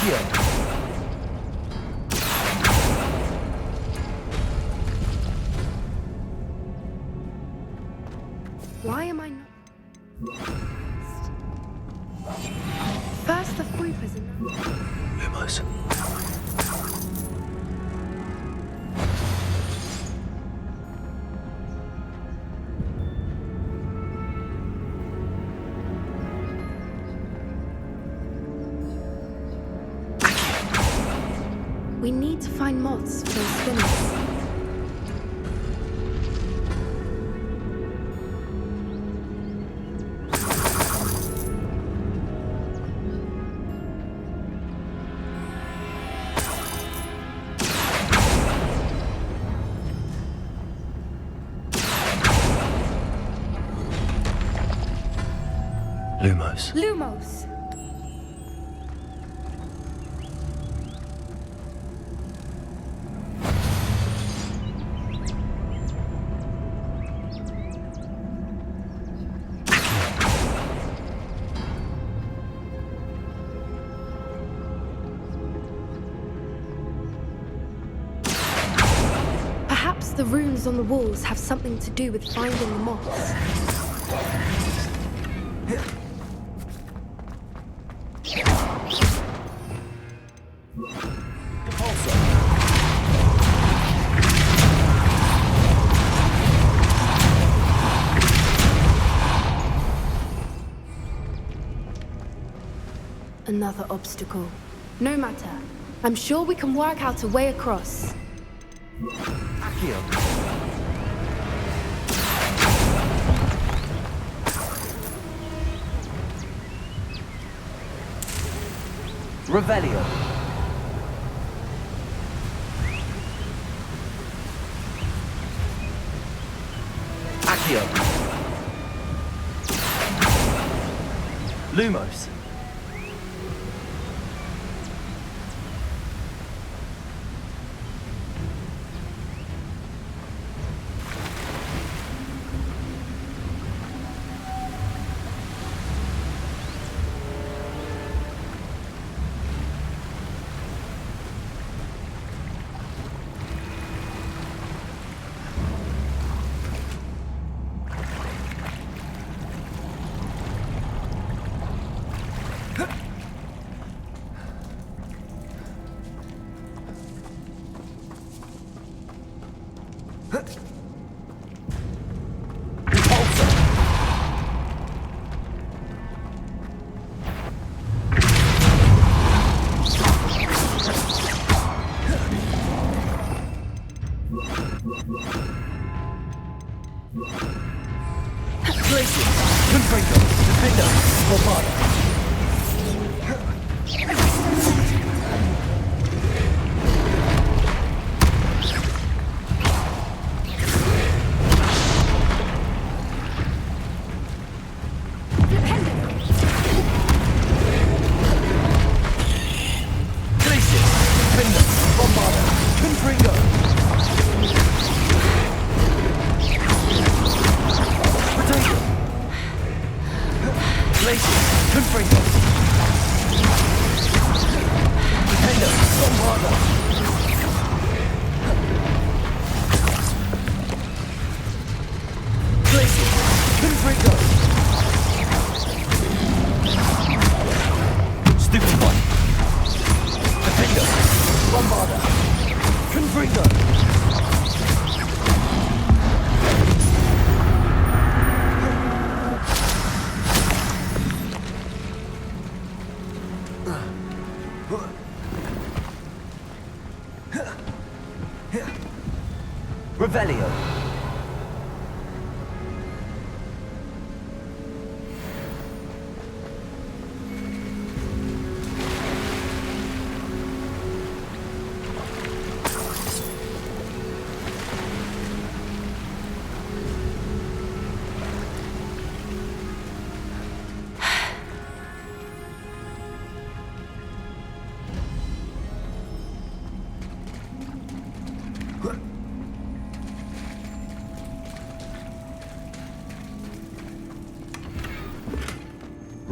Accio. Why am I not? First the fruipers and now... Lumos. We need to find moths for those spinners. Lumos. Lumos! Perhaps the runes on the walls have something to do with finding the moths. Another obstacle. No matter. I'm sure we can work out a way across. Accio. Revelio. Accio. Lumos. Revelio.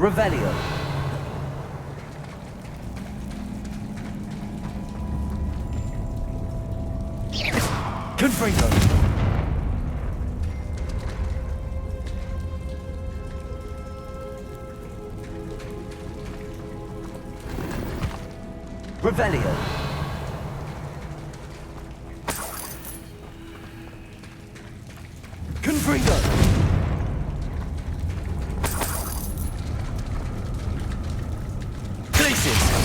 Revelio. Confringo. Revelio. Confringo. Glacius.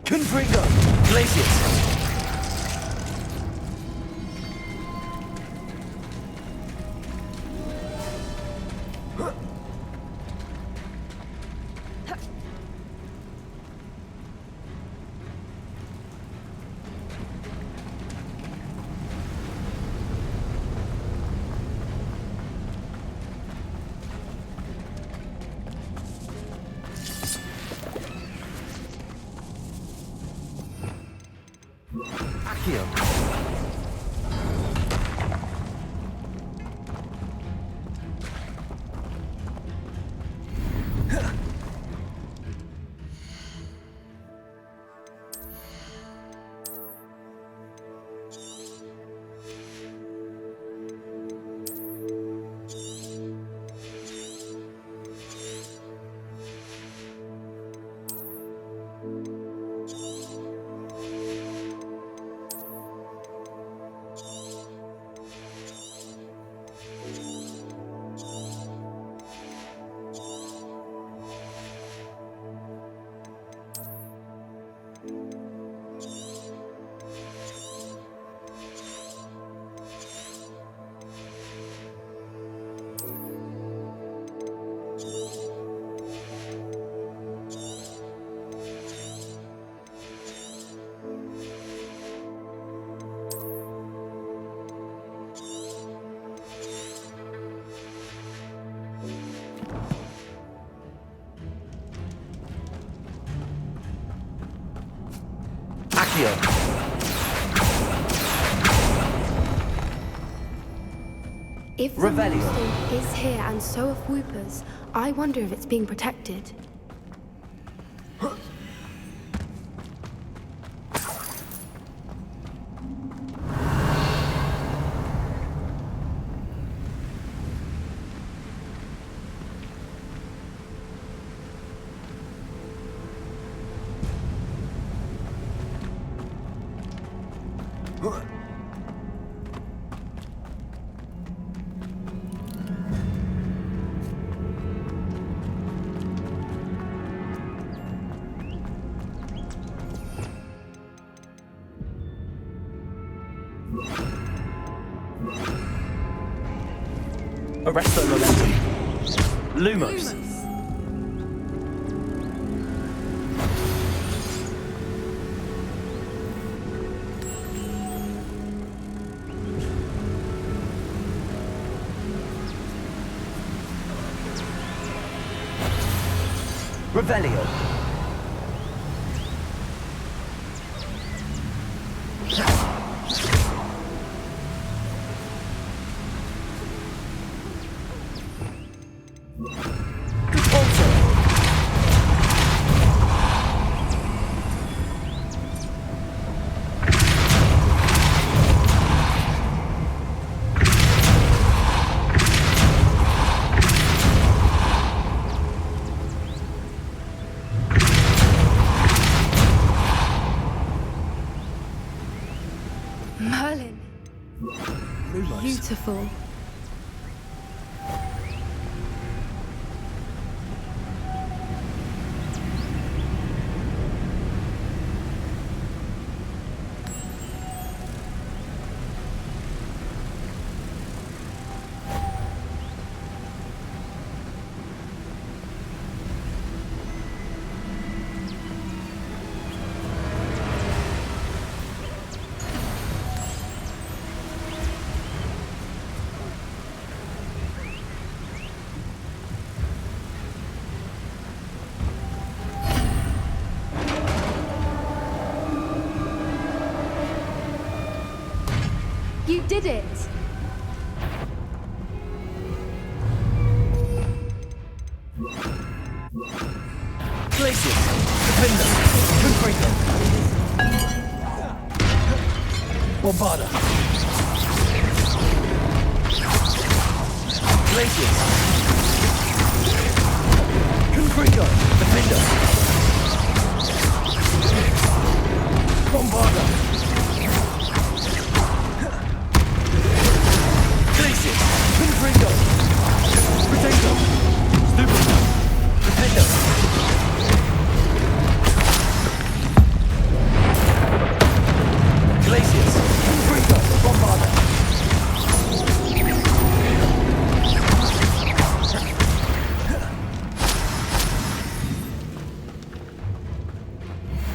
Confringo. Glacius. Accio. Accio. If the Revelio. moonstone is here and so are Whoopers, I wonder if it's being protected. Arresto momentum. Lumos. Revelio. Merlin. Lumos. Beautiful. You did it! Bombarda. Glacius. Confringo. Defender. Bombarda. Glacius. Confringo. Potato. Stupid. Defender. Glacius. Confringo. Bombarda.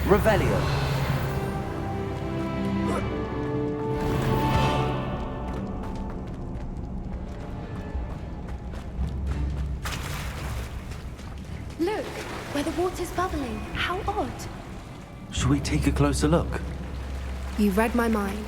Revelio. Look, where the water's bubbling. How odd. Should we take a closer look? You read my mind.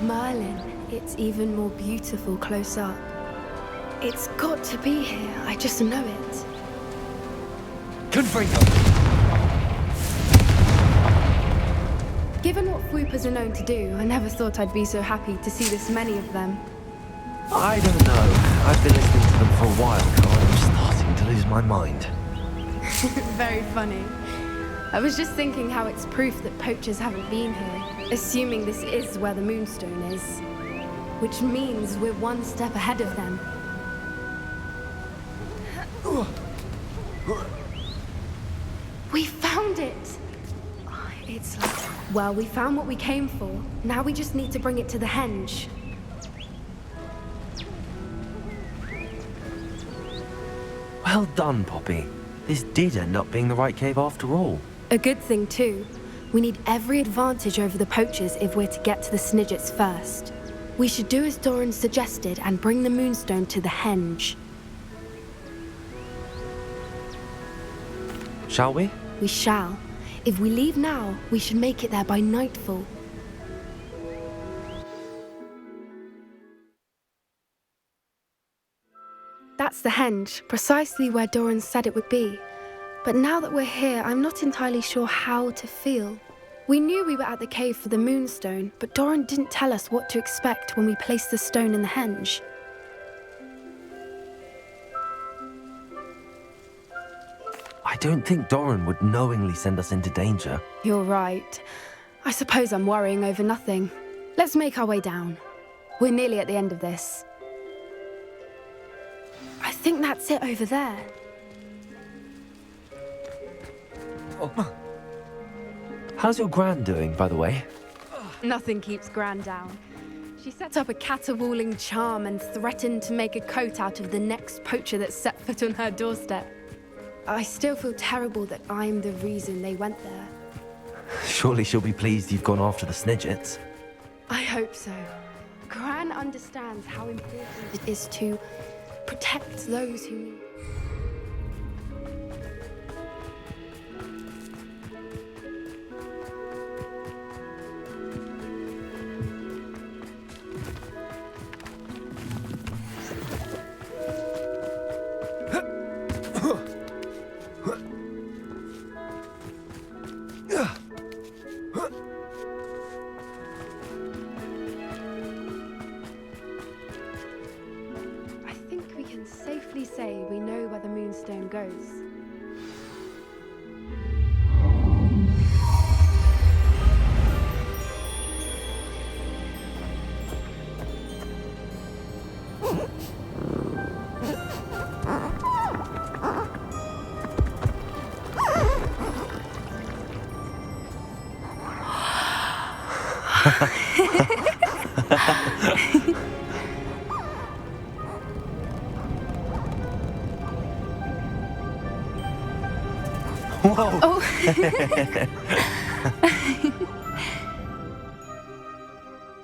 Merlin, it's even more beautiful close up. It's got to be here, I just know it. Confringo. Given what swoopers are known to do, I never thought I'd be so happy to see this many of them. I don't know. I've been listening to them for a while now, and I'm starting to lose my mind. Very funny. I was just thinking how it's proof that poachers haven't been here, assuming this is where the Moonstone is. Which means we're one step ahead of them. We found it! It's like... Well, we found what we came for. Now we just need to bring it to the henge. Well done, Poppy. This did end up being the right cave after all. A good thing, too. We need every advantage over the poachers if we're to get to the Snidgets first. We should do as Doran suggested and bring the Moonstone to the henge. Shall we? We shall. If we leave now, we should make it there by nightfall. That's the henge, precisely where Doran said it would be. But now that we're here, I'm not entirely sure how to feel. We knew we were at the cave for the Moonstone, but Doran didn't tell us what to expect when we placed the stone in the henge. I don't think Doran would knowingly send us into danger. You're right. I suppose I'm worrying over nothing. Let's make our way down. We're nearly at the end of this. I think that's it over there. How's your Gran doing, by the way? Nothing keeps Gran down. She set up a caterwauling charm and threatened to make a coat out of the next poacher that set foot on her doorstep. I still feel terrible that I'm the reason they went there. Surely she'll be pleased you've gone after the Snidgets. I hope so. Gran understands how important it is to protect those who need. I think we can safely say we know where the Moonstone goes. Whoa! Oh.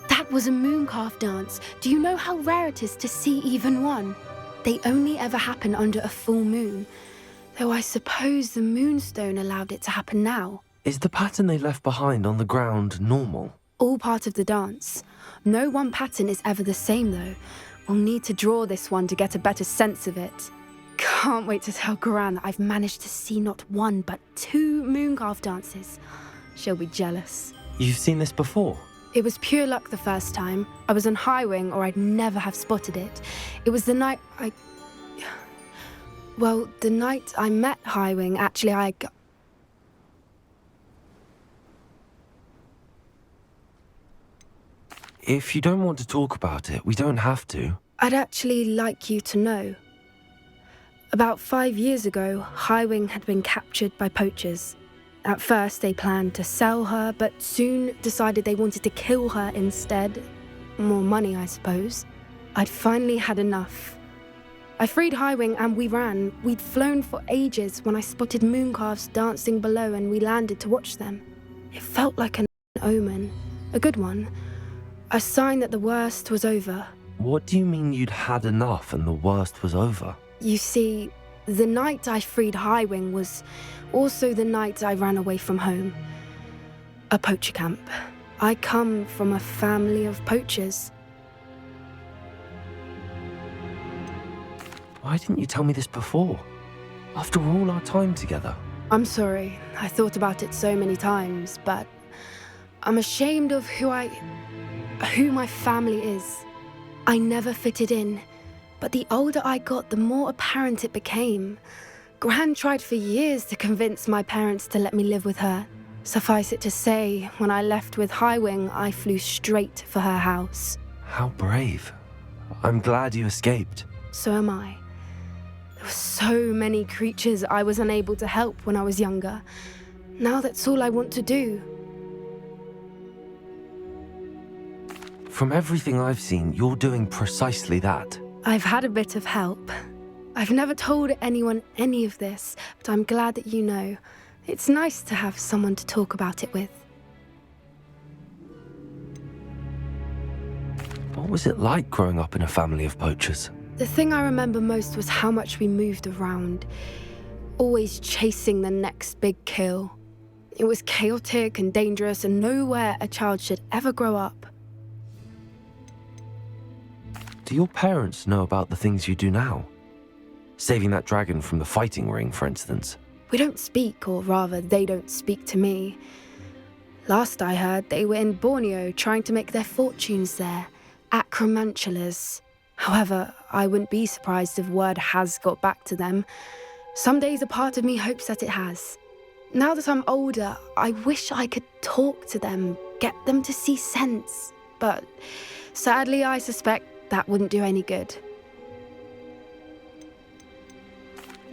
That was a mooncalf dance. Do you know how rare it is to see even one? They only ever happen under a full moon. Though I suppose the moonstone allowed it to happen now. Is the pattern they left behind on the ground normal? All part of the dance. No one pattern is ever the same though. We'll need to draw this one to get a better sense of it. Can't wait to tell Gran that I've managed to see not one but 2 mooncalf dances. She'll be jealous. You've seen this before? It was pure luck the first time. I was on Highwing or I'd never have spotted it. It was the night the night I met Highwing, actually If you don't want to talk about it, we don't have to. I'd actually like you to know. About 5 years ago, Highwing had been captured by poachers. At first, they planned to sell her, but soon decided they wanted to kill her instead. More money, I suppose. I'd finally had enough. I freed Highwing and we ran. We'd flown for ages when I spotted mooncalves dancing below and we landed to watch them. It felt like an omen. A good one. A sign that the worst was over. What do you mean you'd had enough and the worst was over? You see, the night I freed Highwing was also the night I ran away from home. A poacher camp. I come from a family of poachers. Why didn't you tell me this before? After all our time together. I'm sorry. I thought about it so many times, but I'm ashamed of who my family is. I never fitted in, but the older I got, the more apparent it became. Gran tried for years to convince my parents to let me live with her. Suffice it to say, when I left with Highwing, I flew straight for her house. How brave. I'm glad you escaped. So am I. There were so many creatures I was unable to help when I was younger. Now that's all I want to do. From everything I've seen, you're doing precisely that. I've had a bit of help. I've never told anyone any of this, but I'm glad that you know. It's nice to have someone to talk about it with. What was it like growing up in a family of poachers? The thing I remember most was how much we moved around, always chasing the next big kill. It was chaotic and dangerous and nowhere a child should ever grow up. Do your parents know about the things you do now? Saving that dragon from the fighting ring, for instance. We don't speak, or rather, they don't speak to me. Last I heard, they were in Borneo trying to make their fortunes there, acromantulas. However, I wouldn't be surprised if word has got back to them. Some days a part of me hopes that it has. Now that I'm older, I wish I could talk to them, get them to see sense. But sadly, I suspect that wouldn't do any good.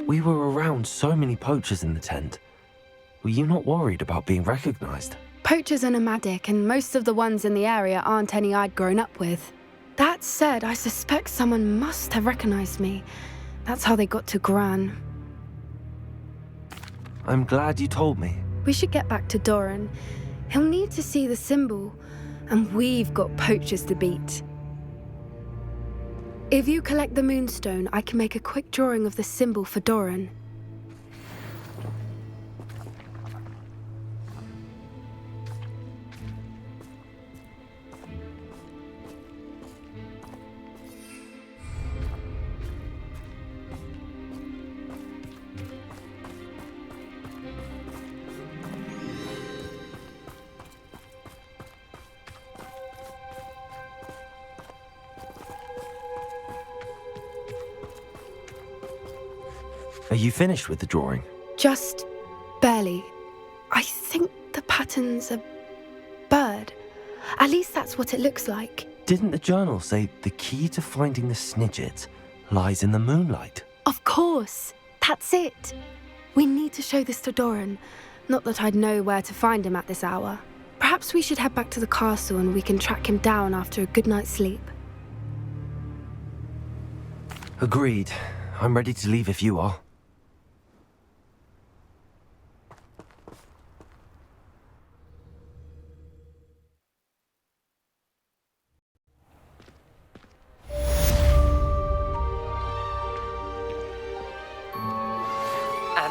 We were around so many poachers in the tent. Were you not worried about being recognized? Poachers are nomadic, and most of the ones in the area aren't any I'd grown up with. That said, I suspect someone must have recognized me. That's how they got to Gran. I'm glad you told me. We should get back to Doran. He'll need to see the symbol, and we've got poachers to beat. If you collect the moonstone, I can make a quick drawing of the symbol for Doran. Are you finished with the drawing? Just barely. I think the pattern's a bird. At least that's what it looks like. Didn't the journal say the key to finding the Snidget lies in the moonlight? Of course. That's it. We need to show this to Doran. Not that I'd know where to find him at this hour. Perhaps we should head back to the castle and we can track him down after a good night's sleep. Agreed. I'm ready to leave if you are.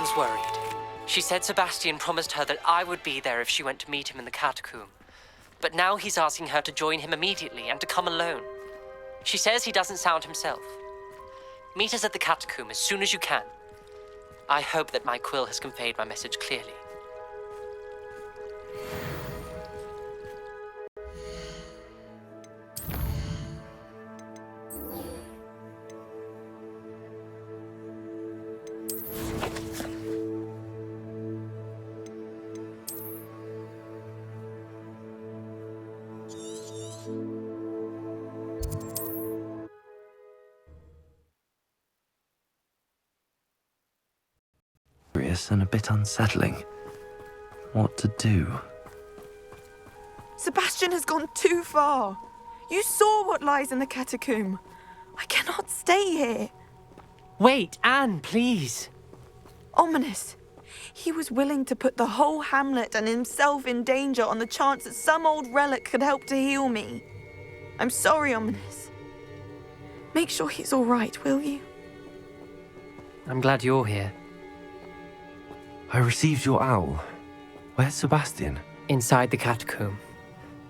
Anne's worried. She said Sebastian promised her that I would be there if she went to meet him in the catacomb. But now he's asking her to join him immediately and to come alone. She says he doesn't sound himself. Meet us at the catacomb as soon as you can. I hope that my quill has conveyed my message clearly. And a bit unsettling. What to do? Sebastian has gone too far. You saw what lies in the catacomb. I cannot stay here. Wait, Anne, please. Ominous. He was willing to put the whole hamlet and himself in danger on the chance that some old relic could help to heal me. I'm sorry, Ominous. Make sure he's all right, will you? I'm glad you're here. I received your owl. Where's Sebastian? Inside the catacomb.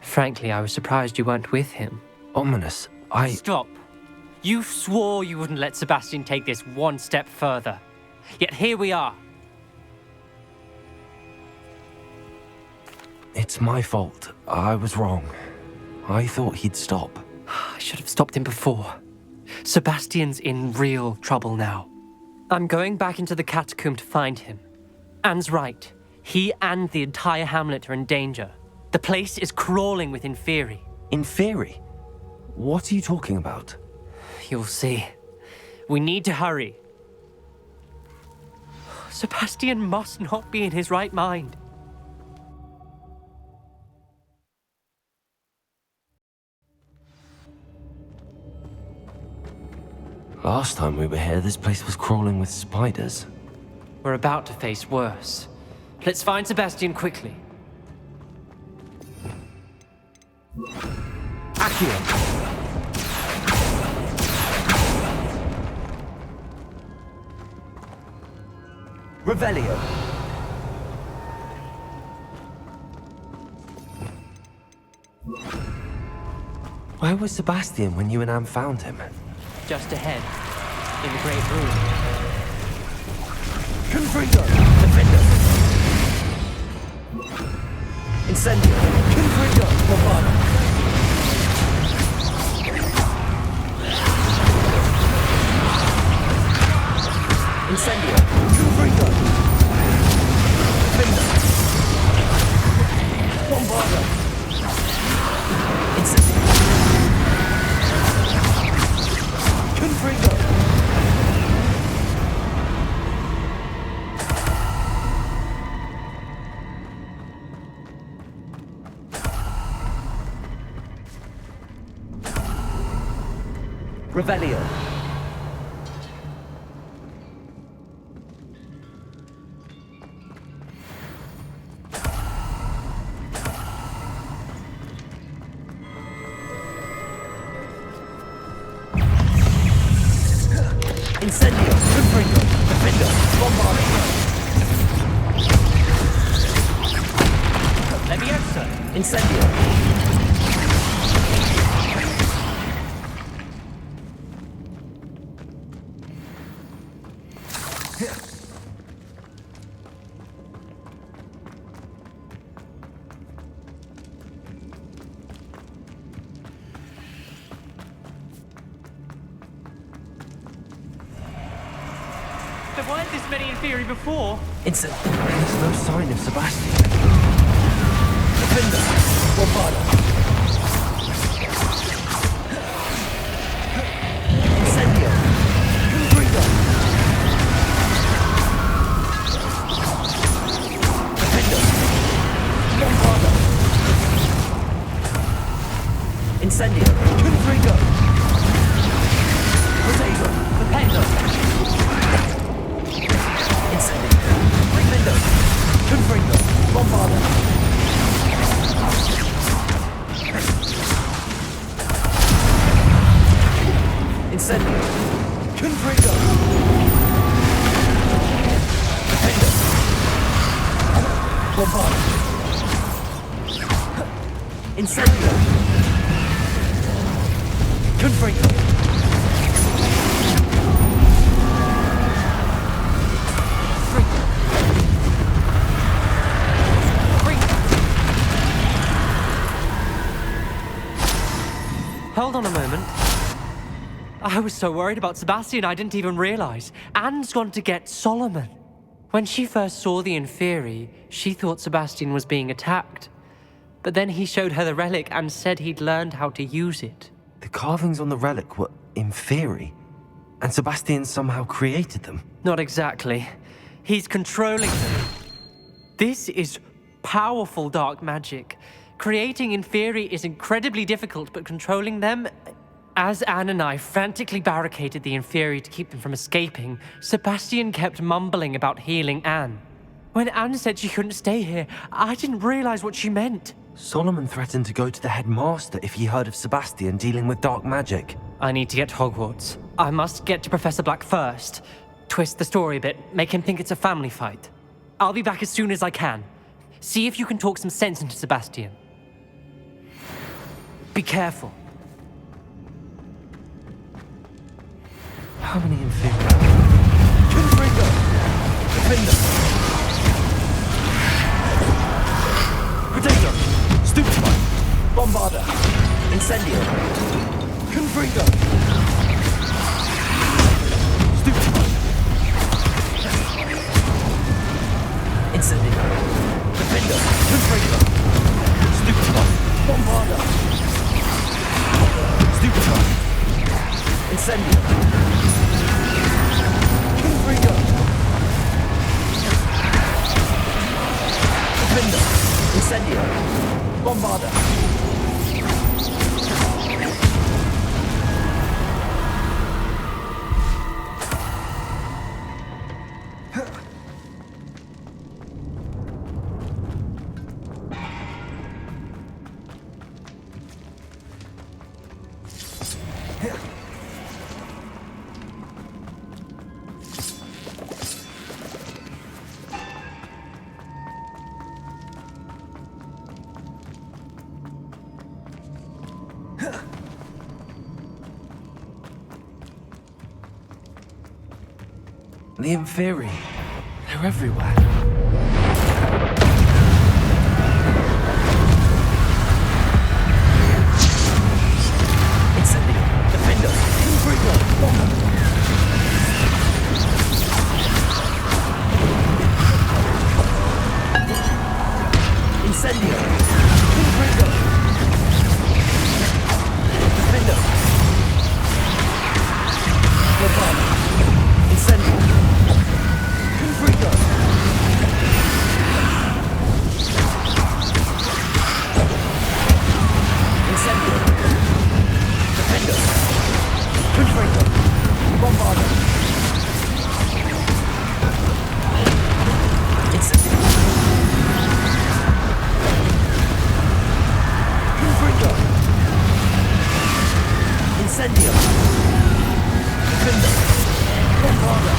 Frankly, I was surprised you weren't with him. Ominous, Stop. You swore you wouldn't let Sebastian take this one step further. Yet here we are. It's my fault. I was wrong. I thought he'd stop. I should have stopped him before. Sebastian's in real trouble now. I'm going back into the catacomb to find him. Anne's right. He and the entire hamlet are in danger. The place is crawling with Inferi. Inferi? What are you talking about? You'll see. We need to hurry. Sebastian must not be in his right mind. Last time we were here, this place was crawling with spiders. We're about to face worse. Let's find Sebastian quickly. Accio! Revelio! Where was Sebastian when you and Anne found him? Just ahead, in the great room. Confringo! Defender! Incendio! Confringo! Bombard! Incendio! Confringo! Defender! Bombardo! Incendio! Confringo! Revelio. Incendio. Confringo. Defender. Bombard. Leviosa. Incendio. There weren't this many Inferi before. There's no sign of Sebastian. Defender. Bombardo. Incendio. Confringo. Defender. Bombardo. Incendio. Confringo. Potato. Defender. Incendio. Defender. Confringo. Bombardo. Incendio. Confringo. Bombard. Incendio. Confringo. Hold on a moment. I was so worried about Sebastian I didn't even realize. Anne's gone to get Solomon. When she first saw the Inferi, she thought Sebastian was being attacked. But then he showed her the relic and said he'd learned how to use it. The carvings on the relic were Inferi, and Sebastian somehow created them. Not exactly. He's controlling them. This is powerful dark magic. Creating Inferi is incredibly difficult, but controlling them... As Anne and I frantically barricaded the Inferi to keep them from escaping, Sebastian kept mumbling about healing Anne. When Anne said she couldn't stay here, I didn't realize what she meant. Solomon threatened to go to the headmaster if he heard of Sebastian dealing with dark magic. I need to get to Hogwarts. I must get to Professor Black first. Twist the story a bit, make him think it's a family fight. I'll be back as soon as I can. See if you can talk some sense into Sebastian. Be careful. How many Inferi? Confringo! Defender! Potato! Stupefy! Bombarda! Incendio! Confringo! Stupefy! Incendio! Defender! Confringo! Stupefy! Bombarda! Stupefy! Incendio! Confringo! Defender! Incendio! Bombarda! The Inferi. They're everywhere. Incendio! Defender! Confringo! Bomber! Incendio! Confringo! Defender! Bombarda! Incendio! Confringo! Incendio! Defender! Confringo! Bombarda! Incendio! Confringo! Incendio! Defender! Bombarda!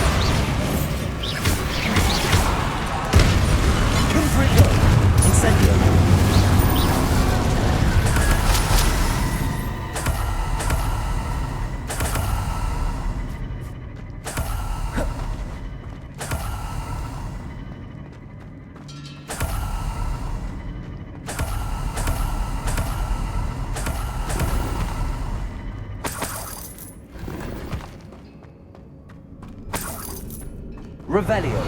Confringo! Incendio! Revelio.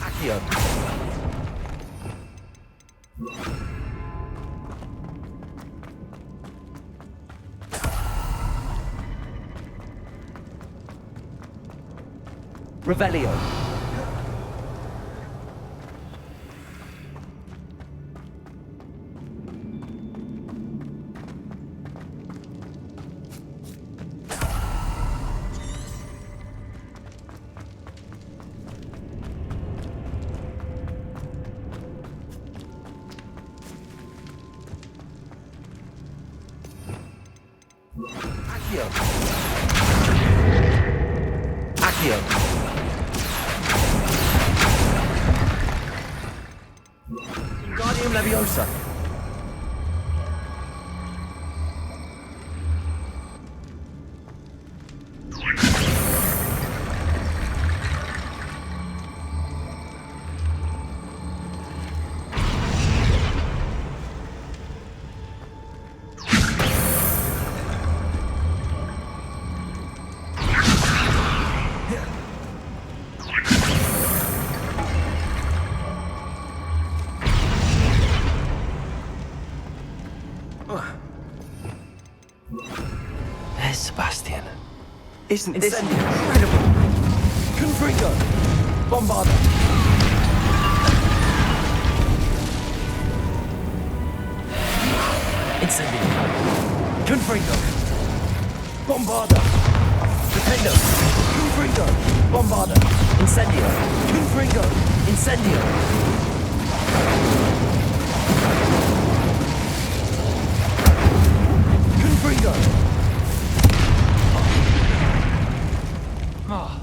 Accio. Revelio. Accio. Accio. Leviosa! There's Sebastian. Isn't this incredible? Confringo! Bombarda! Incendio! Confringo! Bombarda! Defendo! Confringo! Bombarda! Incendio! Confringo! Incendio! Confringo! Ah.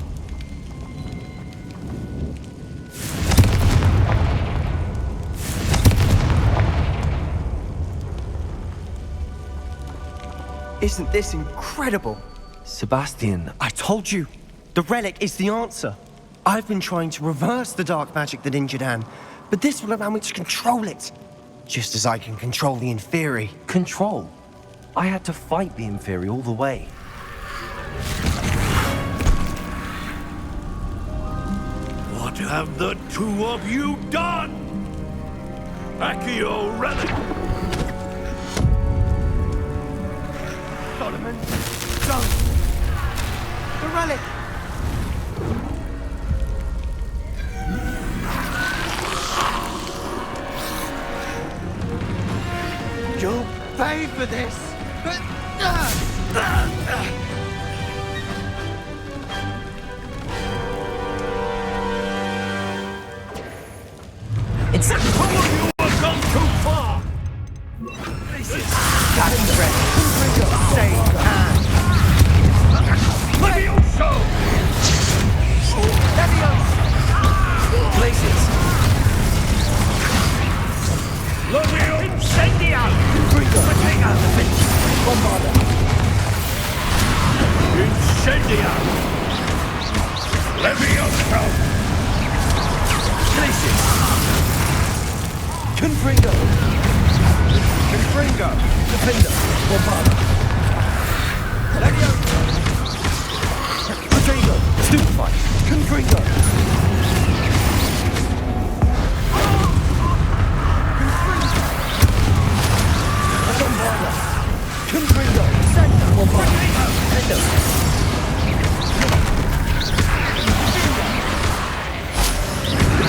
Isn't this incredible? Sebastian, I told you, the relic is the answer. I've been trying to reverse the dark magic that injured Anne, but this will allow me to control it. Just as I can control the Inferi. control. I had to fight the Inferi all the way. What have the two of you done? Accio relic! Solomon, don't! The relic! You'll pay for this! It's Some of you have gone too far! cutting thread! Save Anne! Levioso! Places! Levio incendia! Potato! Bombarda! Incendia! Levioso! Places! Confringo! Confringo! Defender! Bombarda! Levioso! Potato! Stupefy! Confringo! Bombarda! Confringo! Bombarda! Defender!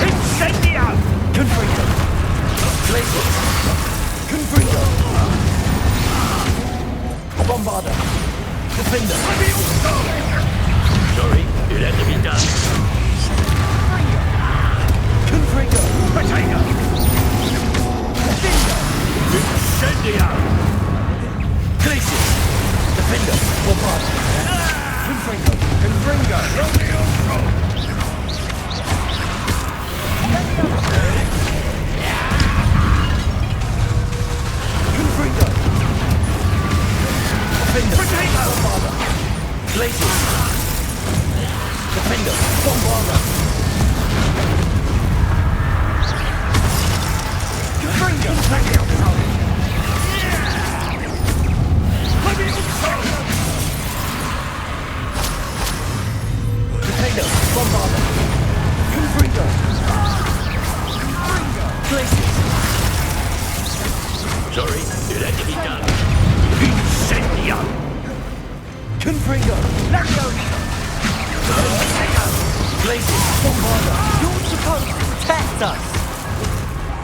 Incendia! Confringo! Places! Confringo! Bombarda! Defender! Sorry, it had to be done. Confringo! Potato! Incendia! Places! Defender! Bombarda! Confringo! Confringo! Levioso! Confringo! Defender! Bombarda! Places! Defender! Bombarda! Confringo! Levioso! Defender! Bombarda! Confringo! Places! Sorry, it had to be done. Incendia! Confringo! Levioso! Places! Bombarda! You're supposed to protect us!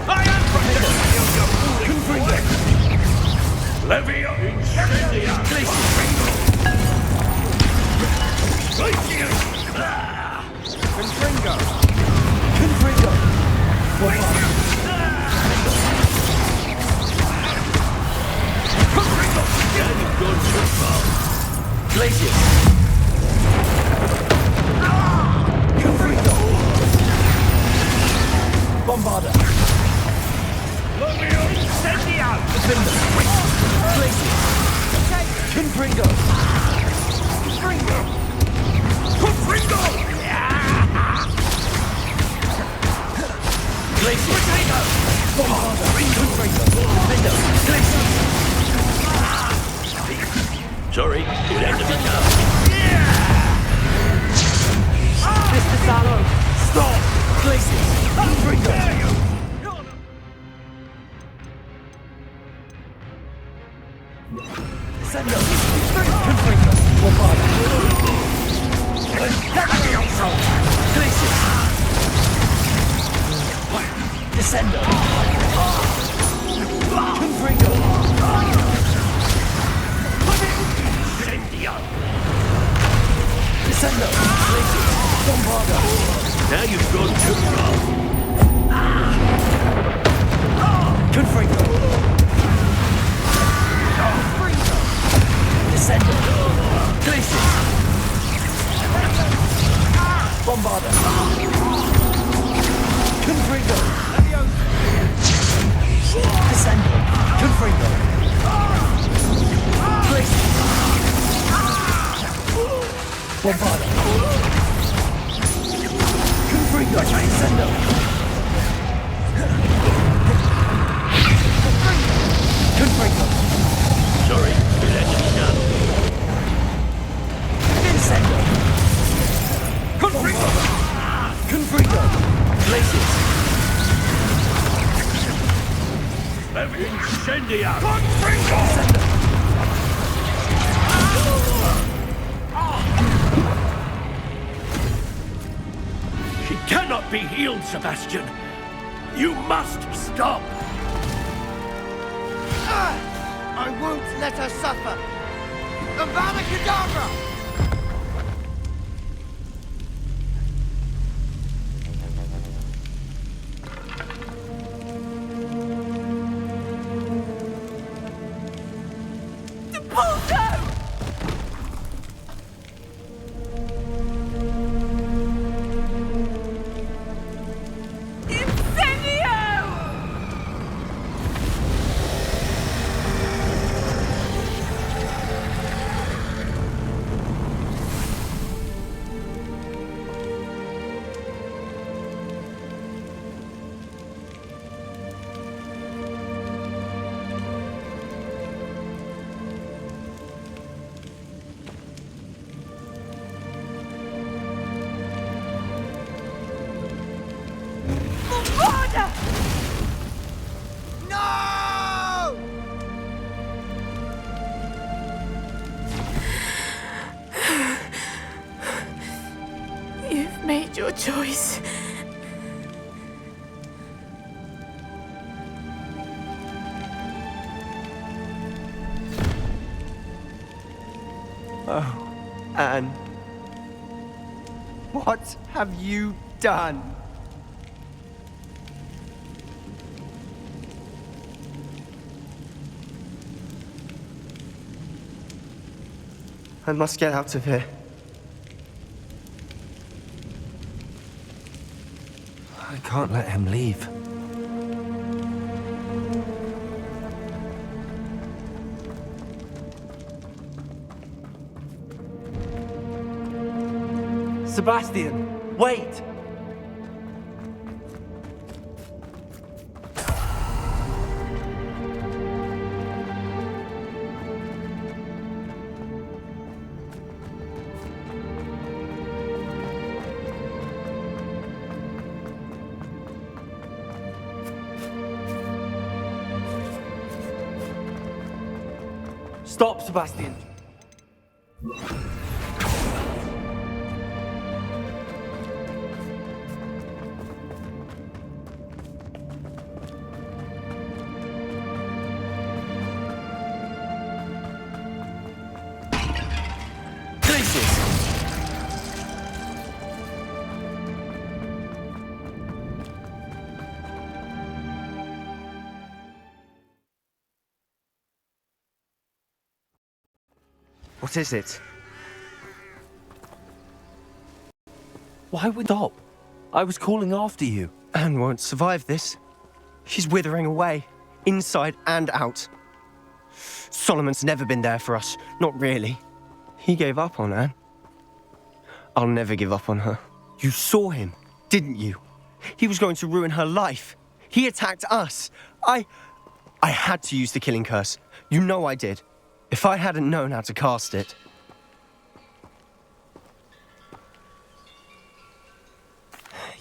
I am protecting you, you foolish Confringo! Levio Incendia! Places! Confringo! Confringo! Bombarda! You've gone too far. Places! Confringo! Bombarda! Sorry, it had to be done. Mr. Sallow, stop! Places! Confringo! Sendo! Confringo! Bombarda! Places! Descendo! Confringo! Incendio! Descendo! Places! Bombarda! Now you've gone too far. Confringo! Descendo! Places! Bombarda! Confringo! Descendo! Confringo! Places! Bombarda! Confringo! Descendo! Confringo! Sorry, it had to be done. Descendo! Confringo! Confringo! Places! Incendio! Descendo! She cannot be healed, Sebastian. You must stop. I won't let her suffer! Avada Kedavra! You've made your choice. Oh, Anne. What have you done? I must get out of here. I can't let him leave. Sebastian, wait! Stop, Sebastian! What is it? Why would stop? I was calling after you. Anne won't survive this. She's withering away, inside and out. Solomon's never been there for us. Not really. He gave up on Anne. I'll never give up on her. You saw him, didn't you? He was going to ruin her life. He attacked us. I had to use the killing curse. You know I did. If I hadn't known how to cast it...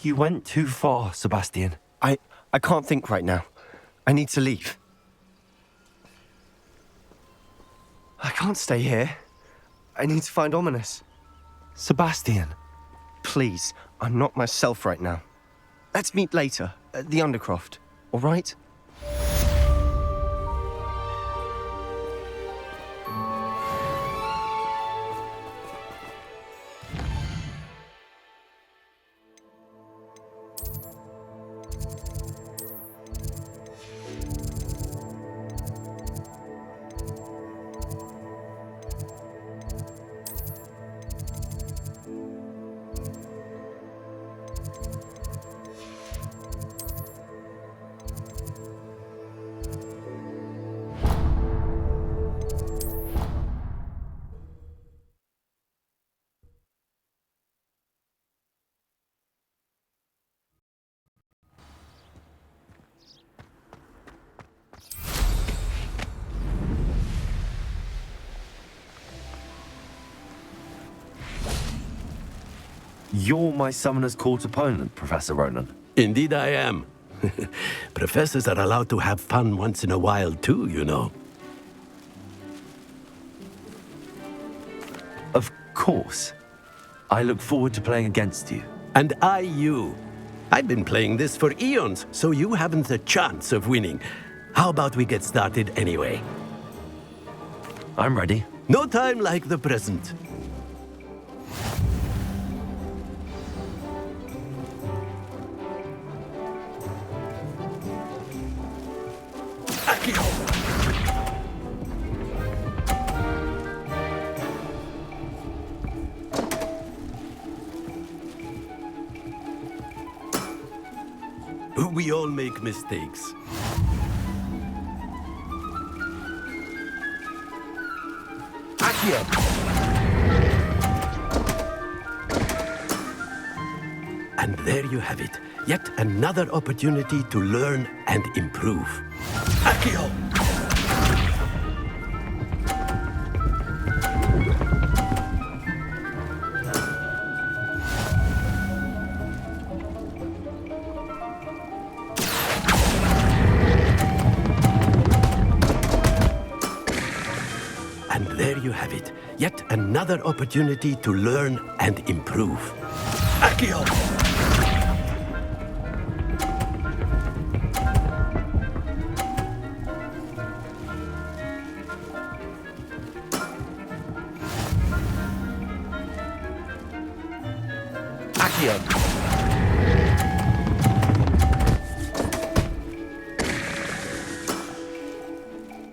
You went too far, Sebastian. I can't think right now. I need to leave. I can't stay here. I need to find Ominous. Sebastian. Please, I'm not myself right now. Let's meet later at the Undercroft, all right? You're my Summoner's Court opponent, Professor Ronan. Indeed I am. Professors are allowed to have fun once in a while too, you know. Of course. I look forward to playing against you. And I you. I've been playing this for eons, so you haven't a chance of winning. How about we get started anyway? I'm ready. No time like the present. We all make mistakes. Accio! And there you have it. Yet another opportunity to learn and improve. Accio! And there you have it. Yet another opportunity to learn and improve. Accio!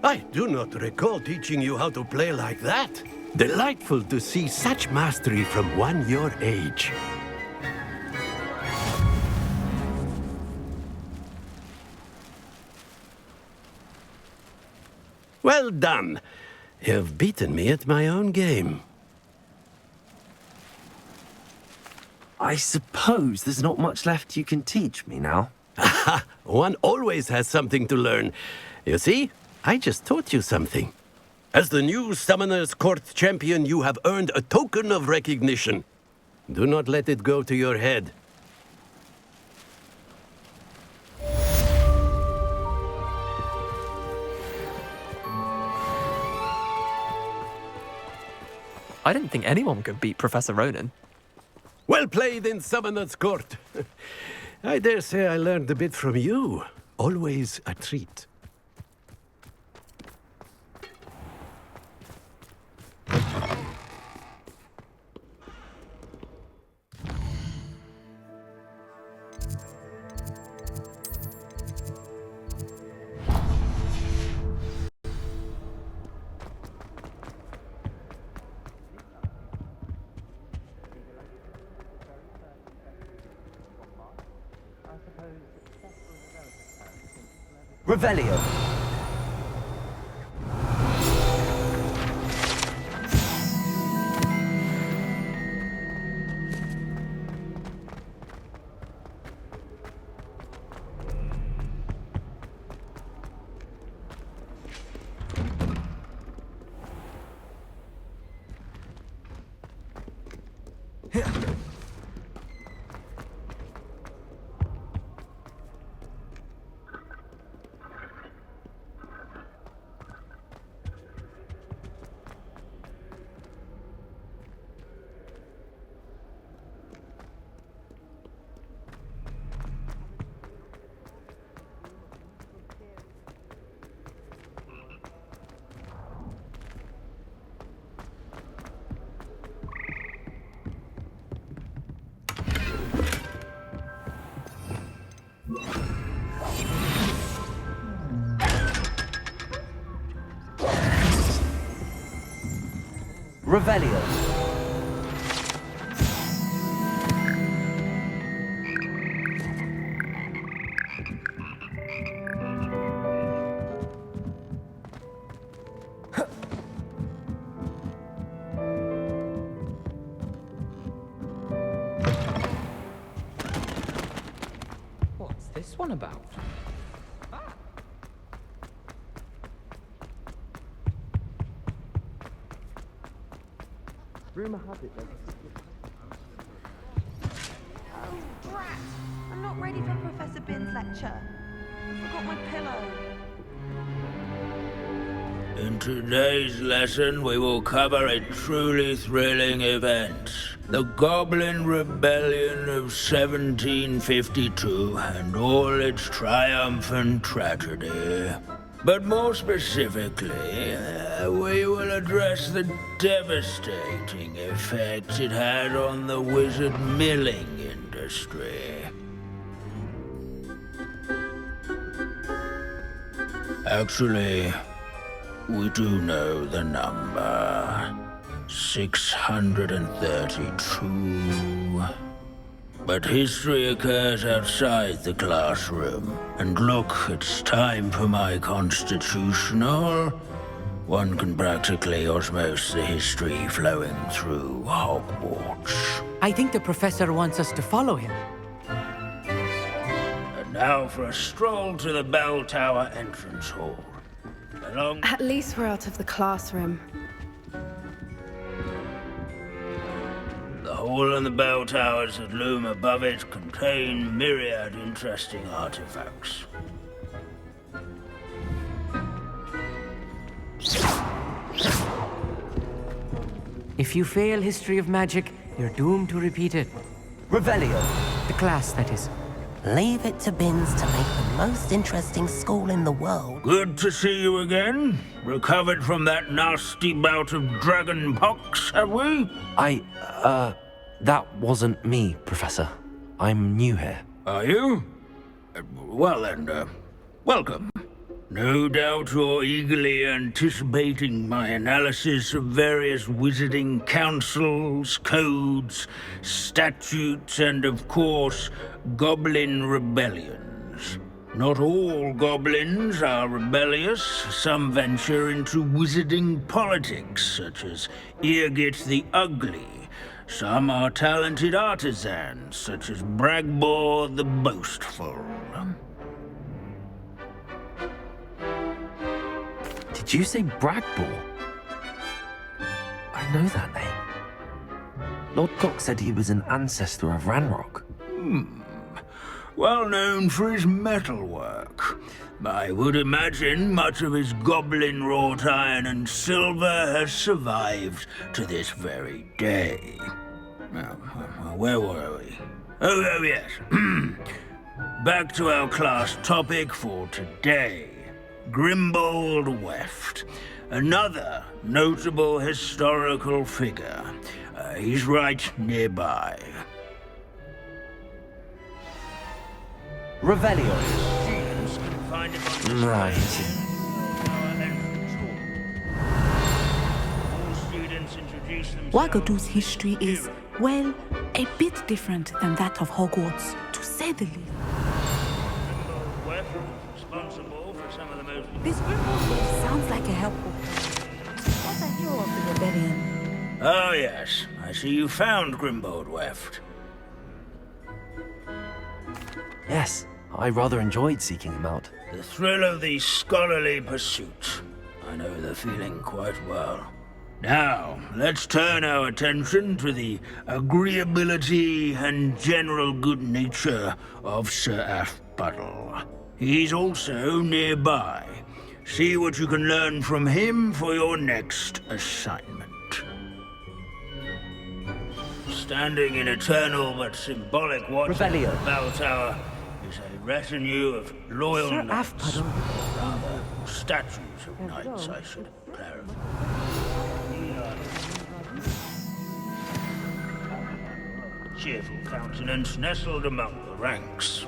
I do not recall teaching you how to play like that. Delightful to see such mastery from one your age. Well done. You've beaten me at my own game. I suppose there's not much left you can teach me now. One always has something to learn. You see, I just taught you something. As the new Summoner's Court champion, you have earned a token of recognition. Do not let it go to your head. I didn't think anyone could beat Professor Ronan. Well played in Summoner's Court. I dare say I learned a bit from you. Always a treat. Revelio. Revelio. What's this one about? Rumor has it that Oh, brat! I'm not ready for Professor Bin's lecture. I forgot my pillow. In today's lesson, we will cover a truly thrilling event. The Goblin Rebellion of 1752 and all its triumphant tragedy. But more specifically, we will address the devastating effect it had on the wizard milling industry. Actually, we do know the number. 632. But history occurs outside the classroom. And look, it's time for my constitutional. One can practically osmose the history flowing through Hogwarts. I think the professor wants us to follow him. And now for a stroll to the bell tower entrance hall. Along... At least we're out of the classroom. The hall and the bell towers that loom above it contain myriad interesting artifacts. If you fail history of magic, you're doomed to repeat it. Revelio. The class, that is. Leave it to Bins to make the most interesting school in the world. Good to see you again. Recovered from that nasty bout of dragon pox, have we? That wasn't me, Professor. I'm new here. Are you? Well then, welcome. No doubt you're eagerly anticipating my analysis of various wizarding councils, codes, statutes, and of course, goblin rebellions. Not all goblins are rebellious. Some venture into wizarding politics, such as Eargit the Ugly. Some are talented artisans, such as Bragbor the Boastful. Did you say Bragbor? I know that name. Lord Cox said he was an ancestor of Ranrock. Well known for his metalwork. I would imagine much of his goblin wrought iron and silver has survived to this very day. Now, where were we? Oh yes. Back to our class topic for today. Grimbold Weft. Another notable historical figure. He's right nearby. Revelio. Students can find him on Right. All students introduce themselves. Wagadu's history is, well, a bit different than that of Hogwarts, to say the least. Grimbold Weft is responsible for some of the most... This Grimbold sounds like a helpful. What's a hero of the rebellion? Oh yes, I see you found Grimbold Weft. Yes, I rather enjoyed seeking him out. The thrill of the scholarly pursuit. I know the feeling quite well. Now, let's turn our attention to the agreeability and general good nature of Sir Aphbuttle. He's also nearby. See what you can learn from him for your next assignment. Standing in eternal but symbolic watch at the bell tower is a retinue of loyal Sir knights. Aphbuttle. Rather, statues of knights, I should clarify. Cheerful countenance nestled among the ranks.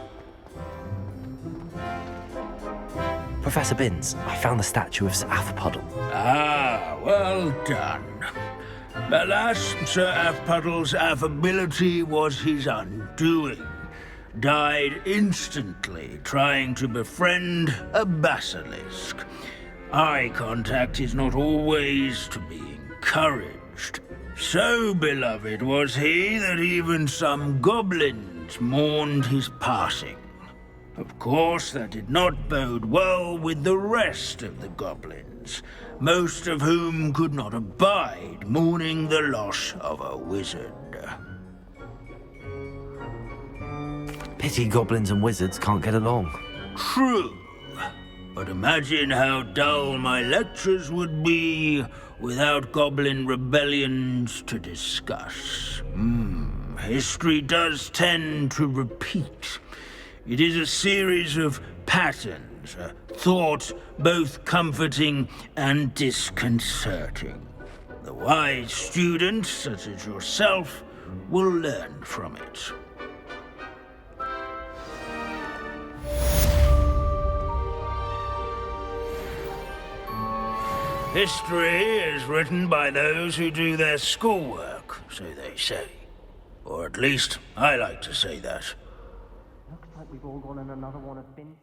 Professor Binns, I found the statue of Sir Aphbuttle. Ah, well done. Alas, Sir Afpuddle's affability was his undoing. Died instantly trying to befriend a basilisk. Eye contact is not always to be encouraged. So beloved was he that even some goblins mourned his passing. Of course, that did not bode well with the rest of the goblins, most of whom could not abide mourning the loss of a wizard. Pity goblins and wizards can't get along. True. But imagine how dull my lectures would be without goblin rebellions to discuss. History does tend to repeat. It is a series of patterns, a thought both comforting and disconcerting. The wise student, such as yourself, will learn from it. History is written by those who do their schoolwork, so they say. Or at least, I like to say that. Looks like we've all gone on another one of Finn's.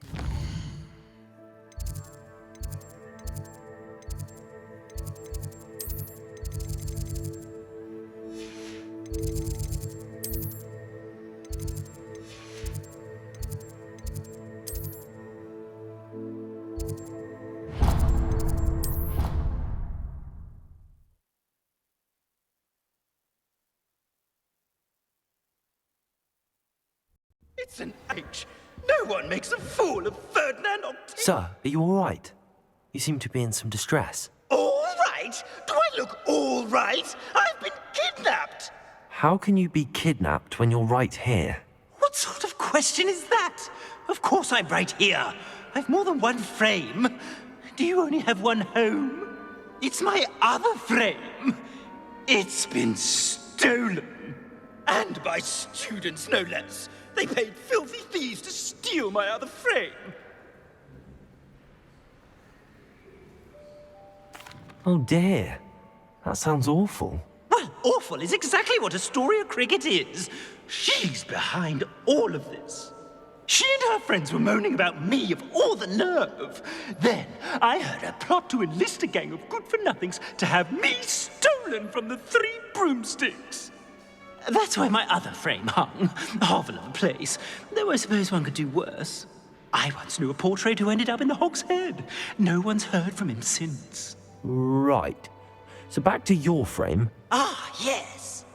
It's an H. No one makes a fool of Ferdinand Octavius. Sir, are you all right? You seem to be in some distress. All right? Do I look all right? I've been kidnapped. How can you be kidnapped when you're right here? What sort of question is that? Of course I'm right here. I've more than one frame. Do you only have one home? It's my other frame. It's been stolen. And by students, no less. They paid filthy thieves to steal my other frame. Oh dear. That sounds awful. Well, awful is exactly what Astoria Cricket is. She's behind all of this. She and her friends were moaning about me of all the nerve. Then I heard her plot to enlist a gang of good-for-nothings to have me stolen from the Three Broomsticks. That's where my other frame hung. Hovel of a place. Though I suppose one could do worse. I once knew a portrait who ended up in the Hog's Head. No one's heard from him since. Right. So back to your frame. Ah, yes.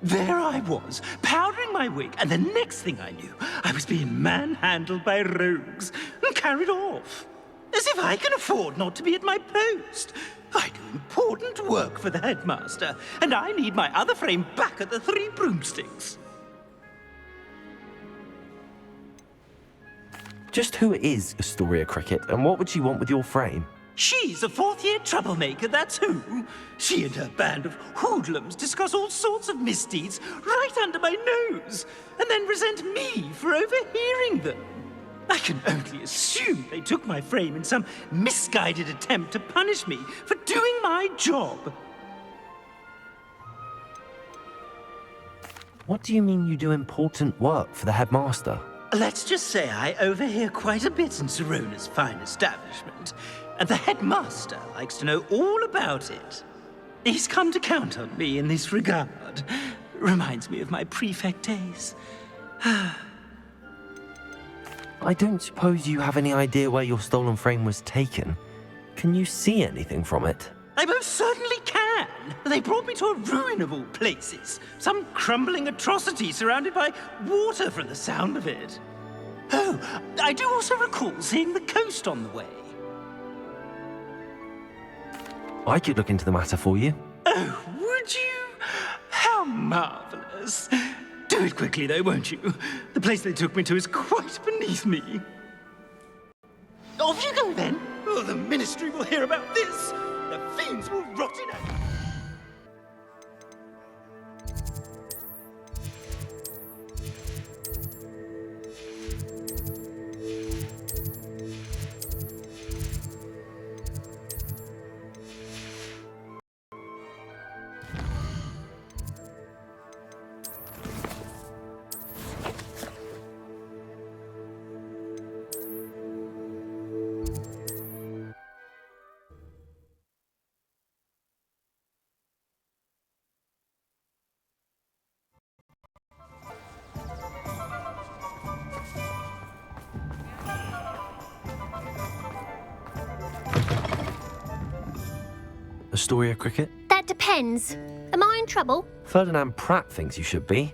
There I was, powdering my wig, and the next thing I knew, I was being manhandled by rogues and carried off. As if I can afford not to be at my post. I do important work for the headmaster, and I need my other frame back at the Three Broomsticks. Just who is Astoria Cricket, and what would she want with your frame? She's a fourth-year troublemaker, that's who. She and her band of hoodlums discuss all sorts of misdeeds right under my nose, and then resent me for overhearing them. I can only assume they took my frame in some misguided attempt to punish me for doing my job. What do you mean you do important work for the headmaster? Let's just say I overhear quite a bit in Sirona's fine establishment, and the headmaster likes to know all about it. He's come to count on me in this regard. Reminds me of my prefect days. I don't suppose you have any idea where your stolen frame was taken. Can you see anything from it? I most certainly can. They brought me to a ruin of all places. Some crumbling atrocity surrounded by water from the sound of it. Oh, I do also recall seeing the coast on the way. I could look into the matter for you. Oh, would you? How marvelous. Do it quickly, though, won't you? The place they took me to is quite beneath me. Off you go, then. Oh, the ministry will hear about this. The fiends will rot in it. Astoria Cricket? That depends. Am I in trouble? Ferdinand Pratt thinks you should be.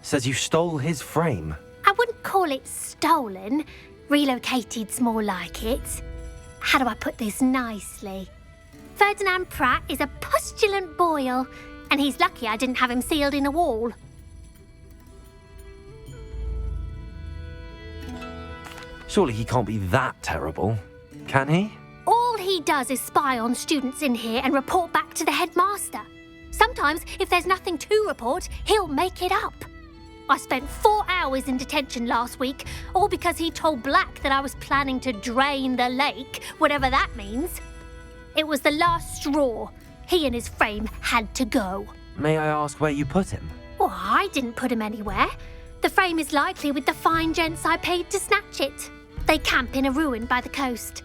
Says you stole his frame. I wouldn't call it stolen. Relocated's more like it. How do I put this nicely? Ferdinand Pratt is a postulant boil, and he's lucky I didn't have him sealed in a wall. Surely he can't be that terrible, can he? All he does is spy on students in here and report back to the headmaster. Sometimes, if there's nothing to report, he'll make it up. I spent 4 hours in detention last week, all because he told Black that I was planning to drain the lake, whatever that means. It was the last straw. He and his frame had to go. May I ask where you put him? Well, I didn't put him anywhere. The frame is likely with the fine gents I paid to snatch it. They camp in a ruin by the coast.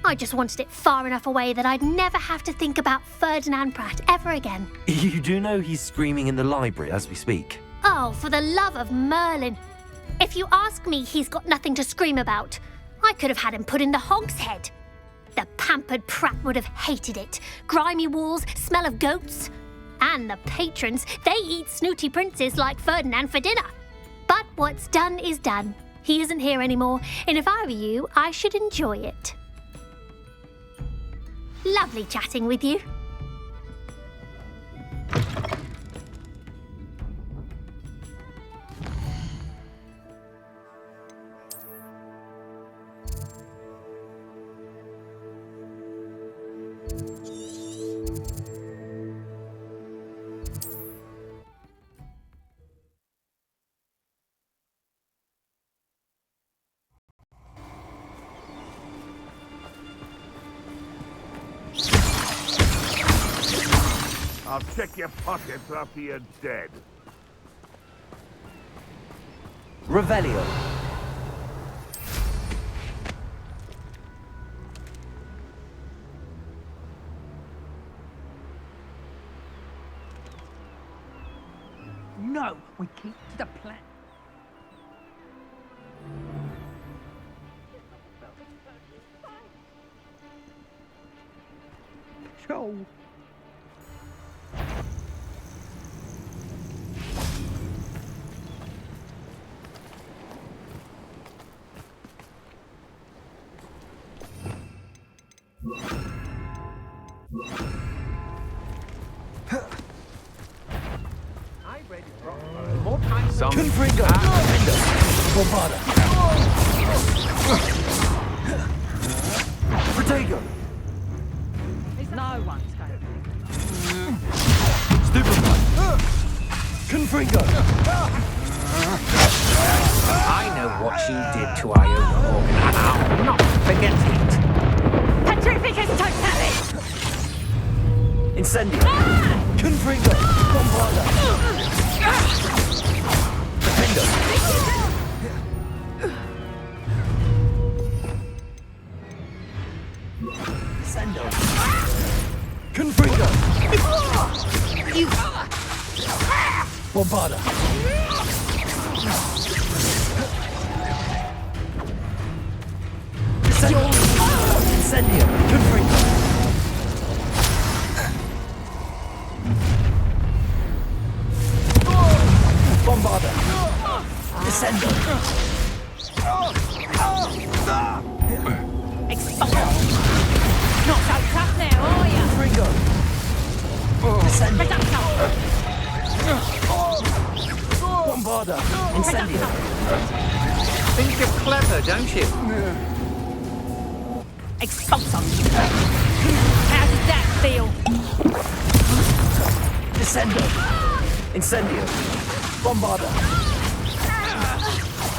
I just wanted it far enough away that I'd never have to think about Ferdinand Pratt ever again. You do know he's screaming in the library as we speak. Oh, for the love of Merlin. If you ask me, he's got nothing to scream about. I could have had him put in the hogshead. The pampered Pratt would have hated it. Grimy walls, smell of goats. And the patrons, they eat snooty princes like Ferdinand for dinner. But what's done is done. He isn't here anymore, and if I were you, I should enjoy it. Lovely chatting with you. I'll check your pockets after you're dead. Revelio. No, we keep to the plan. So. Confringo! Bombada! Protego! No one's going to. Stupefy! Confringo! I know what you did to Iona Organ, and I'll not forget it. Petrificus totalis! Incendio! Confringo! Bombada! Defendo! Sendo! Confringo! Bombada! Incendio! Confringo! Bombada! Descendo! Expulsion! Not so tough now, are you? Ringo! Descendo! Bombada! Incendio! Think you're clever, don't you? Expulsion! How does that feel? Descendo! Incendio! Bombada!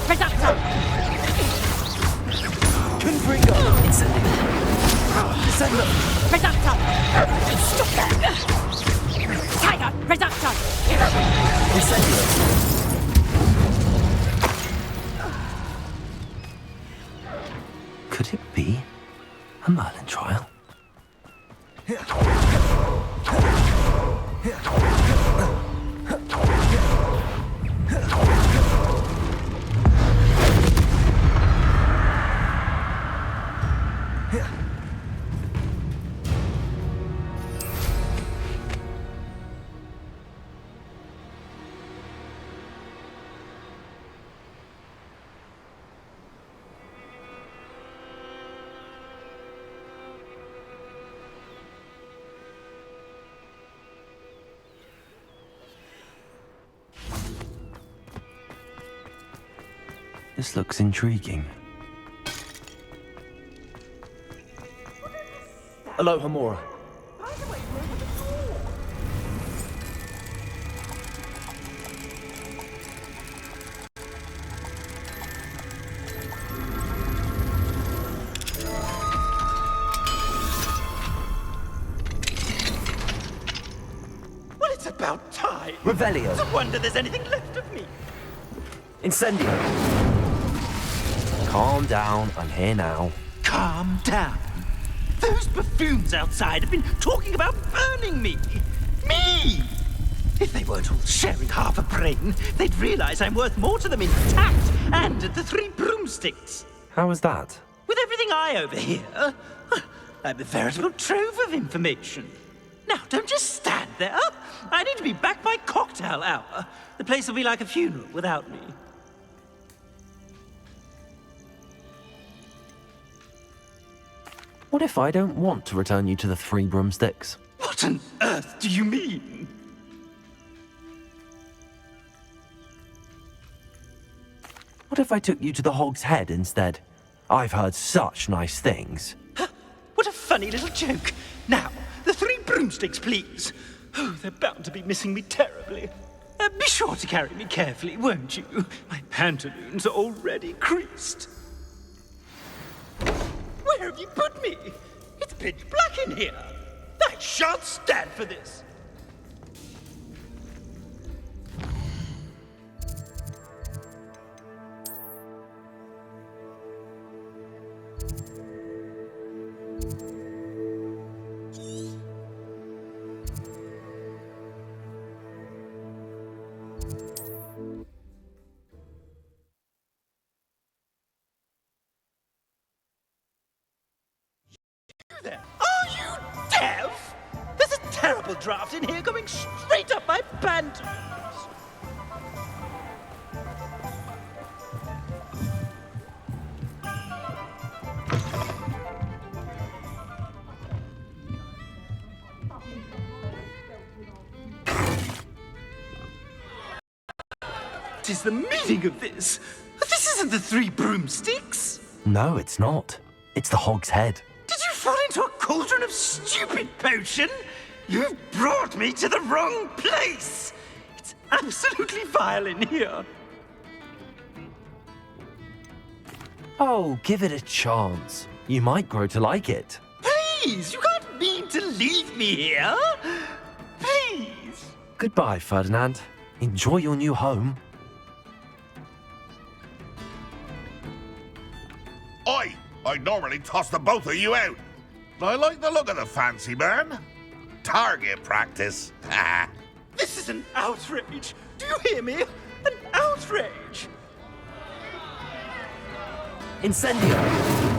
Reductor! Confringo! Incendio! Descendo! Reductor! Stop that! Tiger! Reductor! Incendio! Could it be a Merlin trial? This looks intriguing. Aloha, Mora. Well, it's about time. Revelio. It's a wonder there's anything left of me. Incendio. Calm down, I'm here now. Calm down. Those buffoons outside have been talking about burning me. Me! If they weren't all sharing half a brain, they'd realize I'm worth more to them intact and at the 3 broomsticks. How was that? With everything I overhear, I'm a veritable trove of information. Now, don't just stand there. I need to be back by cocktail hour. The place will be like a funeral without me. What if I don't want to return you to the 3 broomsticks? What on earth do you mean? What if I took you to the Hog's Head instead? I've heard such nice things. What a funny little joke. Now, the 3 broomsticks, please. Oh, they're bound to be missing me terribly. Be sure to carry me carefully, won't you? My pantaloons are already creased. Where have you put me? It's pitch black in here. I shan't stand for this. There. Are you deaf? There's a terrible draft in here going straight up my pantaloons. What is the meaning of this? This isn't the 3 broomsticks. No, it's not. It's the Hog's Head. Did you fall into a cauldron of stupid potion? You've brought me to the wrong place! It's absolutely vile in here. Oh, give it a chance. You might grow to like it. Please, you can't mean to leave me here. Please. Goodbye, Ferdinand. Enjoy your new home. I'd normally toss the both of you out. But I like the look of the fancy man. Target practice. This is an outrage. Do you hear me? An outrage. Incendio.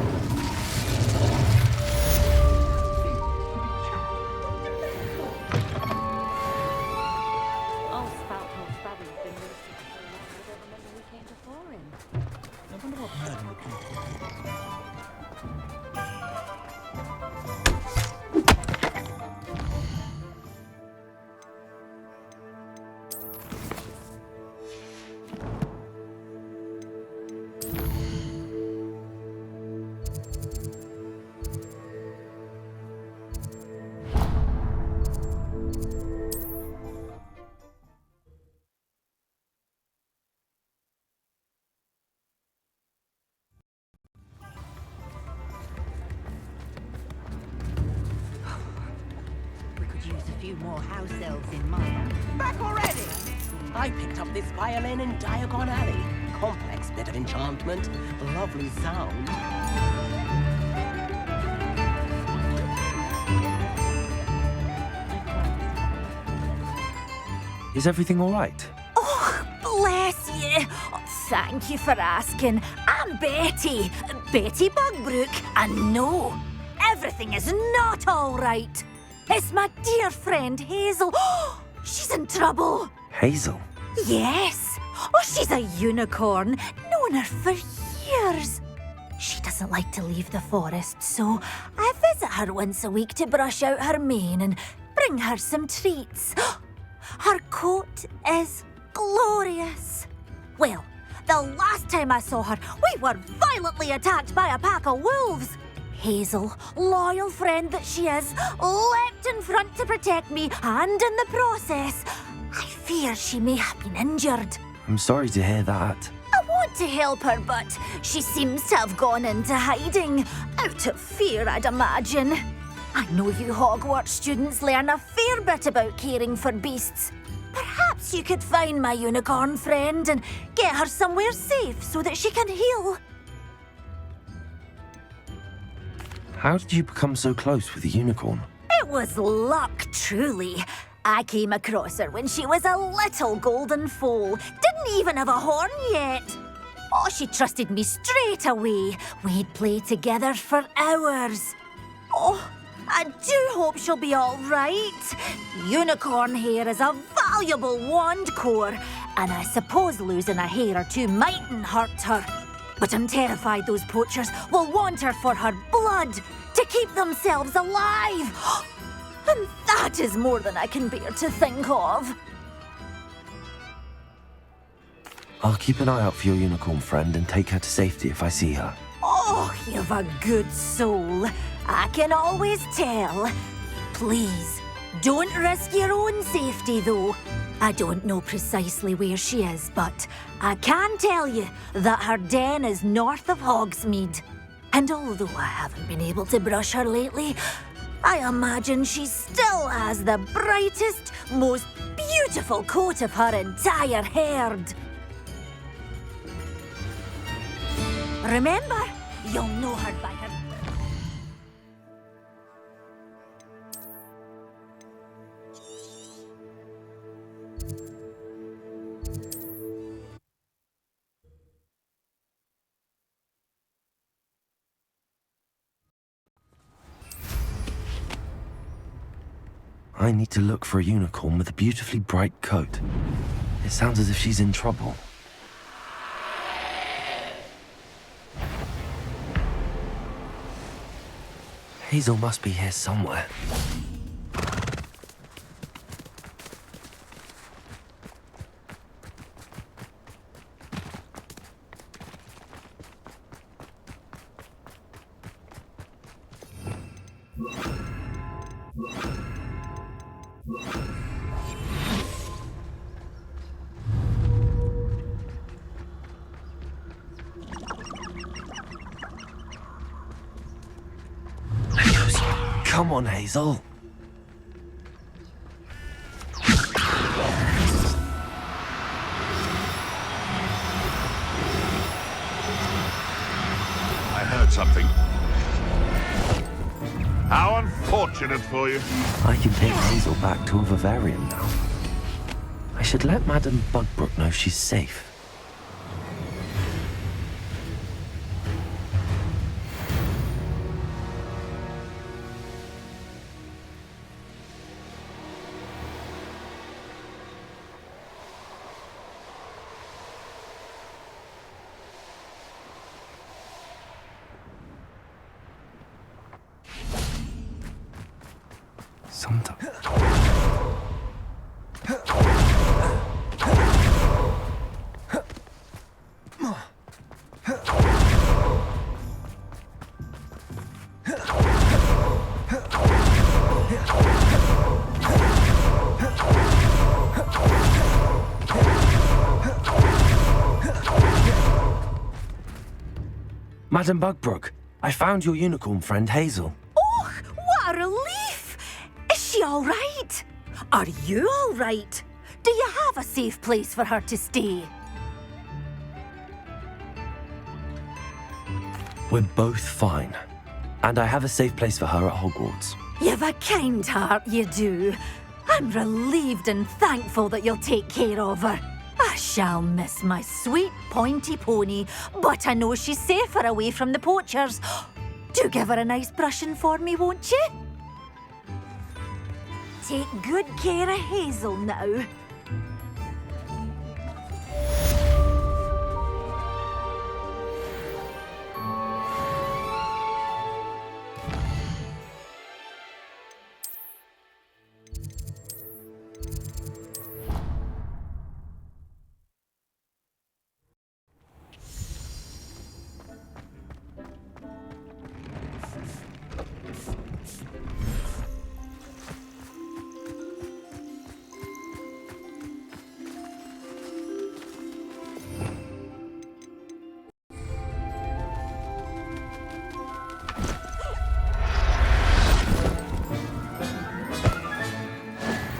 More house elves in mine. Back already! I picked up this violin in Diagon Alley. Complex bit of enchantment. Lovely sound. Is everything all right? Oh, bless you. Thank you for asking. I'm Betty. Betty Bugbrook. And no, everything is not all right. It's my dear friend Hazel. Oh, she's in trouble. Hazel? Yes. Oh, she's a unicorn. Known her for years. She doesn't like to leave the forest, so I visit her once a week to brush out her mane and bring her some treats. Her coat is glorious. Well, The last time I saw her, we were violently attacked by a pack of wolves. Hazel, loyal friend that she is, leapt in front to protect me, and in the process, I fear she may have been injured. I'm sorry to hear that. I want to help her, but she seems to have gone into hiding. Out of fear, I'd imagine. I know you Hogwarts students learn a fair bit about caring for beasts. Perhaps you could find my unicorn friend and get her somewhere safe so that she can heal. How did you become so close with the unicorn? It was luck, truly. I came across her when she was a little golden foal. Didn't even have a horn yet. Oh, she trusted me straight away. We'd play together for hours. Oh, I do hope she'll be all right. Unicorn hair is a valuable wand core, and I suppose losing a hair or two mightn't hurt her. But I'm terrified those poachers will want her for her blood, to keep themselves alive. And that is more than I can bear to think of. I'll keep an eye out for your unicorn friend and take her to safety if I see her. Oh, you've a good soul. I can always tell. Please, don't risk your own safety, though. I don't know precisely where she is, but I can tell you that her den is north of Hogsmeade. And although I haven't been able to brush her lately, I imagine she still has the brightest, most beautiful coat of her entire herd. Remember, you'll know her by her... I need to look for a unicorn with a beautifully bright coat. It sounds as if she's in trouble. Hazel must be here somewhere. Come on, Hazel. I heard something. How unfortunate for you. I can take Hazel back to a vivarium now. I should let Madame Bugbrook know she's safe. Sometimes. Madame Bugbrook, I found your unicorn friend Hazel. Oh, what a relief! Is she all right? Are you all right? Do you have a safe place for her to stay? We're both fine. And I have a safe place for her at Hogwarts. You've a kind heart, you do. I'm relieved and thankful that you'll take care of her. I shall miss my sweet pointy pony, but I know she's safer away from the poachers. Do give her a nice brushing for me, won't you? Take good care of Hazel now.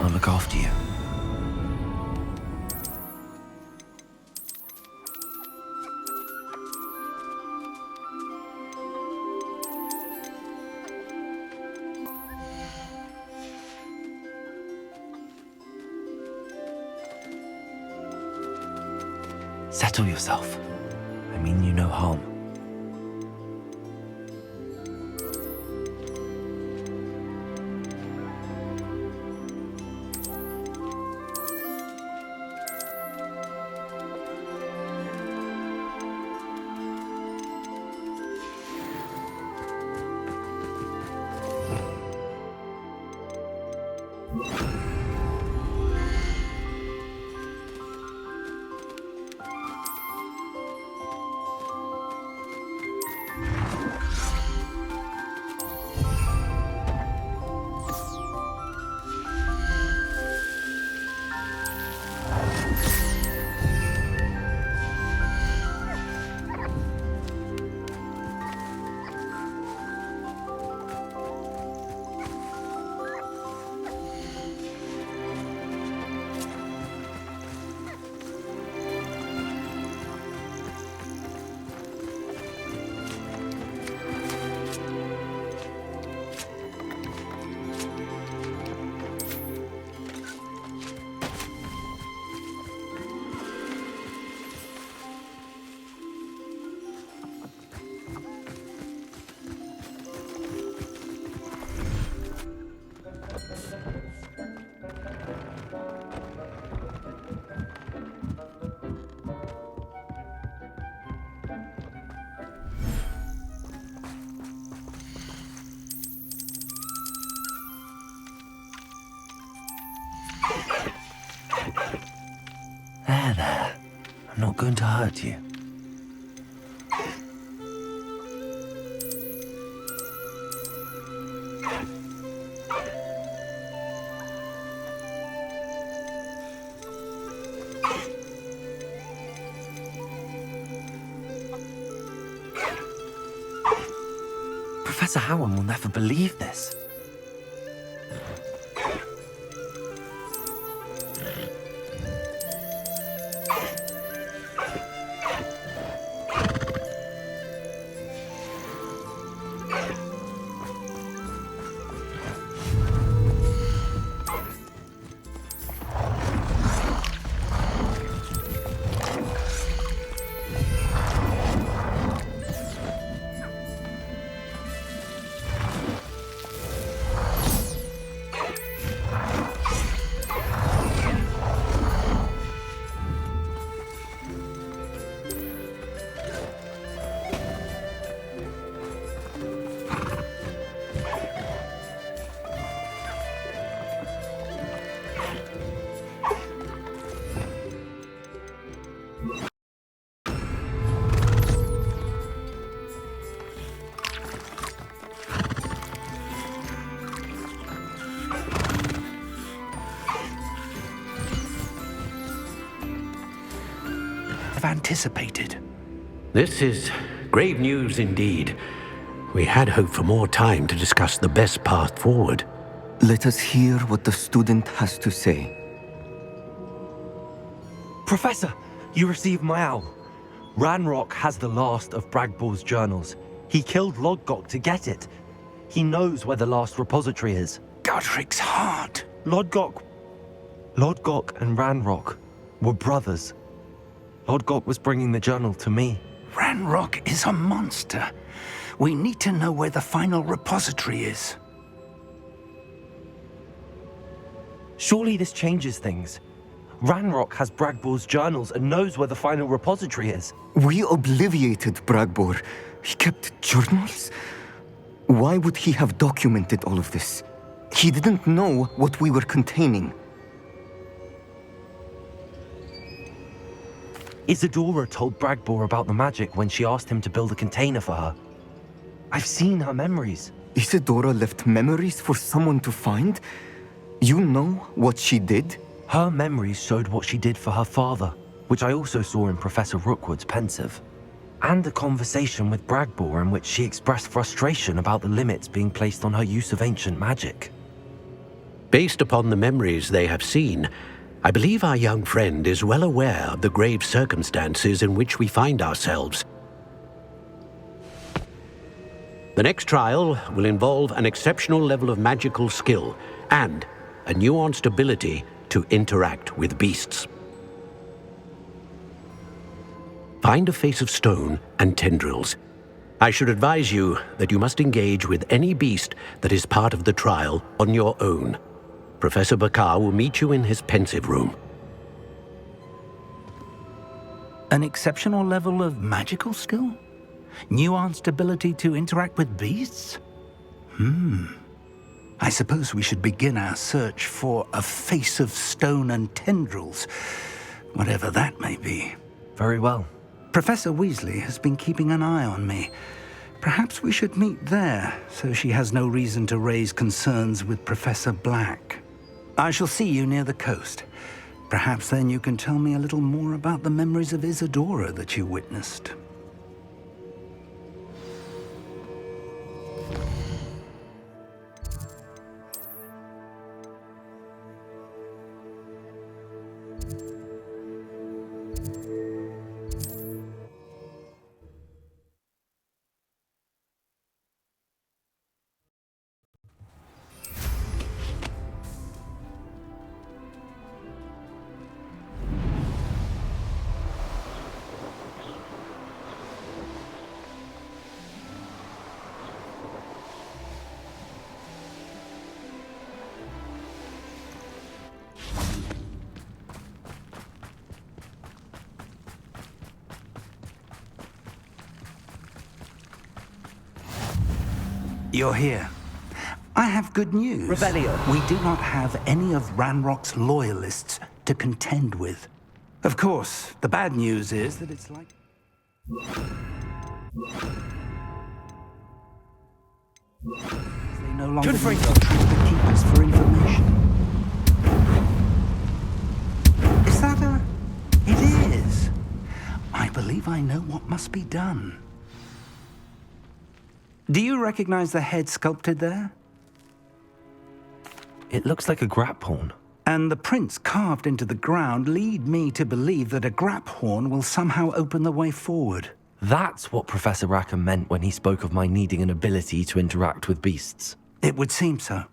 I'll look after you. Settle yourself. I mean you no harm. There. I'm not going to hurt you. Professor Howard will never believe this. Anticipated. This is grave news indeed. We had hoped for more time to discuss the best path forward. Let us hear what the student has to say. Professor, you received my owl. Ranrock has the last of Bragbor's journals. He killed Lodgok to get it. He knows where the last repository is. Godric's heart. Lodgok and Ranrock were brothers. Lodgok was bringing the journal to me. Ranrock is a monster. We need to know where the final repository is. Surely this changes things. Ranrock has Bragbor's journals and knows where the final repository is. We obliviated Bragbor. He kept journals? Why would he have documented all of this? He didn't know what we were containing. Isadora told Bragbor about the magic when she asked him to build a container for her. I've seen her memories. Isadora left memories for someone to find? You know what she did? Her memories showed what she did for her father, which I also saw in Professor Rookwood's pensive. And a conversation with Bragbor in which she expressed frustration about the limits being placed on her use of ancient magic. Based upon the memories they have seen, I believe our young friend is well aware of the grave circumstances in which we find ourselves. The next trial will involve an exceptional level of magical skill and a nuanced ability to interact with beasts. Find a face of stone and tendrils. I should advise you that you must engage with any beast that is part of the trial on your own. Professor Bakar will meet you in his pensive room. An exceptional level of magical skill? Nuanced ability to interact with beasts? I suppose we should begin our search for a face of stone and tendrils, whatever that may be. Very well. Professor Weasley has been keeping an eye on me. Perhaps we should meet there, so she has no reason to raise concerns with Professor Black. I shall see you near the coast. Perhaps then you can tell me a little more about the memories of Isadora that you witnessed. You're here. I have good news. Revelio. We do not have any of Ranrock's loyalists to contend with. Of course, the bad news is that it's like... They no longer need to track the keepers for information. Is that a... It is. I believe I know what must be done. Do you recognize the head sculpted there? It looks like a graphorn. And the prints carved into the ground lead me to believe that a graphorn will somehow open the way forward. That's what Professor Rackham meant when he spoke of my needing an ability to interact with beasts. It would seem so.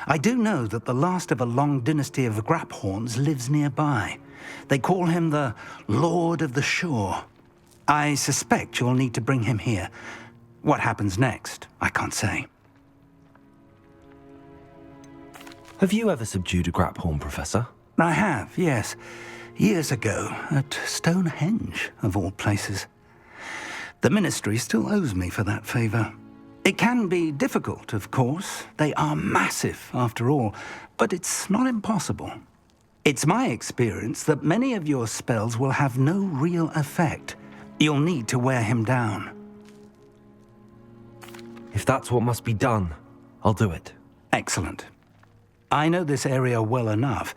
I do know that the last of a long dynasty of graphorns lives nearby. They call him the Lord of the Shore. I suspect you'll need to bring him here. What happens next, I can't say. Have you ever subdued a graphorn, Professor? I have, yes. Years ago, at Stonehenge, of all places. The Ministry still owes me for that favor. It can be difficult, of course. They are massive, after all, but it's not impossible. It's my experience that many of your spells will have no real effect. You'll need to wear him down. If that's what must be done, I'll do it. Excellent. I know this area well enough.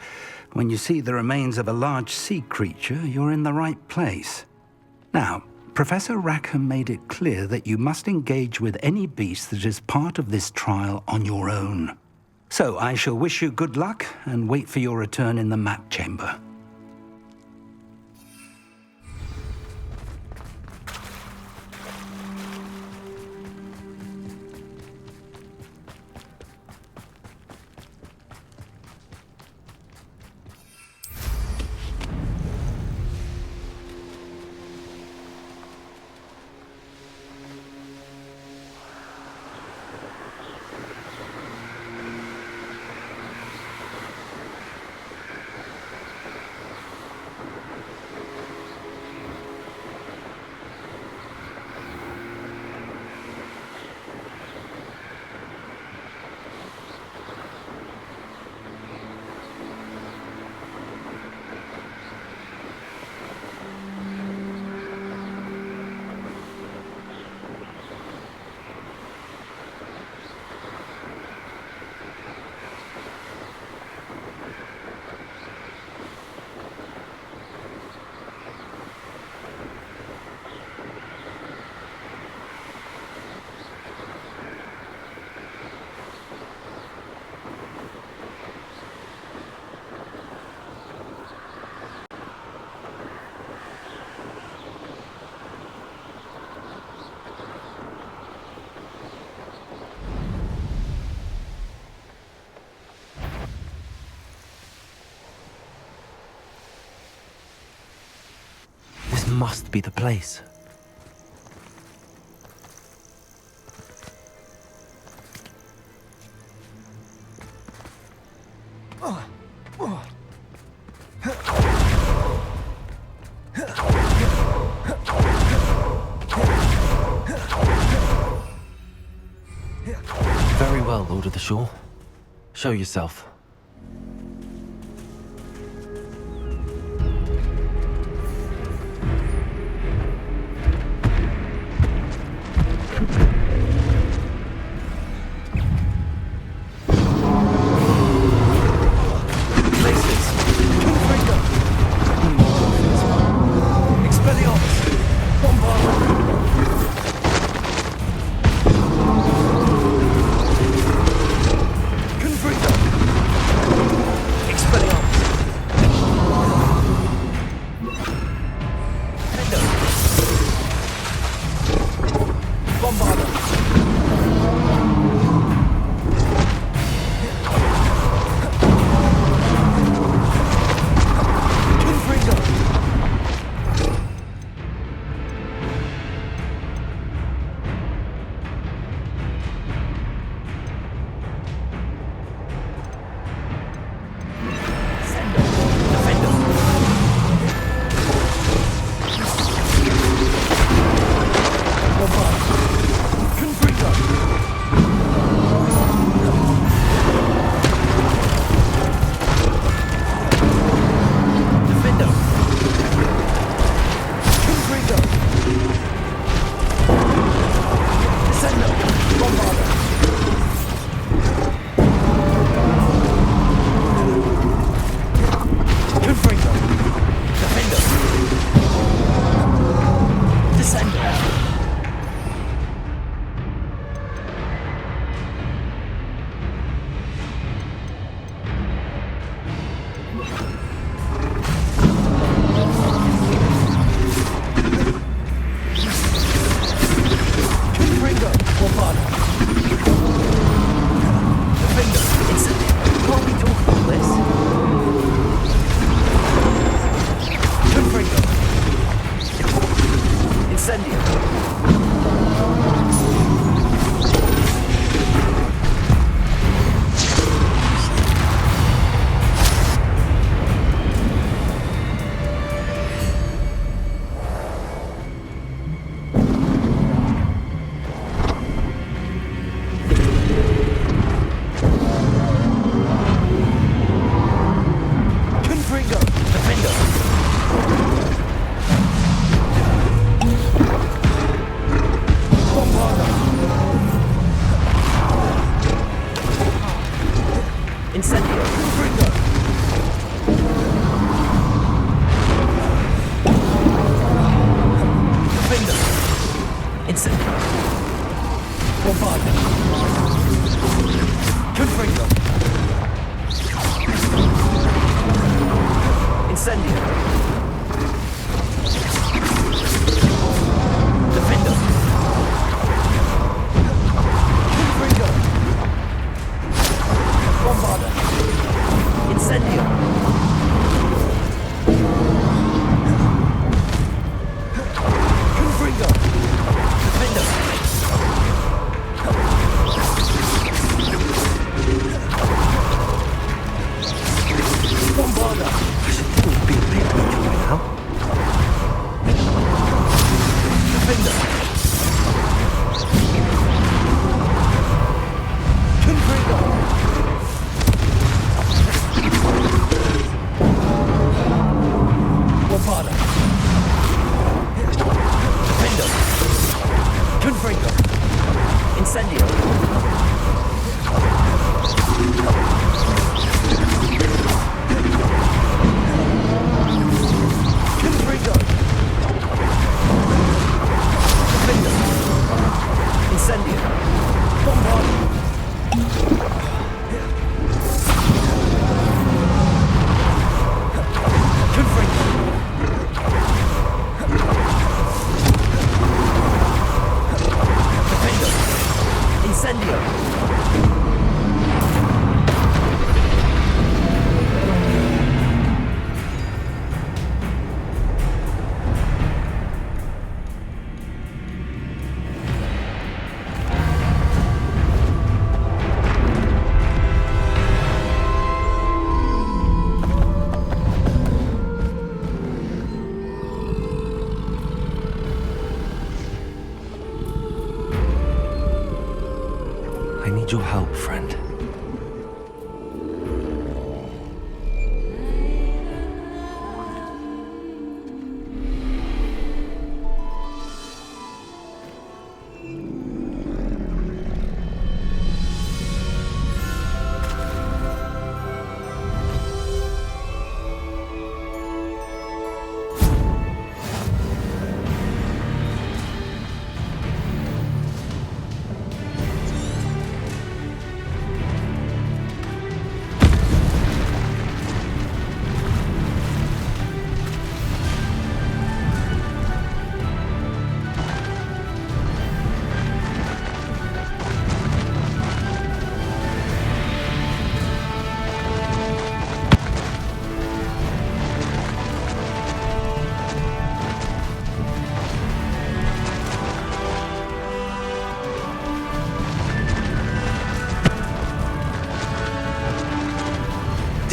When you see the remains of a large sea creature, you're in the right place. Now, Professor Rackham made it clear that you must engage with any beast that is part of this trial on your own. So I shall wish you good luck and wait for your return in the map chamber. must be the place. Very well, Lord of the Shore. Show yourself.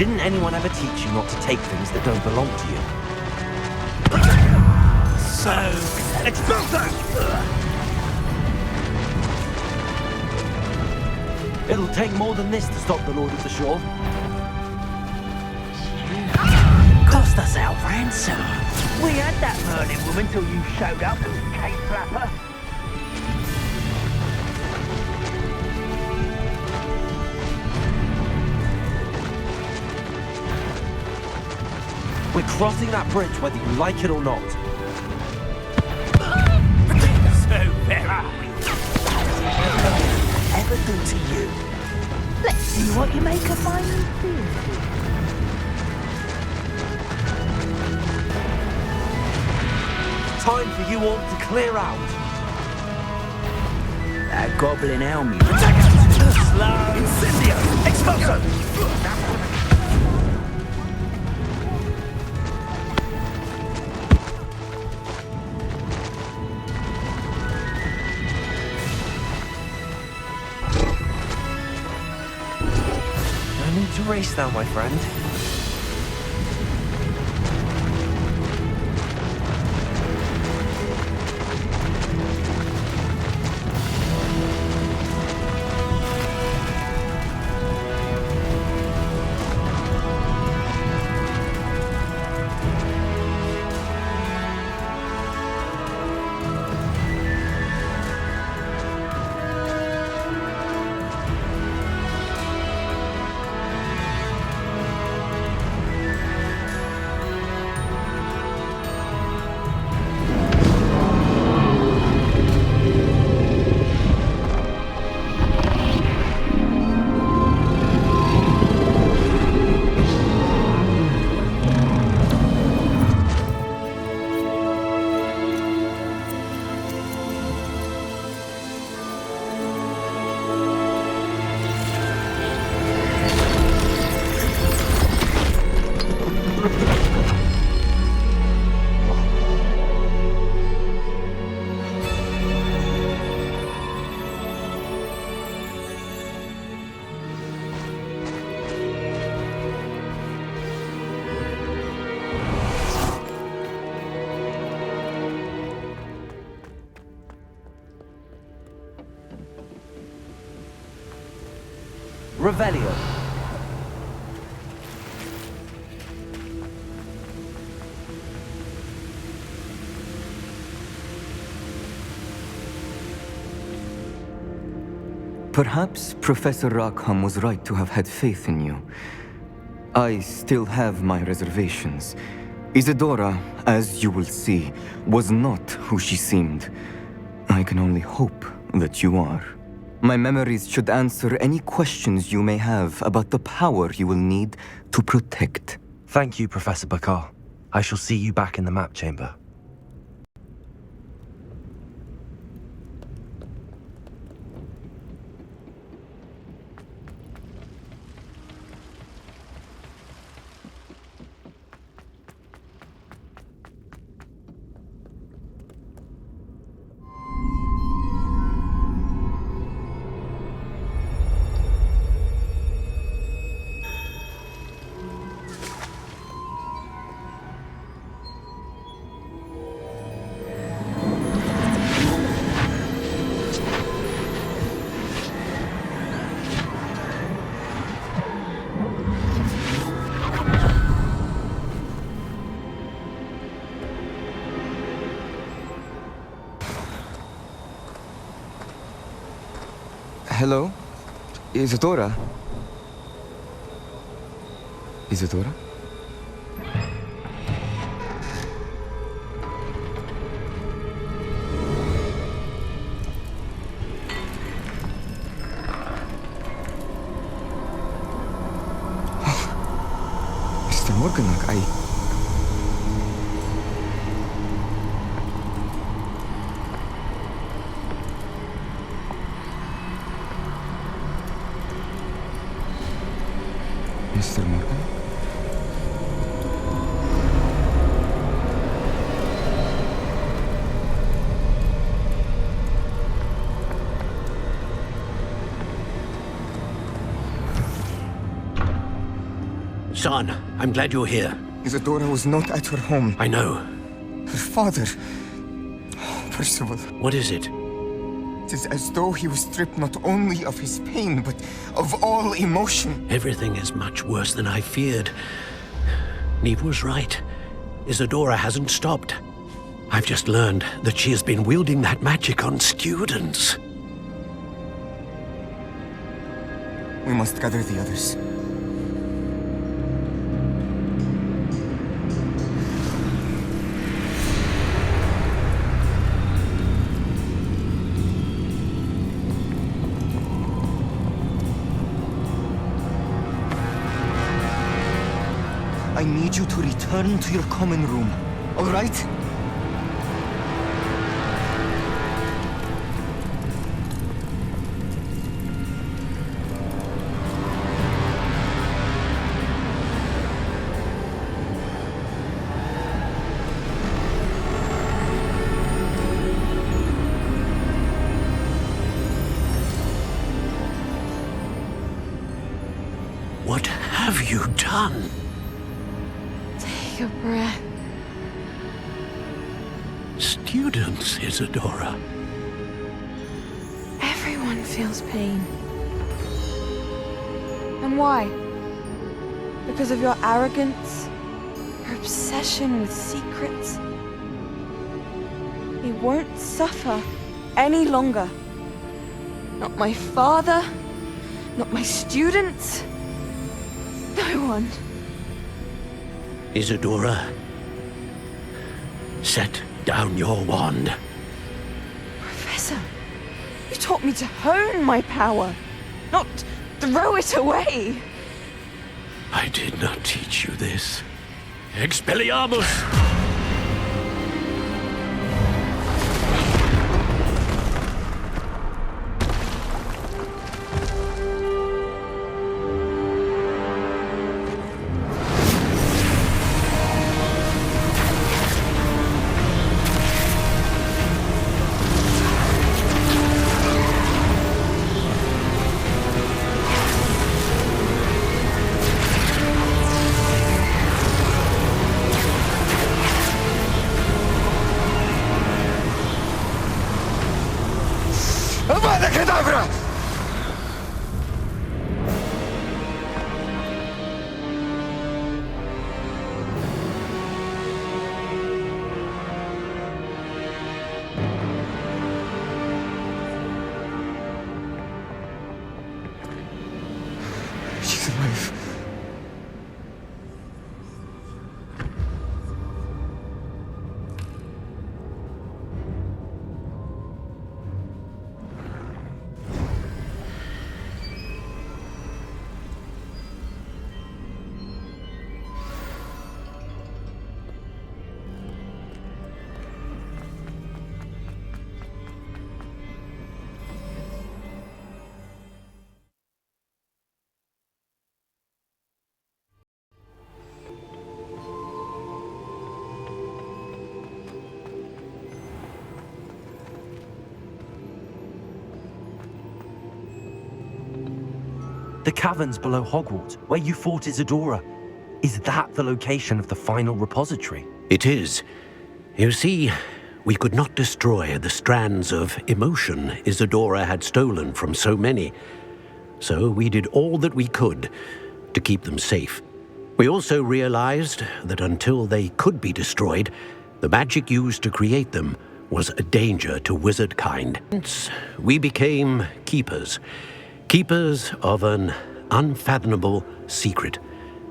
Didn't anyone ever teach you not to take things that don't belong to you? So, expulso! It'll take more than this to stop the Lord of the Shore. Cost us our ransom. We had that Merlin woman till you showed up, Kate Flapper. We're crossing that bridge whether you like it or not. So very ever do to you. Let's see what you make of my new theory. Time for you all to clear out. That goblin helm you. Slow! Incendio! Expulso! No need to race now, my friend. Revelio. Perhaps Professor Rackham was right to have had faith in you. I still have my reservations. Isadora, as you will see, was not who she seemed. I can only hope that you are. My memories should answer any questions you may have about the power you will need to protect. Thank you, Professor Bakar. I shall see you back in the map chamber. Hello? Isadora? Isadora? Mr. Morganach, Mr. Morgan? Son, I'm glad you're here. Isadora was not at her home. I know. Her father... Oh, Percival. What is it? It is as though he was stripped not only of his pain, but of all emotion. Everything is much worse than I feared. Neve was right. Isadora hasn't stopped. I've just learned that she has been wielding that magic on students. We must gather the others. I need you to return to your common room, all right? What have you done? Take a breath. Students, Isadora. Everyone feels pain. And why? Because of your arrogance? Your obsession with secrets? He won't suffer any longer. Not my father, not my students, no one. Isadora, set down your wand. Professor, you taught me to hone my power, not throw it away. I did not teach you this. Expelliarmus! She's alive. The caverns below Hogwarts, where you fought Isadora. Is that the location of the final repository? It is. You see, we could not destroy the strands of emotion Isadora had stolen from so many. So we did all that we could to keep them safe. We also realized that until they could be destroyed, the magic used to create them was a danger to wizard kind. Hence, we became keepers. Keepers of an unfathomable secret.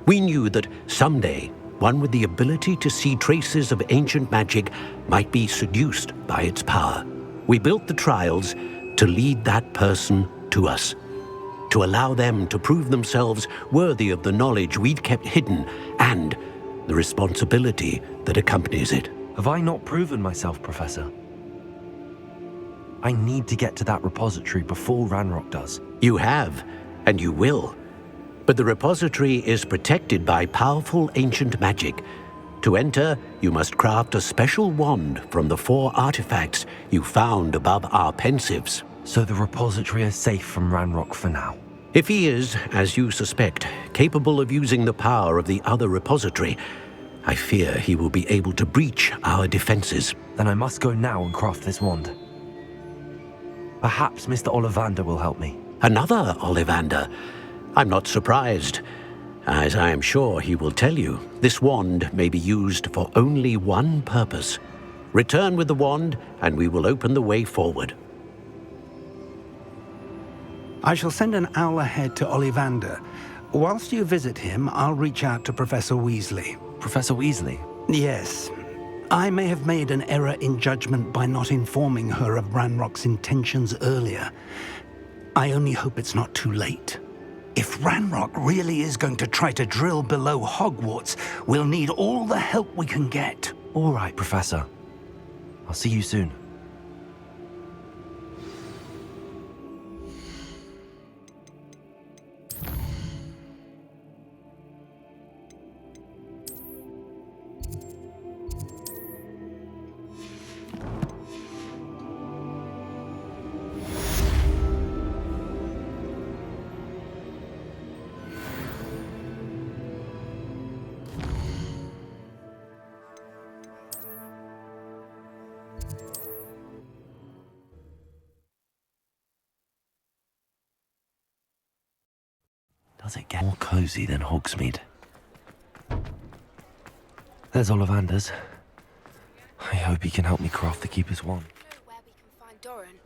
We knew that someday, one with the ability to see traces of ancient magic might be seduced by its power. We built the trials to lead that person to us, to allow them to prove themselves worthy of the knowledge we'd kept hidden and the responsibility that accompanies it. Have I not proven myself, Professor? I need to get to that repository before Ranrock does. You have, and you will. But the repository is protected by powerful ancient magic. To enter, you must craft a special wand from the 4 artifacts you found above our pensives. So the repository is safe from Ranrock for now? If he is, as you suspect, capable of using the power of the other repository, I fear he will be able to breach our defenses. Then I must go now and craft this wand. Perhaps Mr. Ollivander will help me. Another Ollivander? I'm not surprised. As I am sure he will tell you, this wand may be used for only one purpose. Return with the wand, and we will open the way forward. I shall send an owl ahead to Ollivander. Whilst you visit him, I'll reach out to Professor Weasley. Professor Weasley? Yes. I may have made an error in judgment by not informing her of Ranrock's intentions earlier. I only hope it's not too late. If Ranrock really is going to try to drill below Hogwarts, we'll need all the help we can get. All right, Professor. I'll see you soon. Does it get more cozy than Hogsmeade? There's Ollivander's. I hope he can help me craft the Keeper's wand. Where we can find Doran.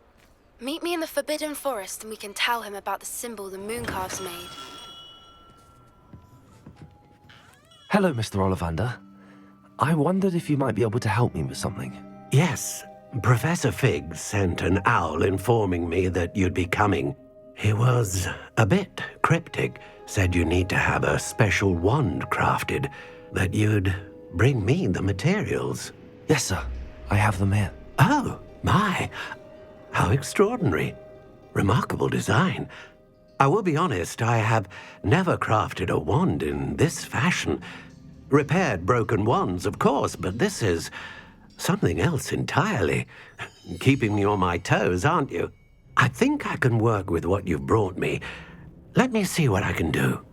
Meet me in the Forbidden Forest and we can tell him about the symbol the Mooncalves made. Hello, Mr. Ollivander. I wondered if you might be able to help me with something. Yes, Professor Fig sent an owl informing me that you'd be coming. He was a bit cryptic, said you need to have a special wand crafted, that you'd bring me the materials. Yes, sir. I have them here. Oh, my. How extraordinary. Remarkable design. I will be honest, I have never crafted a wand in this fashion. Repaired broken wands, of course, but this is something else entirely. Keeping me on my toes, aren't you? I think I can work with what you've brought me. Let me see what I can do.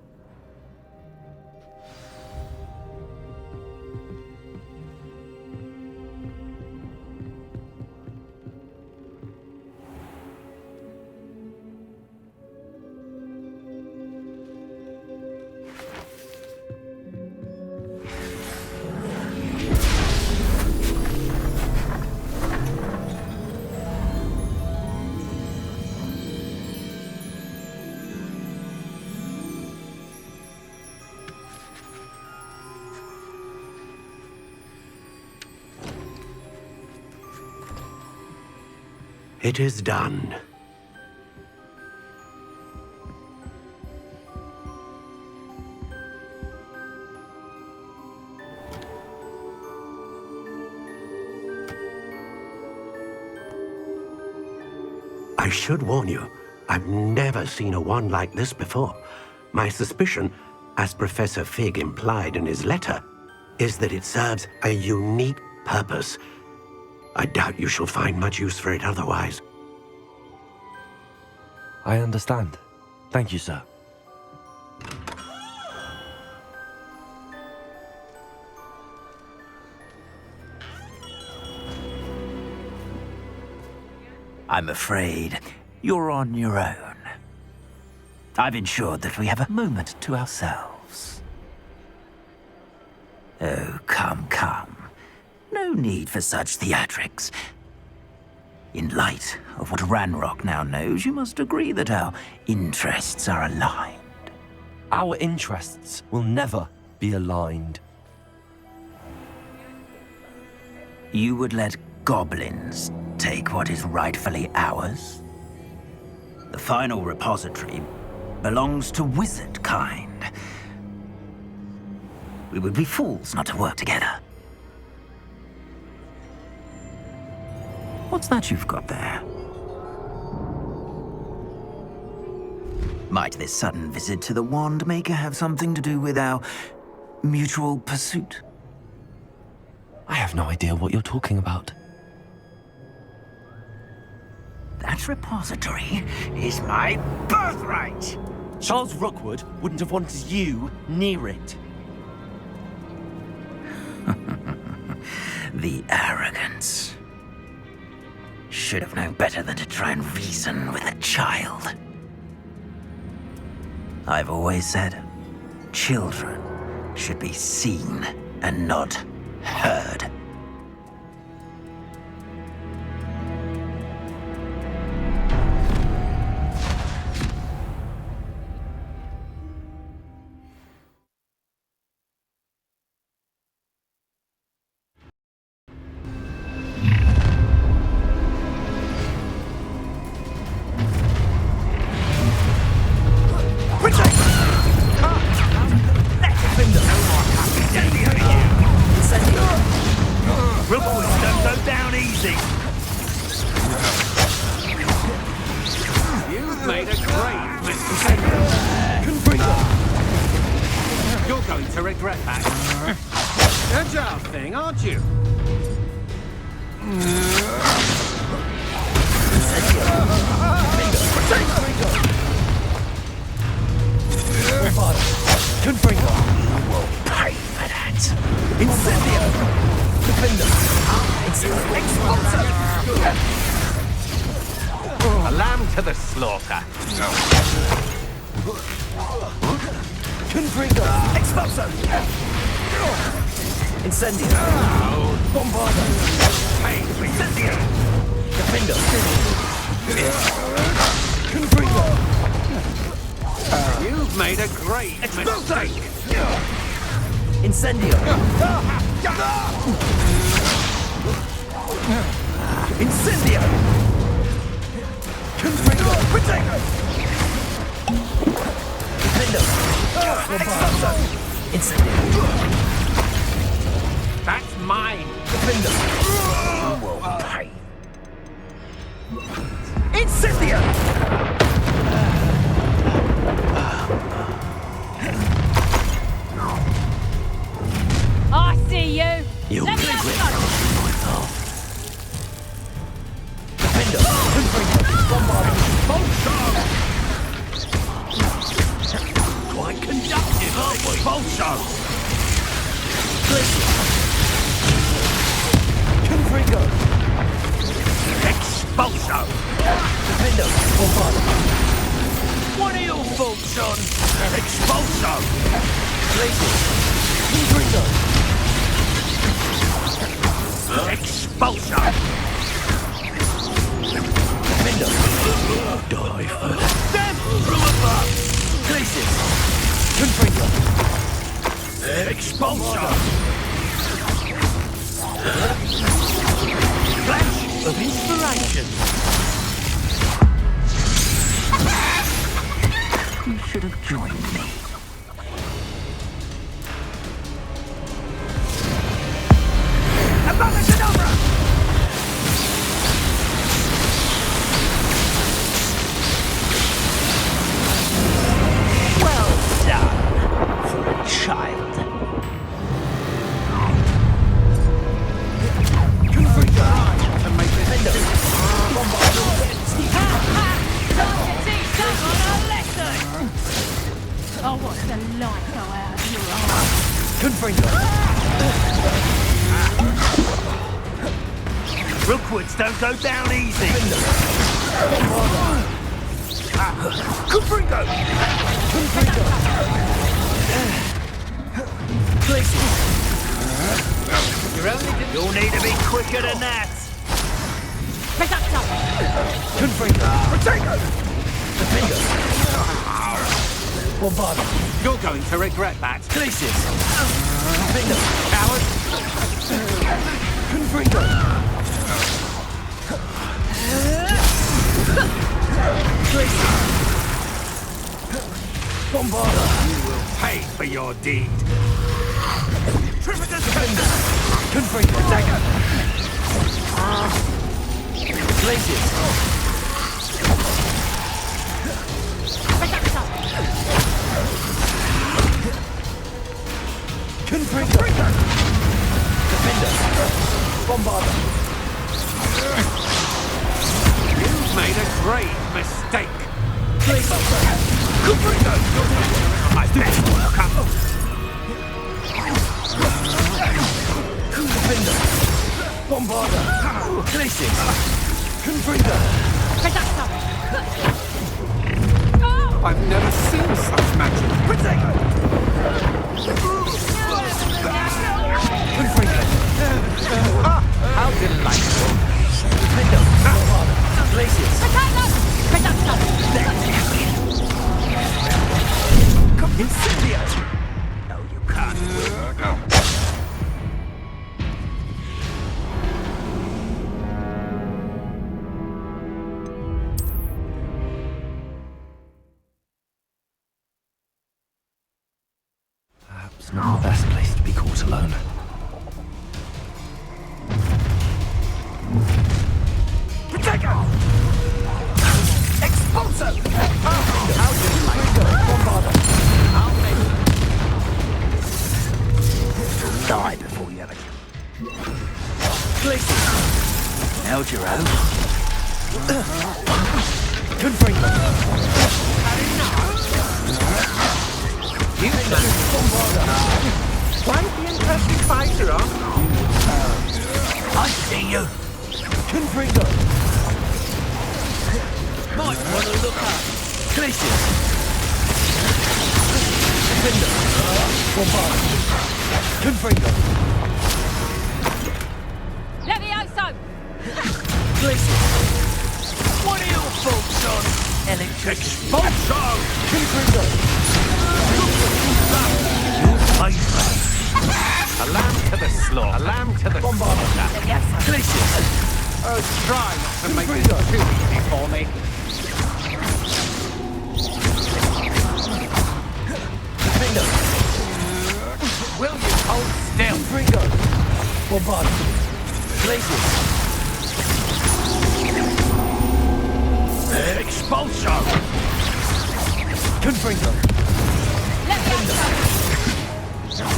It is done. I should warn you, I've never seen a wand like this before. My suspicion, as Professor Fig implied in his letter, is that it serves a unique purpose. I doubt you shall find much use for it otherwise. I understand. Thank you, sir. I'm afraid you're on your own. I've ensured that we have a moment to ourselves. Oh, come, come. No need for such theatrics. In light of what Ranrock now knows, you must agree that our interests are aligned. Our interests will never be aligned. You would let goblins take what is rightfully ours? The final repository belongs to wizard kind. We would be fools not to work together. What's that you've got there? Might this sudden visit to the Wand Maker have something to do with our mutual pursuit? I have no idea what you're talking about. That repository is my birthright! Charles Rookwood wouldn't have wanted you near it. The arrogance. Should have known better than to try and reason with a child. I've always said, children should be seen and not heard. A lamb to the slaughter. Confringo! Expulso! Incendio! Bombardo! Incendio! Defendo! Confringo! You've made a great mistake. Incendio! Incendio! Confringo! Protego! Defendo! Expulso! Incendio! That's mine. Defendo! You will pay. Incendio! I see you. You Let me regret have some. Defendo! Confringo! Bombardo! Bolshoi! Quite conductive, aren't we? Bolshoi! Confringo! Expulso! Defendo! Bombardo! What are your thoughts on Expulso? Confringo! Expulso! Defendo! Die first. Death from above! Glacius! Confringo! Expulso! Flash of inspiration! You should have joined me. Abracadabra! Well done for a child. Confringo! And make Defendo! Bombardo! Time to teach someone a lesson. Oh, what's the light go out of your eyes? Confringo! Rookwoods don't go down easy. Confringo! Confringo! Glacius! You'll need to be quicker than that. Confringo! Protego! Defendo! Bombardo! You're going to regret that. Glacius! Defendo! Coward! Confringo! Glacius! Bombardo! You will pay for your deed. Tripodus Defender! Confringo! Dagger! Glacius! Confringo! Defender! Bombardo! You've made a great mistake. Glacius! Bombarder! Glacius! Confringo! I've never seen such magic. Confringo! How delightful. Glacius! Incendio! No, you can't. Perhaps not the best place to be caught alone. Protego! Expulso! How do you like it? Bombarder! I'll make You'll die before you have it. Glacius! Held your own. Confringo! You Bombarder! quite the impressive fighter, aren't you? I see you. Confringo! Might want to look up. Glacius! Defender! Bombarder! Confringo! Levioso! Glacius! What are your thoughts on electric expulsion? Confringo! A lamb to the slaughter. A lamb to the Bombarder! slaughter. Glacius! Oh, try not to make this too easy for me. Defender! Will you hold still? Confringo! Bombarder! Glacius! Expulsion! Confringo!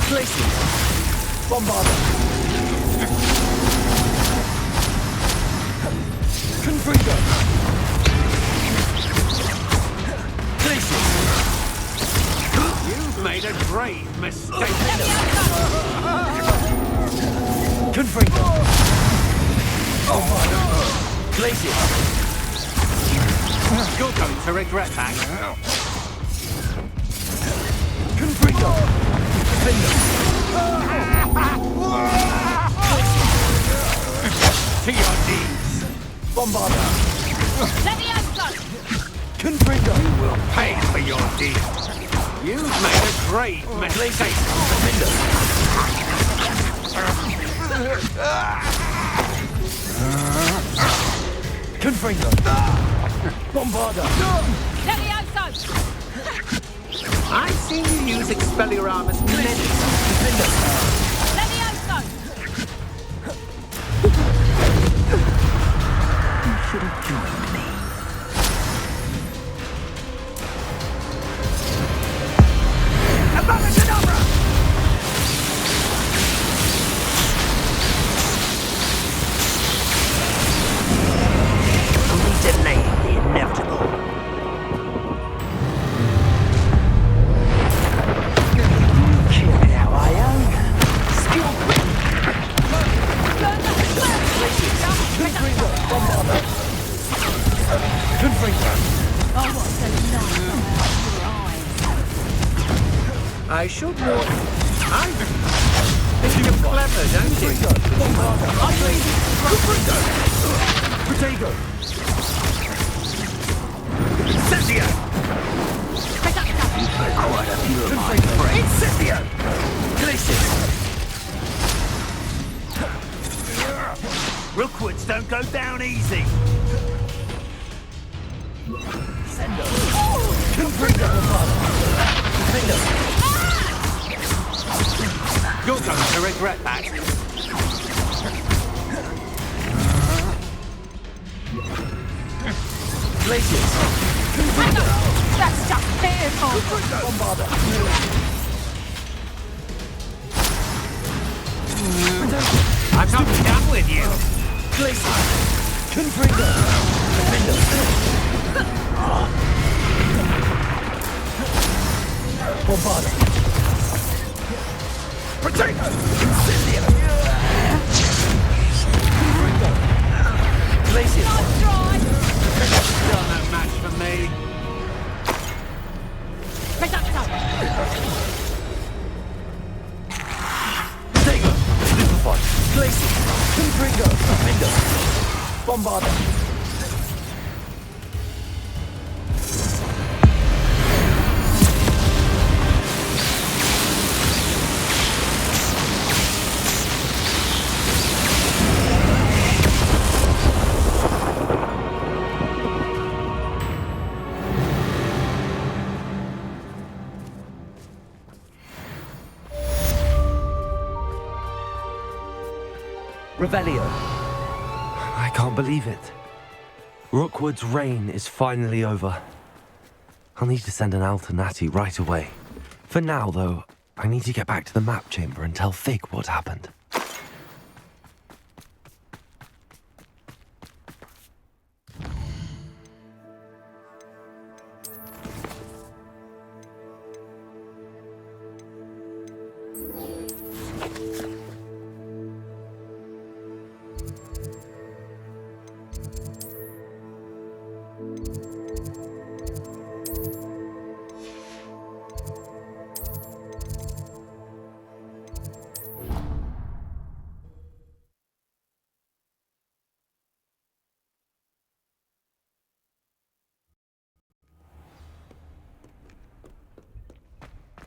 Glacius! Bombarder! Confringo! Glacius! You've made a grave mistake. Confringo! Bombarder! Glacius! You're going to regret that. Confringo! Defender! To your knees. Bombarder! Levioso! Confringo! You will pay for your deeds. You've made a grave mistake. Confringo! Bombarder! Levioso! I've seen you use Expelliarmus many Defender! Levioso! You should have joined me. Abracadabra! Only delaying the inevitable. Kill it how I own. Skill quick. Confringo! Bombarder! Confringo! I should warn you. I think you're clever, don't you? Bombarder! Confringo! Protego! Incendio! You've had quite a few of my friends. Incendio! Glacius! Rookwoods don't go down easy. Sendo! Confringo! Defender! You're going to regret that. Glacius! Confringo! That's just fearful! Bombarder! I'm not done with you. Glacius! Confringo! Defender! Bombard! Protect! Glacier! Done that match for me. Dagger! Stupefy! Glacier! Confringo! Window! Bombard! Revelio. I can't believe it. Rookwood's reign is finally over. I'll need to send an Alternati right away. For now, though, I need to get back to the map chamber and tell Fig what happened.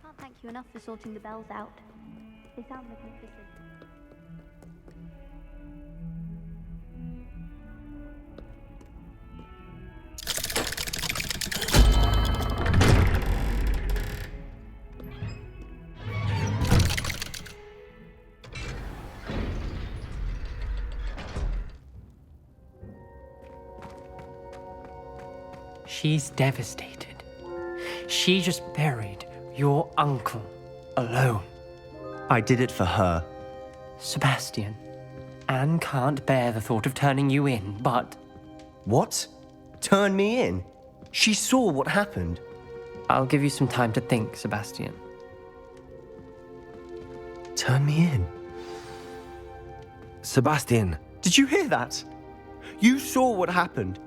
Can't thank you enough for sorting the bells out. They sound magnificent. She's devastated. She just buried your uncle alone. I did it for her. Sebastian, Anne can't bear the thought of turning you in, but... What? Turn me in? She saw what happened. I'll give you some time to think, Sebastian. Turn me in? Sebastian. Did you hear that? You saw what happened.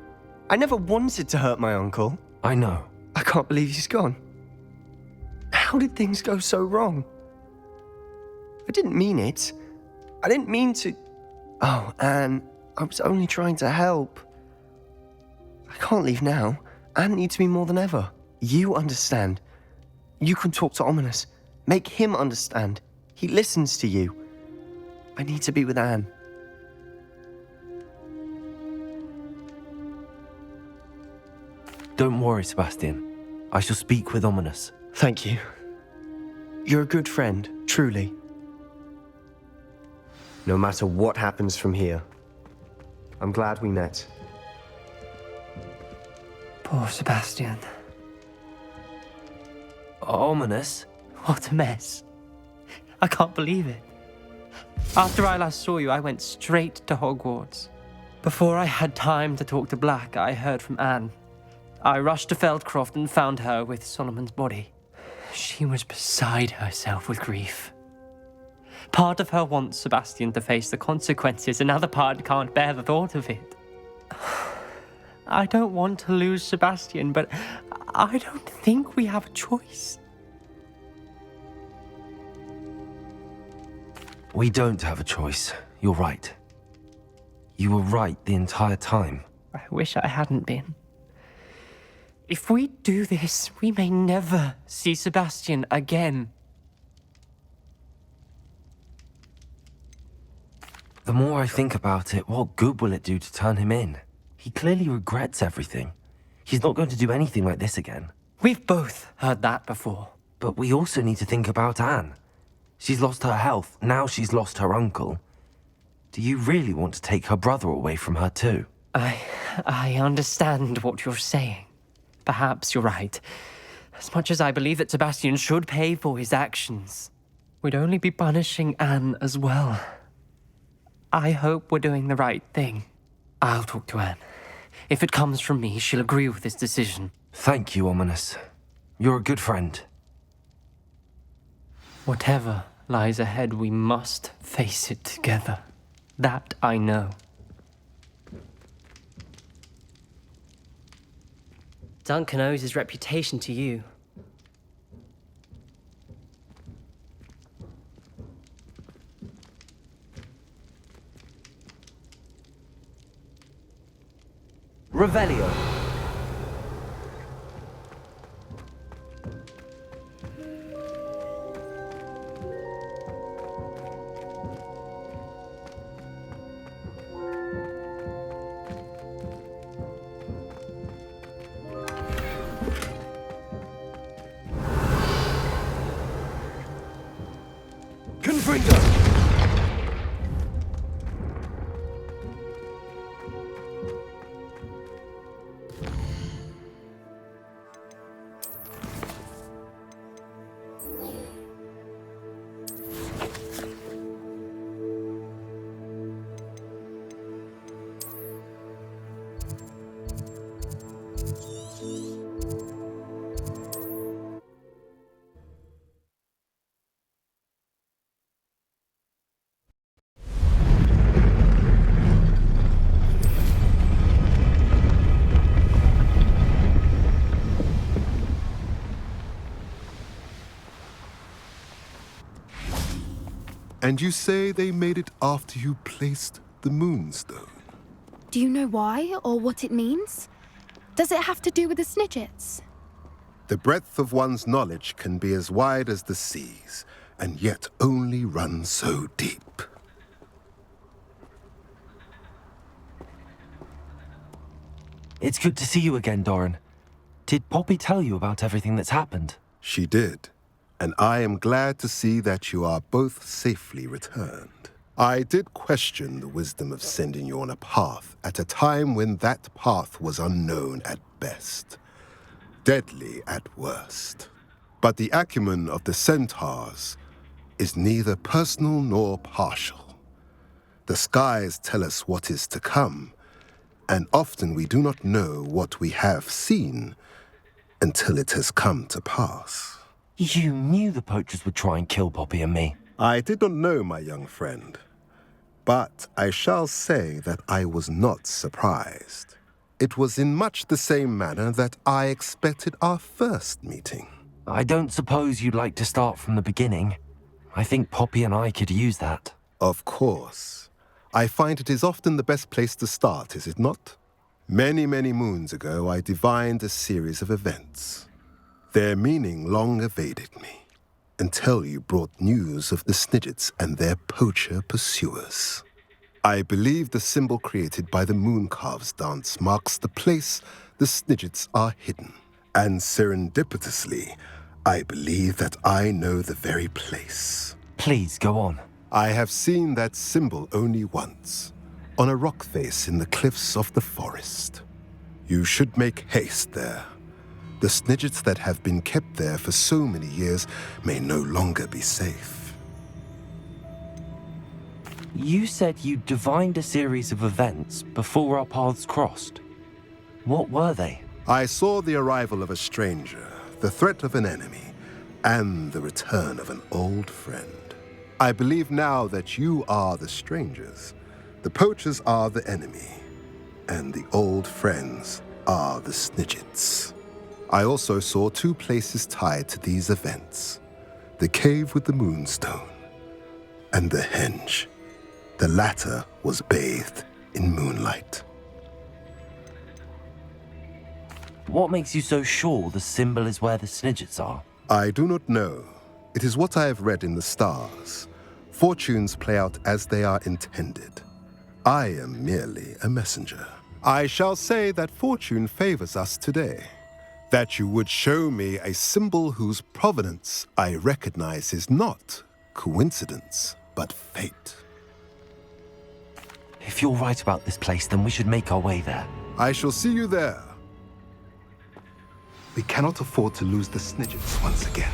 I never wanted to hurt my uncle. I know. I can't believe he's gone. How did things go so wrong? I didn't mean it. I didn't mean to... Oh, Anne, I was only trying to help. I can't leave now. Anne needs me more than ever. You understand. You can talk to Ominous. Make him understand. He listens to you. I need to be with Anne. Don't worry, Sebastian. I shall speak with Ominous. Thank you. You're a good friend, truly. No matter what happens from here, I'm glad we met. Poor Sebastian. Ominous? What a mess. I can't believe it. After I last saw you, I went straight to Hogwarts. Before I had time to talk to Black, I heard from Anne. I rushed to Feldcroft and found her with Solomon's body. She was beside herself with grief. Part of her wants Sebastian to face the consequences, another part can't bear the thought of it. I don't want to lose Sebastian, but I don't think we have a choice. We don't have a choice. You're right. You were right the entire time. I wish I hadn't been. If we do this, we may never see Sebastian again. The more I think about it, what good will it do to turn him in? He clearly regrets everything. He's not going to do anything like this again. We've both heard that before. But we also need to think about Anne. She's lost her health, now she's lost her uncle. Do you really want to take her brother away from her too? I understand what you're saying. Perhaps you're right. As much as I believe that Sebastian should pay for his actions, we'd only be punishing Anne as well. I hope we're doing the right thing. I'll talk to Anne. If it comes from me, she'll agree with this decision. Thank you, Ominous. You're a good friend. Whatever lies ahead, we must face it together. That I know. Duncan owes his reputation to you. Revelio. Confringo. And you say they made it after you placed the moonstone? Do you know why or what it means? Does it have to do with the Snidgets? The breadth of one's knowledge can be as wide as the seas, and yet only run so deep. It's good to see you again, Doran. Did Poppy tell you about everything that's happened? She did, and I am glad to see that you are both safely returned. I did question the wisdom of sending you on a path at a time when that path was unknown at best, deadly at worst. But the acumen of the centaurs is neither personal nor partial. The skies tell us what is to come, and often we do not know what we have seen until it has come to pass. You knew the poachers would try and kill Poppy and me. I did not know, my young friend, but I shall say that I was not surprised. It was in much the same manner that I expected our first meeting. I don't suppose you'd like to start from the beginning. I think Poppy and I could use that. Of course. I find it is often the best place to start, is it not? Many, many moons ago, I divined a series of events. Their meaning long evaded me, until you brought news of the Snidgets and their poacher pursuers. I believe the symbol created by the Mooncalves dance marks the place the Snidgets are hidden. And serendipitously, I believe that I know the very place. Please, go on. I have seen that symbol only once, on a rock face in the cliffs of the forest. You should make haste there. The Snidgets that have been kept there for so many years may no longer be safe. You said you divined a series of events before our paths crossed. What were they? I saw the arrival of a stranger, the threat of an enemy, and the return of an old friend. I believe now that you are the strangers. The poachers are the enemy, and the old friends are the Snidgets. I also saw two places tied to these events: the cave with the moonstone and the henge. The latter was bathed in moonlight. What makes you so sure the symbol is where the Snidgets are? I do not know. It is what I have read in the stars. Fortunes play out as they are intended. I am merely a messenger. I shall say that fortune favors us today. That you would show me a symbol whose provenance I recognize is not coincidence, but fate. If you're right about this place, then we should make our way there. I shall see you there. We cannot afford to lose the Snidgets once again.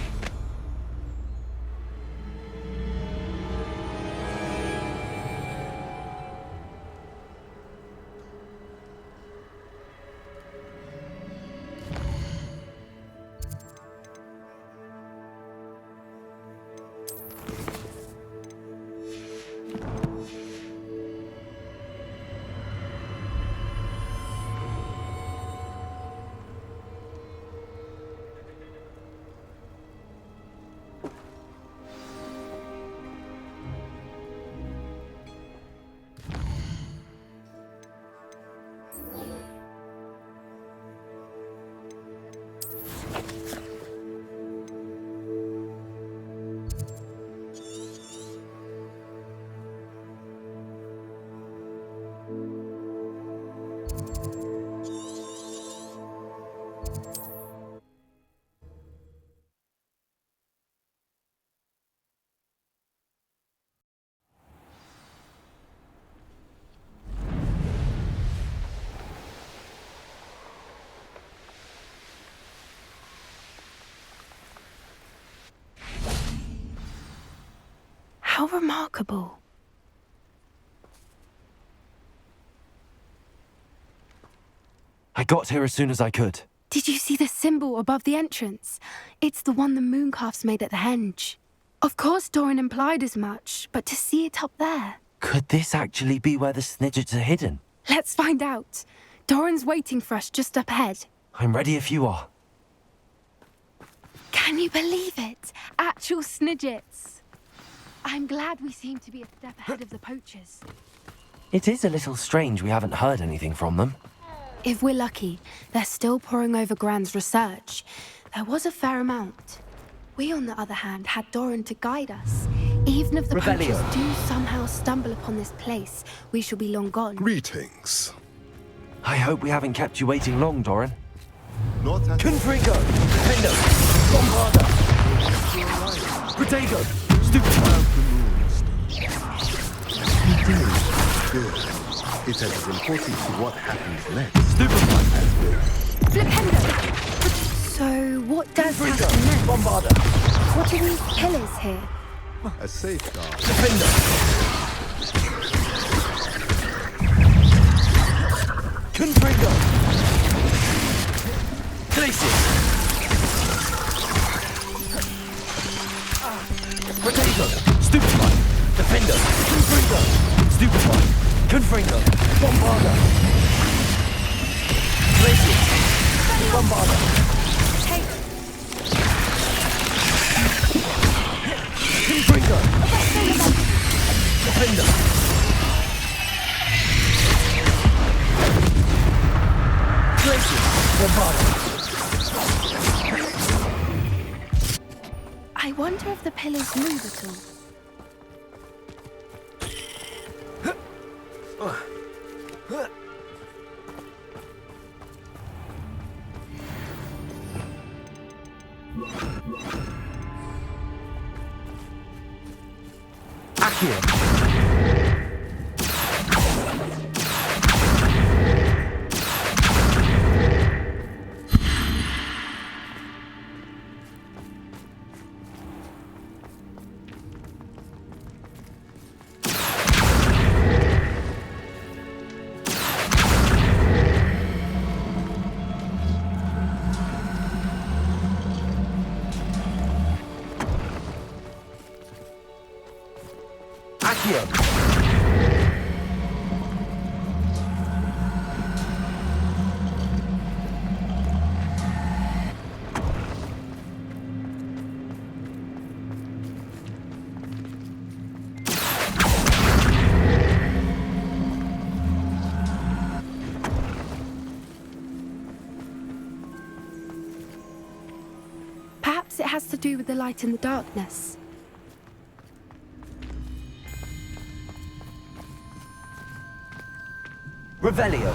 How remarkable. I got here as soon as I could. Did you see the symbol above the entrance? It's the one the mooncalfs made at the henge. Of course Doran implied as much, but to see it up there... Could this actually be where the Snidgets are hidden? Let's find out. Doran's waiting for us just up ahead. I'm ready if you are. Can you believe it? Actual Snidgets. I'm glad we seem to be a step ahead of the poachers. It is a little strange we haven't heard anything from them. If we're lucky, they're still poring over Gran's research. There was a fair amount. We, on the other hand, had Doran to guide us. Even if the poachers do somehow stumble upon this place, we shall be long gone. Greetings. I hope we haven't kept you waiting long, Doran. Not at Confringo! Defendo! Bombarda! Protego! Stupefy! Good. It is as important to what happens next. Stupefy! Flipendo! So, what does happen next? Bombarda! What are these pillars here? A safeguard. Defender! Confringo! Places! Protego! Stupefy! Defender! Confringo! Stupefy! Confringo! Bombarda! Places! Bombarda! Confringo! Defender! Places! Bombarda! I wonder if the pillars move at all. Perhaps it has to do with the light in the darkness. Revelio.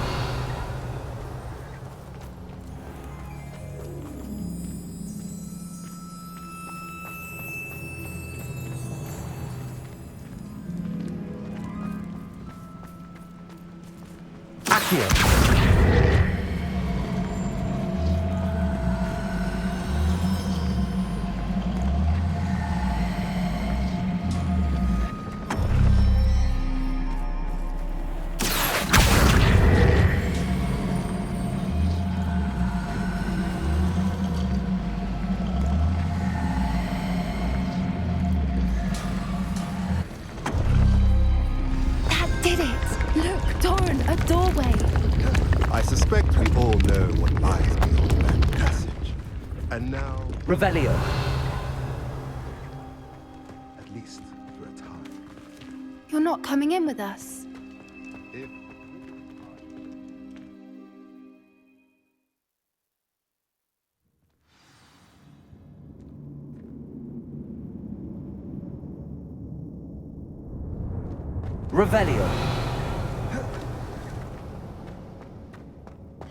Accio. Revelio. At least for a time. You're not coming in with us. Revelio.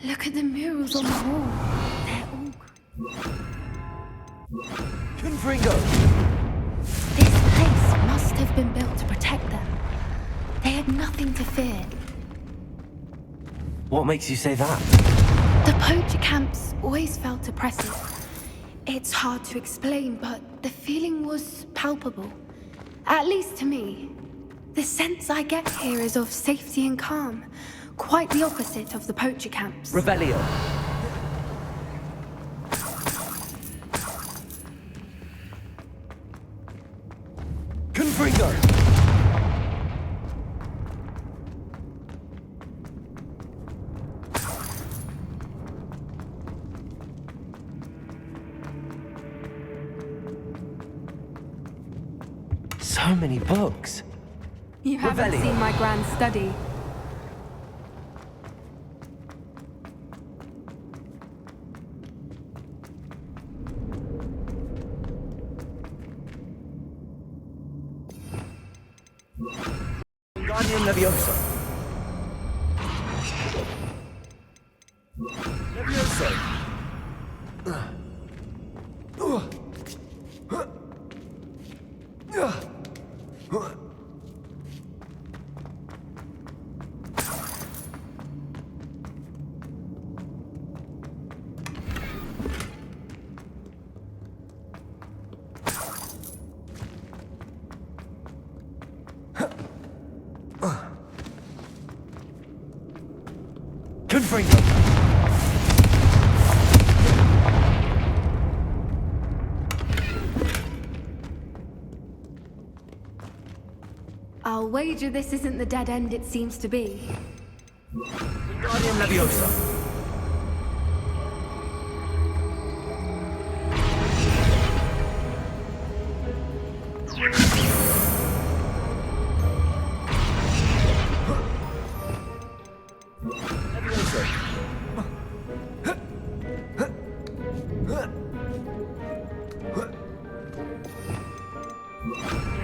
Look at the murals on the wall. They're all... Confringo! This place must have been built to protect them. They had nothing to fear. What makes you say that? The poacher camps always felt oppressive. It's hard to explain, but the feeling was palpable. At least to me. The sense I get here is of safety and calm. Quite the opposite of the poacher camps. Revelio. Confringo. So many books. You haven't Revelio. seen my grand study. Guardian Leviosa. Leviosa. Confringo. I'll wager this isn't the dead end it seems to be. Guardian Leviosa.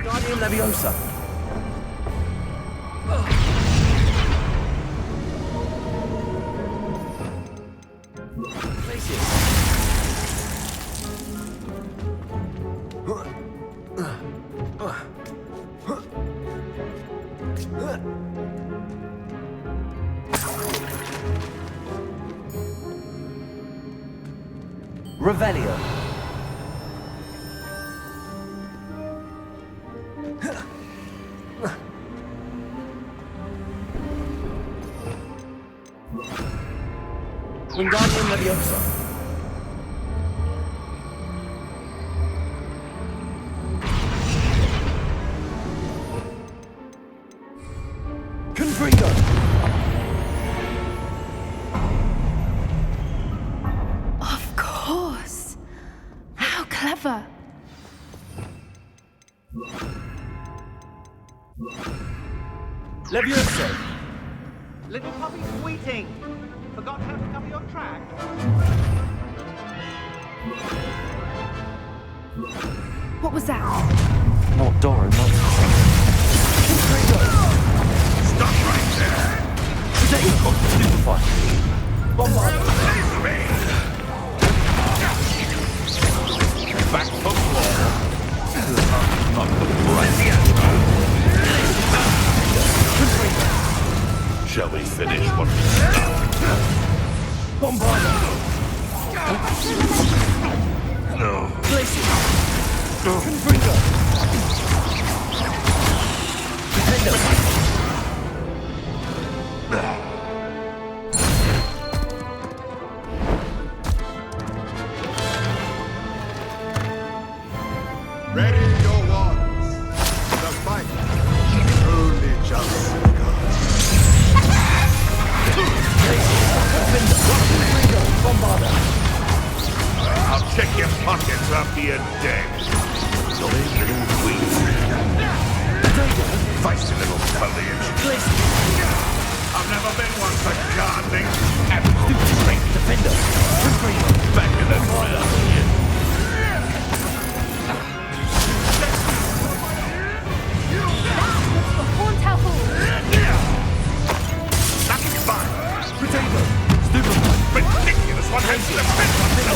Guardian Leviosa. Revelio. Wingardium Leviosa. Confringo. Of course. How clever. Leviosa. Little puppy squeating. Forgot how to cover your track. What was that? Not Doran, that's Confringo. Stop right there! Potato. Stupefy. Bombard. Back to war. Not the right. Shall we finish what we started? Bombardo. No. Glacier. Confringo. Nintendo. Ready your wands. The fight is only just begun. I'll check your pockets after you're dead. Silly little queen. Feisty little foliage. I've never been one for gardening. Absolute strength defender. Back in the corner. Horntail Hall. That's fine. Potato. Stupefy. Ridiculous. What has the fence on this?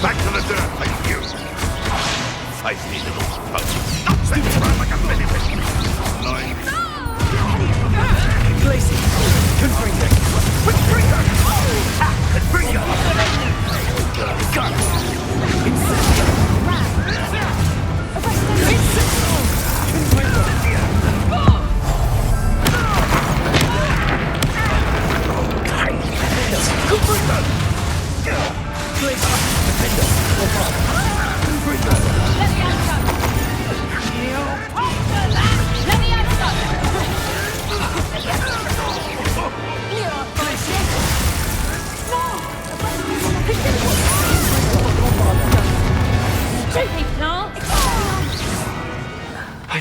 Back to the dirt, thank you. Feisty little pug. Stop sitting around like a millipede. Line. Glacier. Confringo. Confringo. Confringo. Gun. Incendio.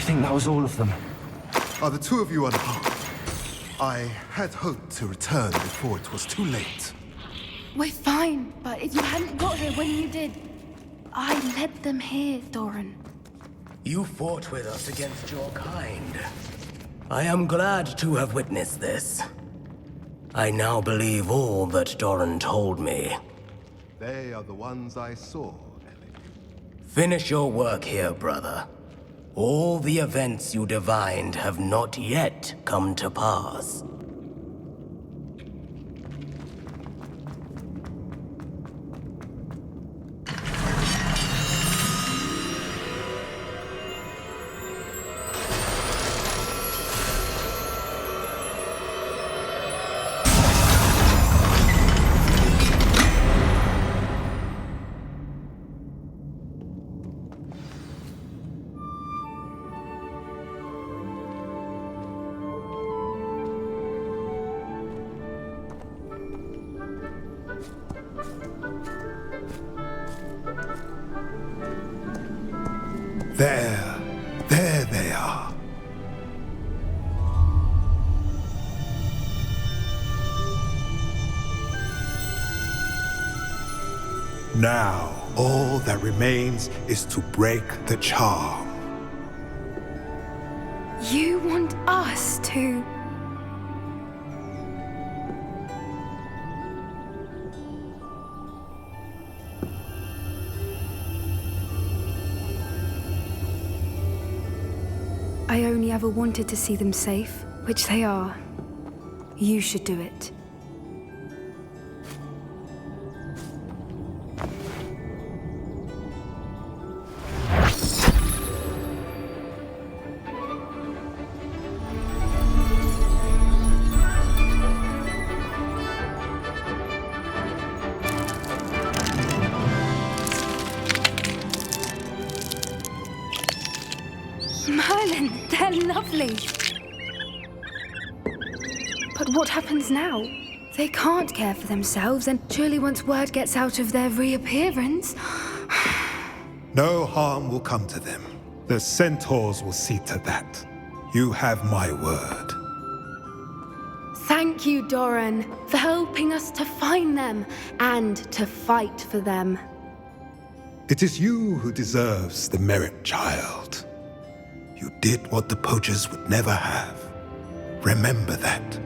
think that was all of them. Are the two of you unharmed? I had hoped to return before it was too late. We're fine, but if you hadn't got here when you did, I led them here, Doran. You fought with us against your kind. I am glad to have witnessed this. I now believe all that Doran told me. They are the ones I saw. Finish your work here, brother. All the events you divined have not yet come to pass. There they are. Now, all that remains is to break the charm. You want us to... I only ever wanted to see them safe, which they are. You should do it. Merlin, they're lovely. But what happens now? They can't care for themselves, and surely once word gets out of their reappearance... No harm will come to them. The centaurs will see to that. You have my word. Thank you, Doran, for helping us to find them and to fight for them. It is you who deserves the merit, child. You did what the poachers would never have. Remember that.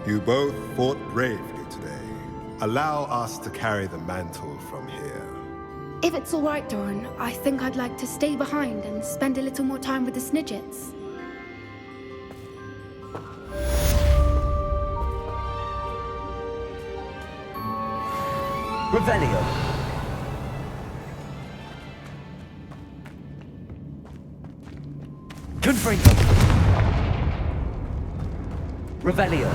You both fought bravely today. Allow us to carry the mantle from here. If it's all right, Doran, I think I'd like to stay behind and spend a little more time with the Snidgets. Revelio. Confringo. Revelio.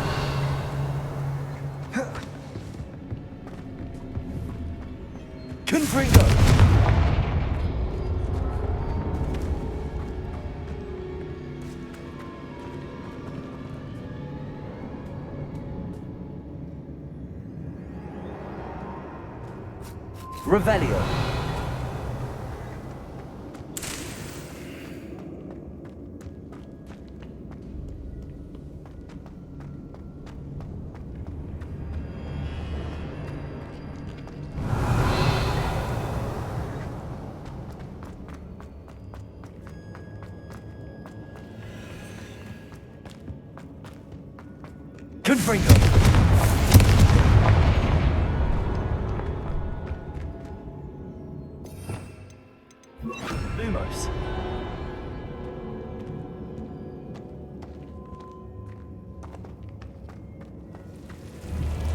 Confringo. Revelio. Confringo. Lumos.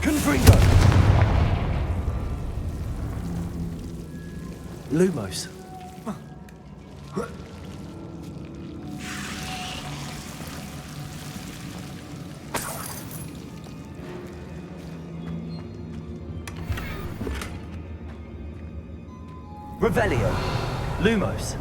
Confringo. Lumos. Revelio. Lumos.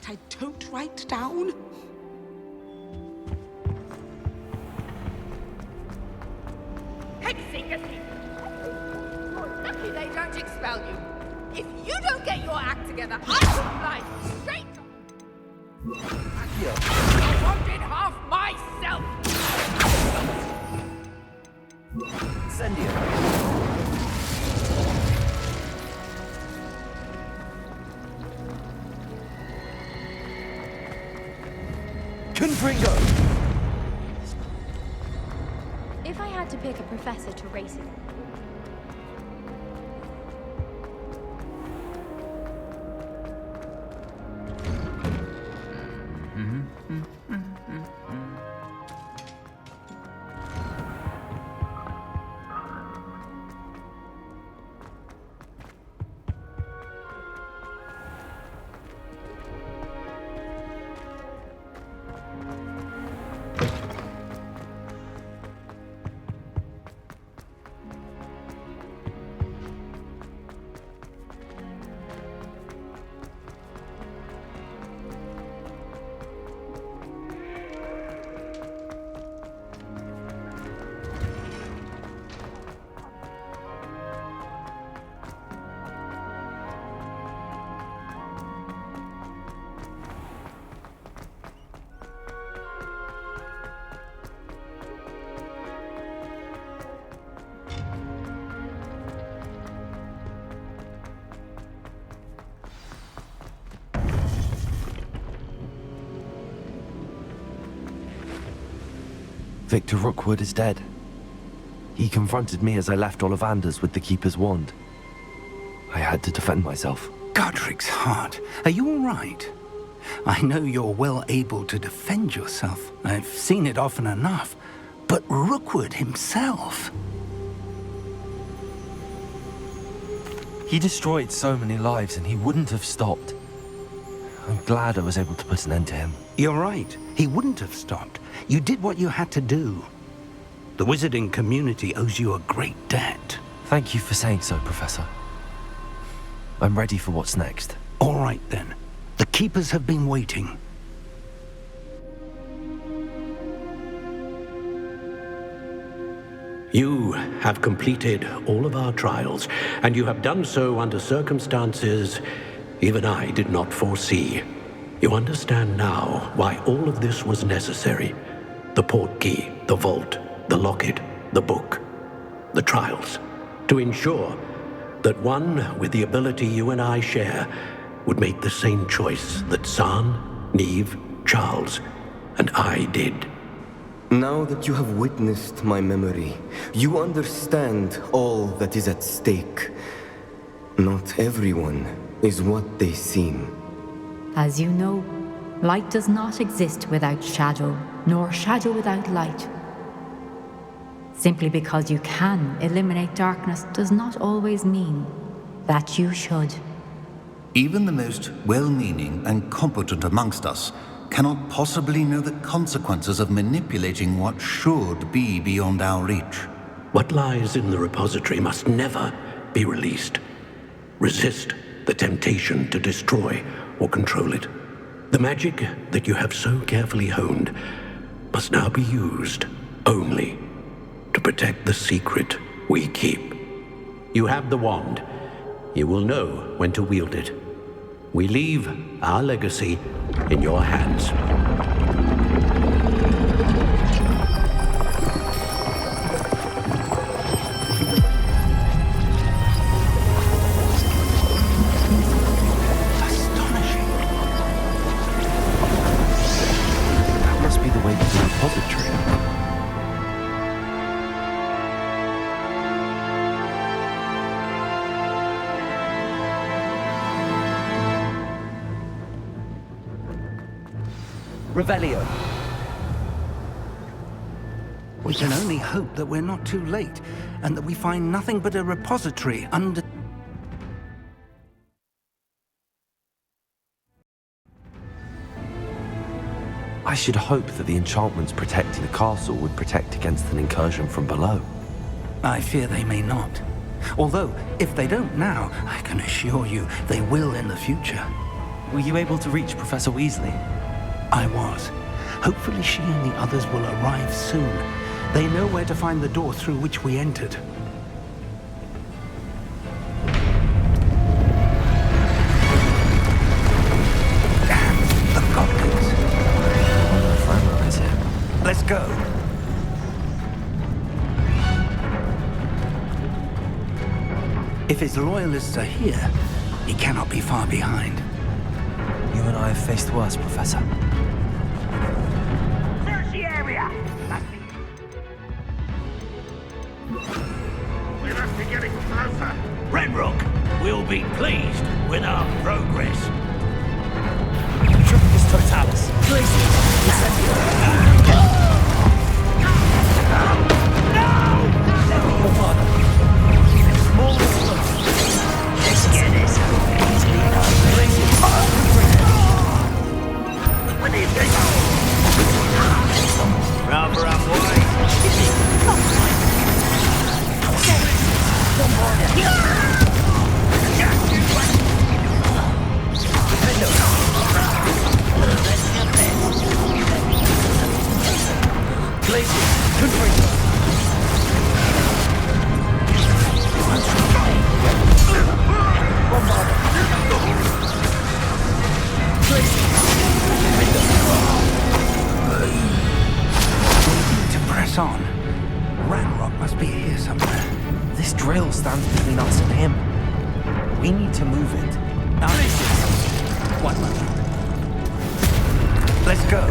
I don't write down. Lucky they don't expel you. If you don't get your act together, I will fly straight. I wanted half myself. Confringo! If I had to pick a professor to race it, Victor Rookwood is dead. He confronted me as I left Ollivander's with the Keeper's wand. I had to defend myself. Godric's heart. Are you all right? I know you're well able to defend yourself. I've seen it often enough. But Rookwood himself... He destroyed so many lives and he wouldn't have stopped. I'm glad I was able to put an end to him. You're right. He wouldn't have stopped. You did what you had to do. The wizarding community owes you a great debt. Thank you for saying so, Professor. I'm ready for what's next. All right, then. The Keepers have been waiting. You have completed all of our trials, and you have done so under circumstances even I did not foresee. You understand now why all of this was necessary. The portkey, the vault, the locket, the book, the trials. To ensure that one with the ability you and I share would make the same choice that San, Neve, Charles, and I did. Now that you have witnessed my memory, you understand all that is at stake. Not everyone is what they seem. As you know, light does not exist without shadow, nor shadow without light. Simply because you can eliminate darkness does not always mean that you should. Even the most well-meaning and competent amongst us cannot possibly know the consequences of manipulating what should be beyond our reach. What lies in the repository must never be released. Resist the temptation to destroy or control it. The magic that you have so carefully honed must now be used only to protect the secret we keep. You have the wand. You will know when to wield it. We leave our legacy in your hands. That must be the way to the repository. Revelio. We can only hope that we're not too late, and that we find nothing but a repository under... I should hope that the enchantments protecting the castle would protect against an incursion from below. I fear they may not. Although, if they don't now, I can assure you they will in the future. Were you able to reach Professor Weasley? I was. Hopefully she and the others will arrive soon. They know where to find the door through which we entered. Damn, the goblins. Franrock is here. Let's go. If his loyalists are here, he cannot be far behind. You and I have faced worse, Professor. Search the area! We must be getting closer. Ranrock will be pleased with our progress. Triplicus Totalis. Rather up wide. To press on. Ranrock must be here somewhere. This drill stands between us and him. We need to move it. One moment. Let's go.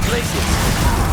Places.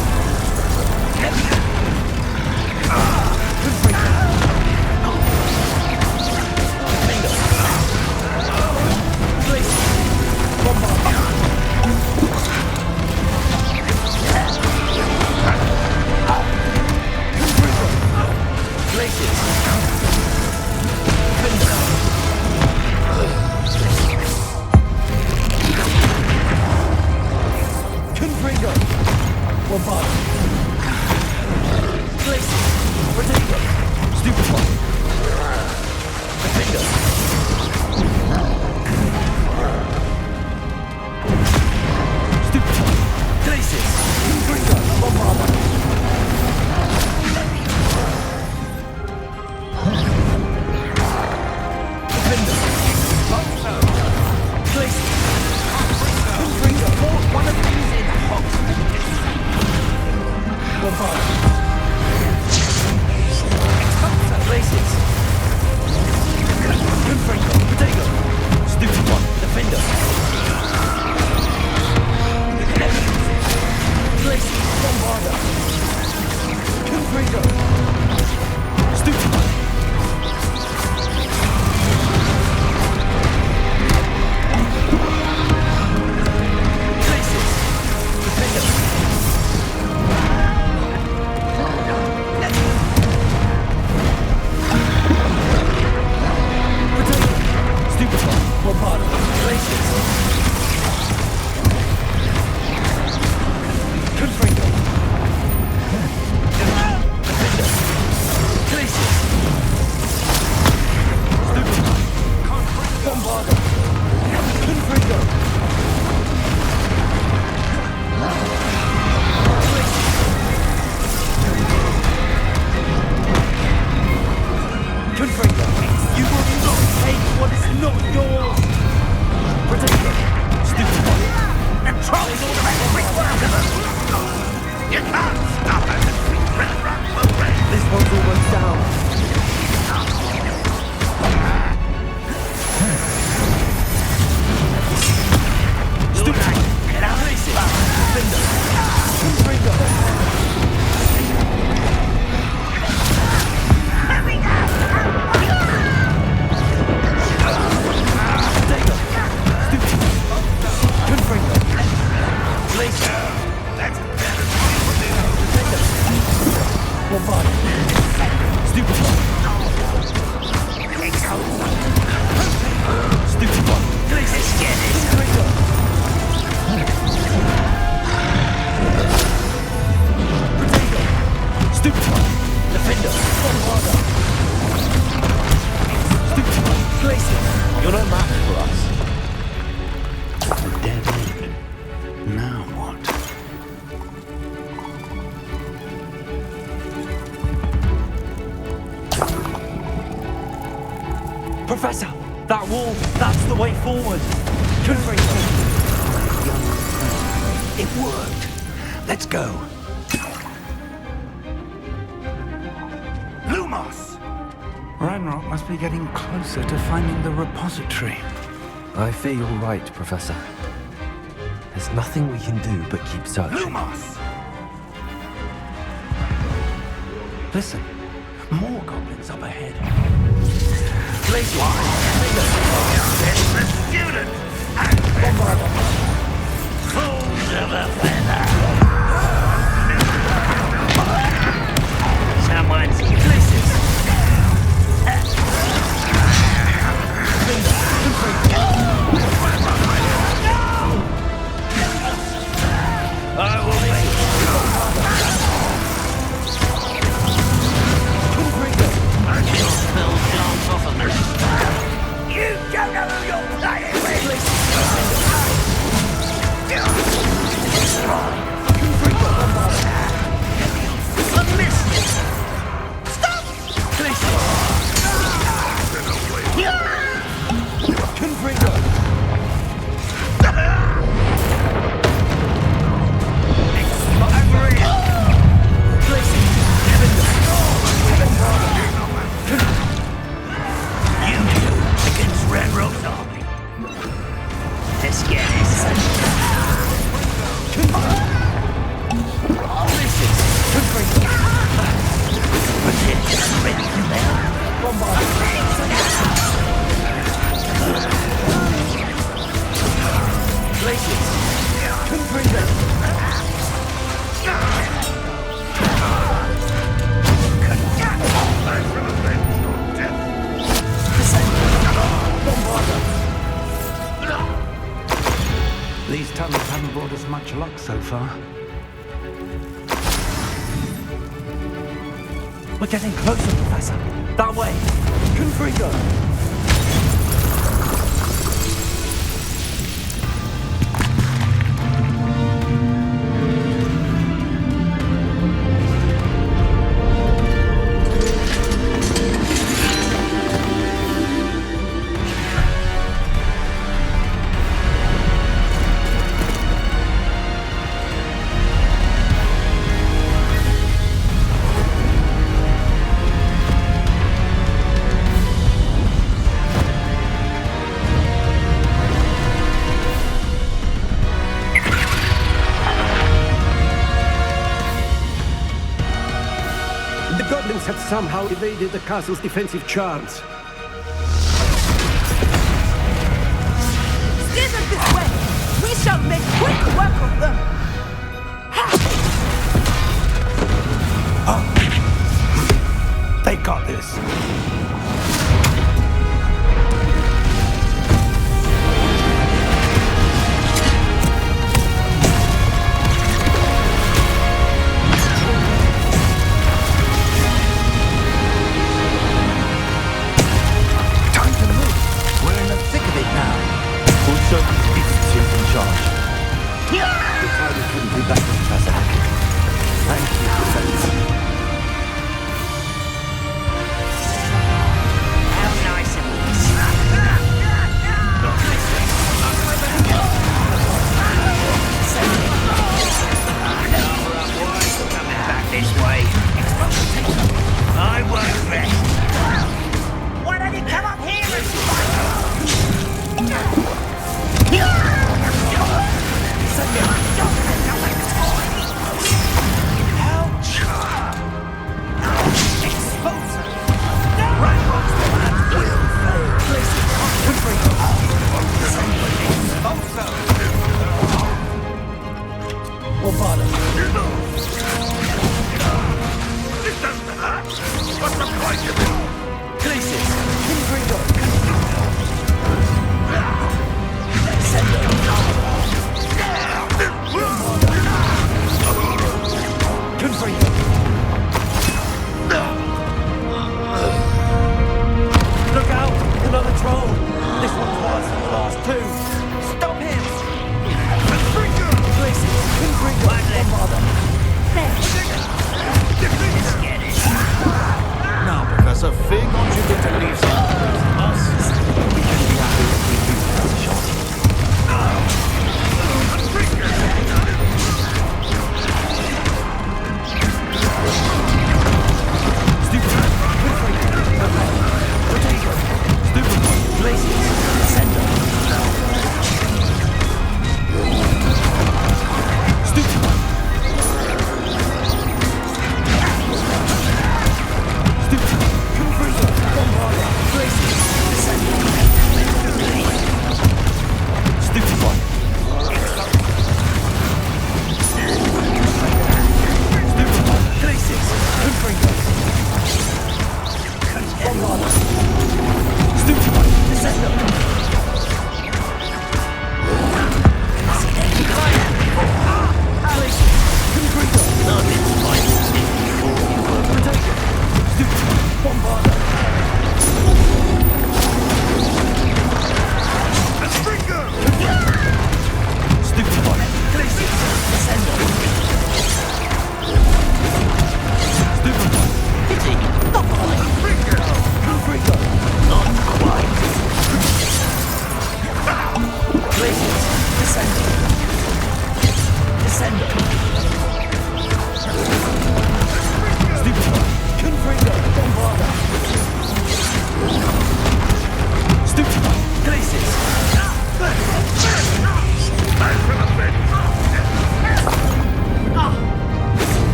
Glacier, you're no match for us. Dead end. Now what? Professor, that wall, that's the way forward. Confringo. It worked. Let's go. Lumos! Ranrock must be getting closer to finding the repository. I fear you're right, Professor. There's nothing we can do but keep searching. Lumos! Listen, more goblins up ahead. It's the student! Fools of a feather! Someone's places! I will make you'll spill glass off of me. You don't know who you're playing with! I missed it! Stop! You two against Ranrock's army. Let's get this. These tunnels haven't brought us much luck so far. We're getting closer, Professor. That way. Confringo. Have somehow evaded the castle's defensive charms. Steer them this way! We shall make quick work of them! They got this.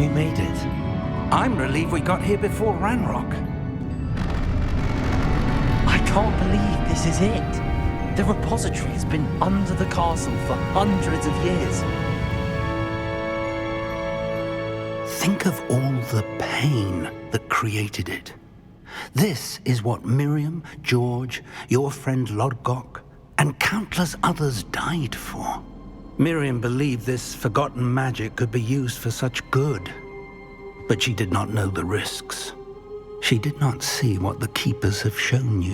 We made it. I'm relieved we got here before Ranrock. I can't believe this is it. The repository has been under the castle for hundreds of years. Think of all the pain that created it. This is what Miriam, George, your friend Lodgok, and countless others died for. Miriam believed this forgotten magic could be used for such good, but she did not know the risks. She did not see what the Keepers have shown you,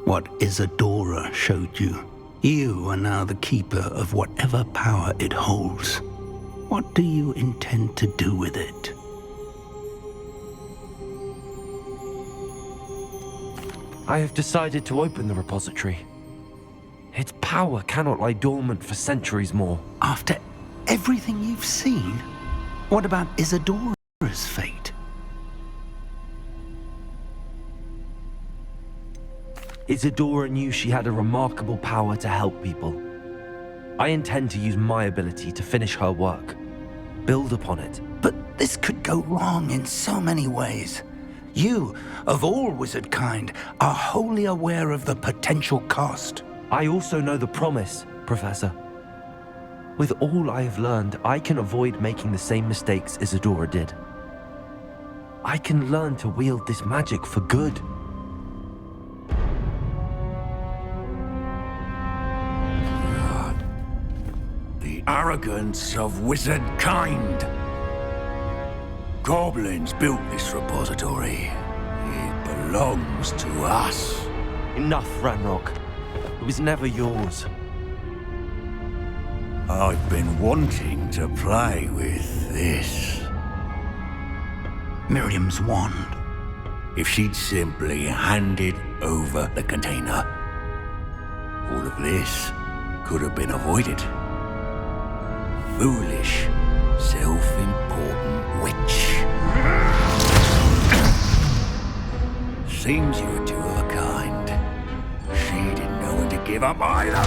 what Isadora showed you. You are now the Keeper of whatever power it holds. What do you intend to do with it? I have decided to open the repository. Its power cannot lie dormant for centuries more. After everything you've seen, what about Isadora's fate? Isadora knew she had a remarkable power to help people. I intend to use my ability to finish her work. Build upon it. But this could go wrong in so many ways. You, of all wizard kind, are wholly aware of the potential cost. I also know the promise, Professor. With all I have learned, I can avoid making the same mistakes Isadora did. I can learn to wield this magic for good. The arrogance of wizard kind. Goblins built this repository. It belongs to us. Enough, Ranrock. It was never yours. I've been wanting to play with this. Miriam's wand. If she'd simply handed over the container, all of this could have been avoided. Foolish, self-important witch. Seems you were two of a kind. She didn't know when to give up either.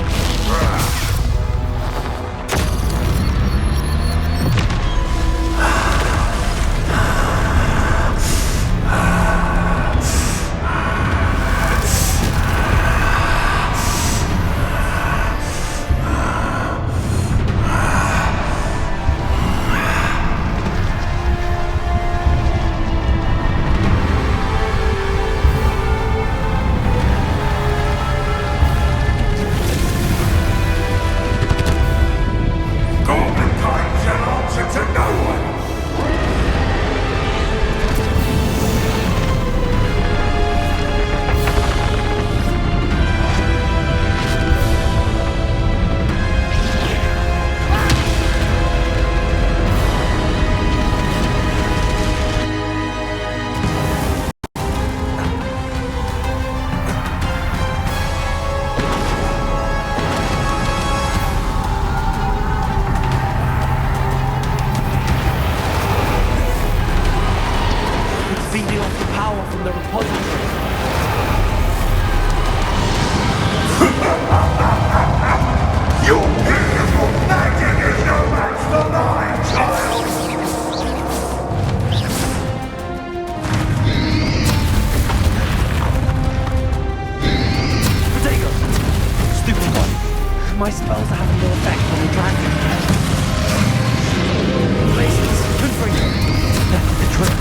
My spells are having no effect on the dragon. Places, good for you. That's the trick.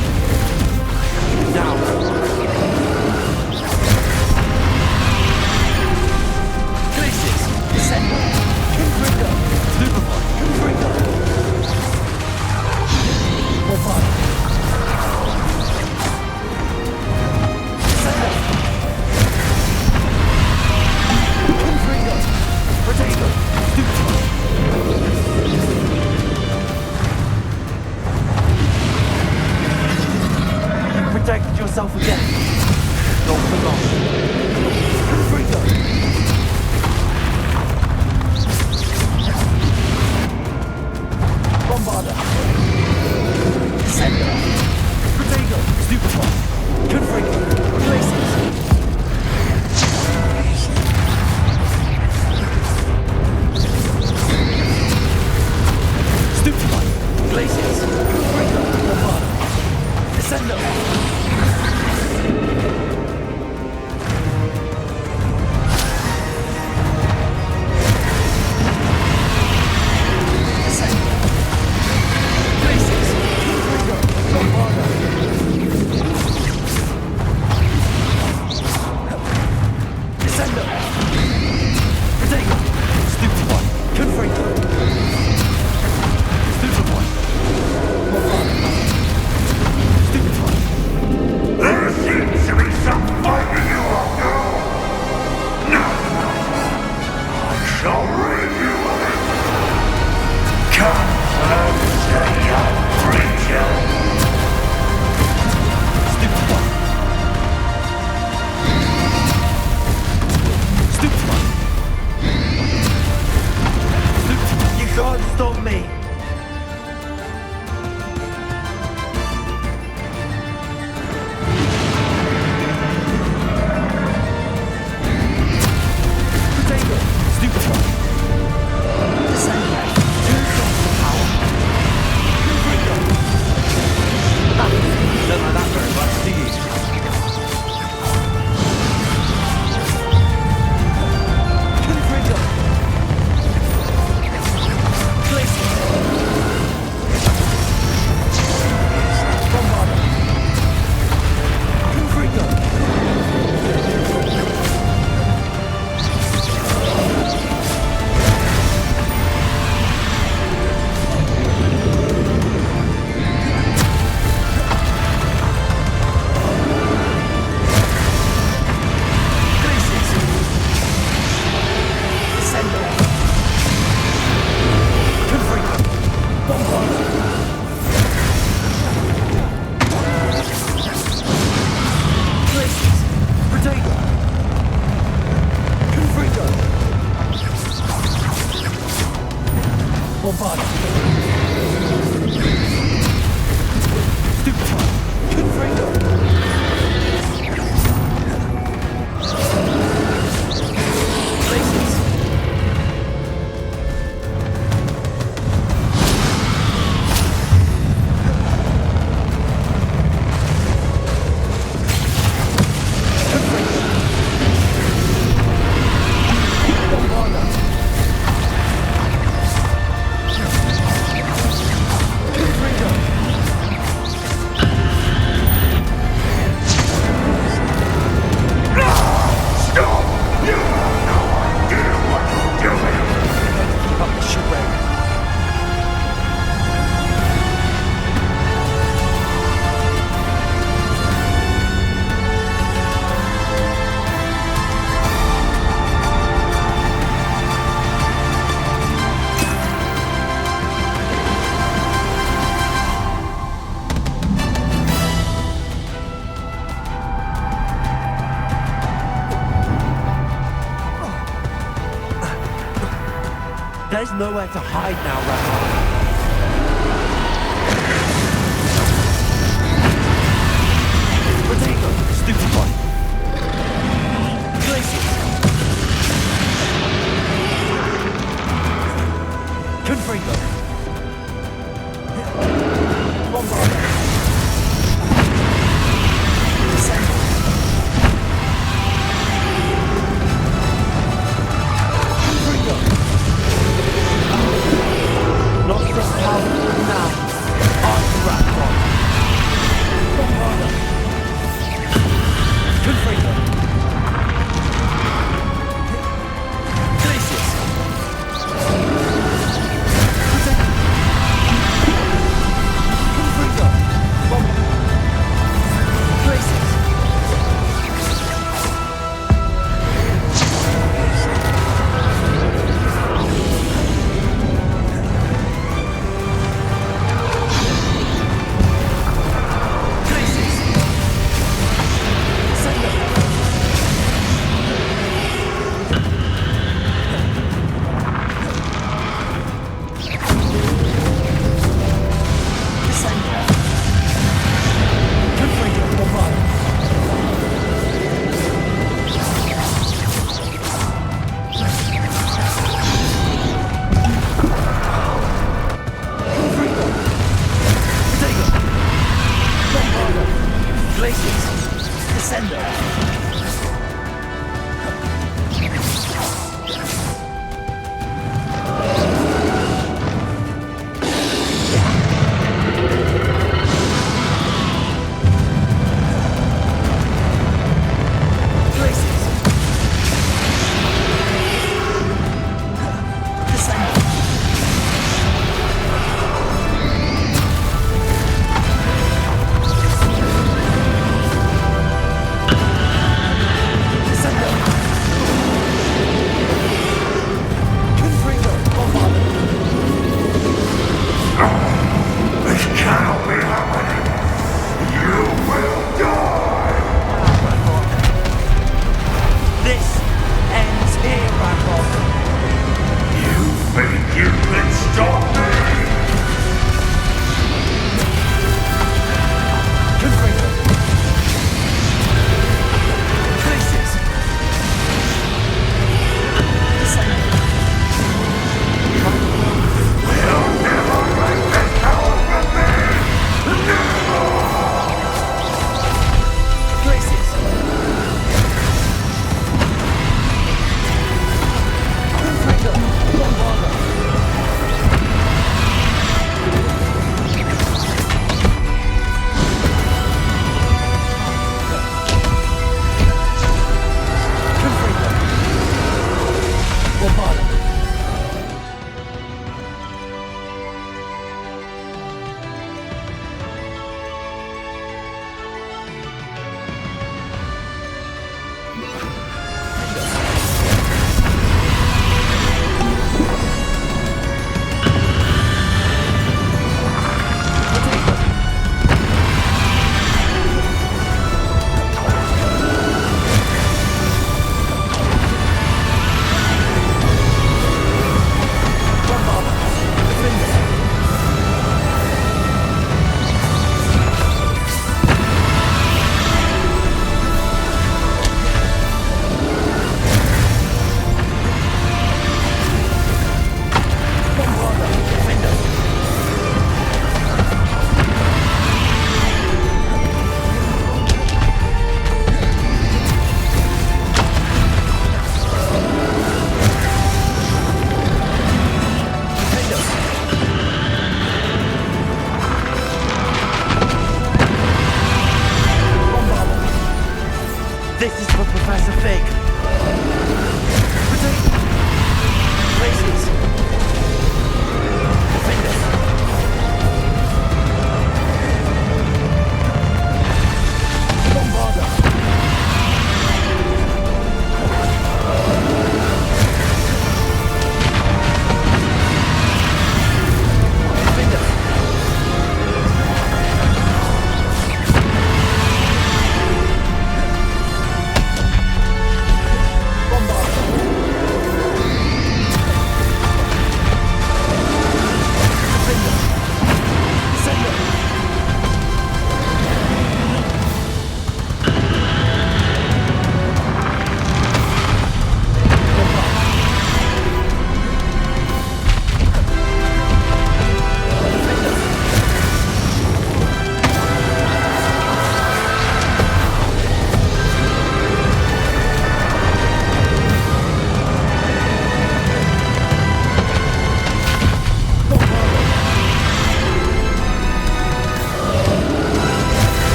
Now. Places, Descender, Confringo, Stupefy, Confringo. More fire. Protect yourself again. stop me! There's nowhere to hide now, Ranrock. Potato, stupid boy. Glacius. Confringo. Bombarder. Descend. Confringo. Not the powerful now. Arthur Bombarder. Confringo. Glacius.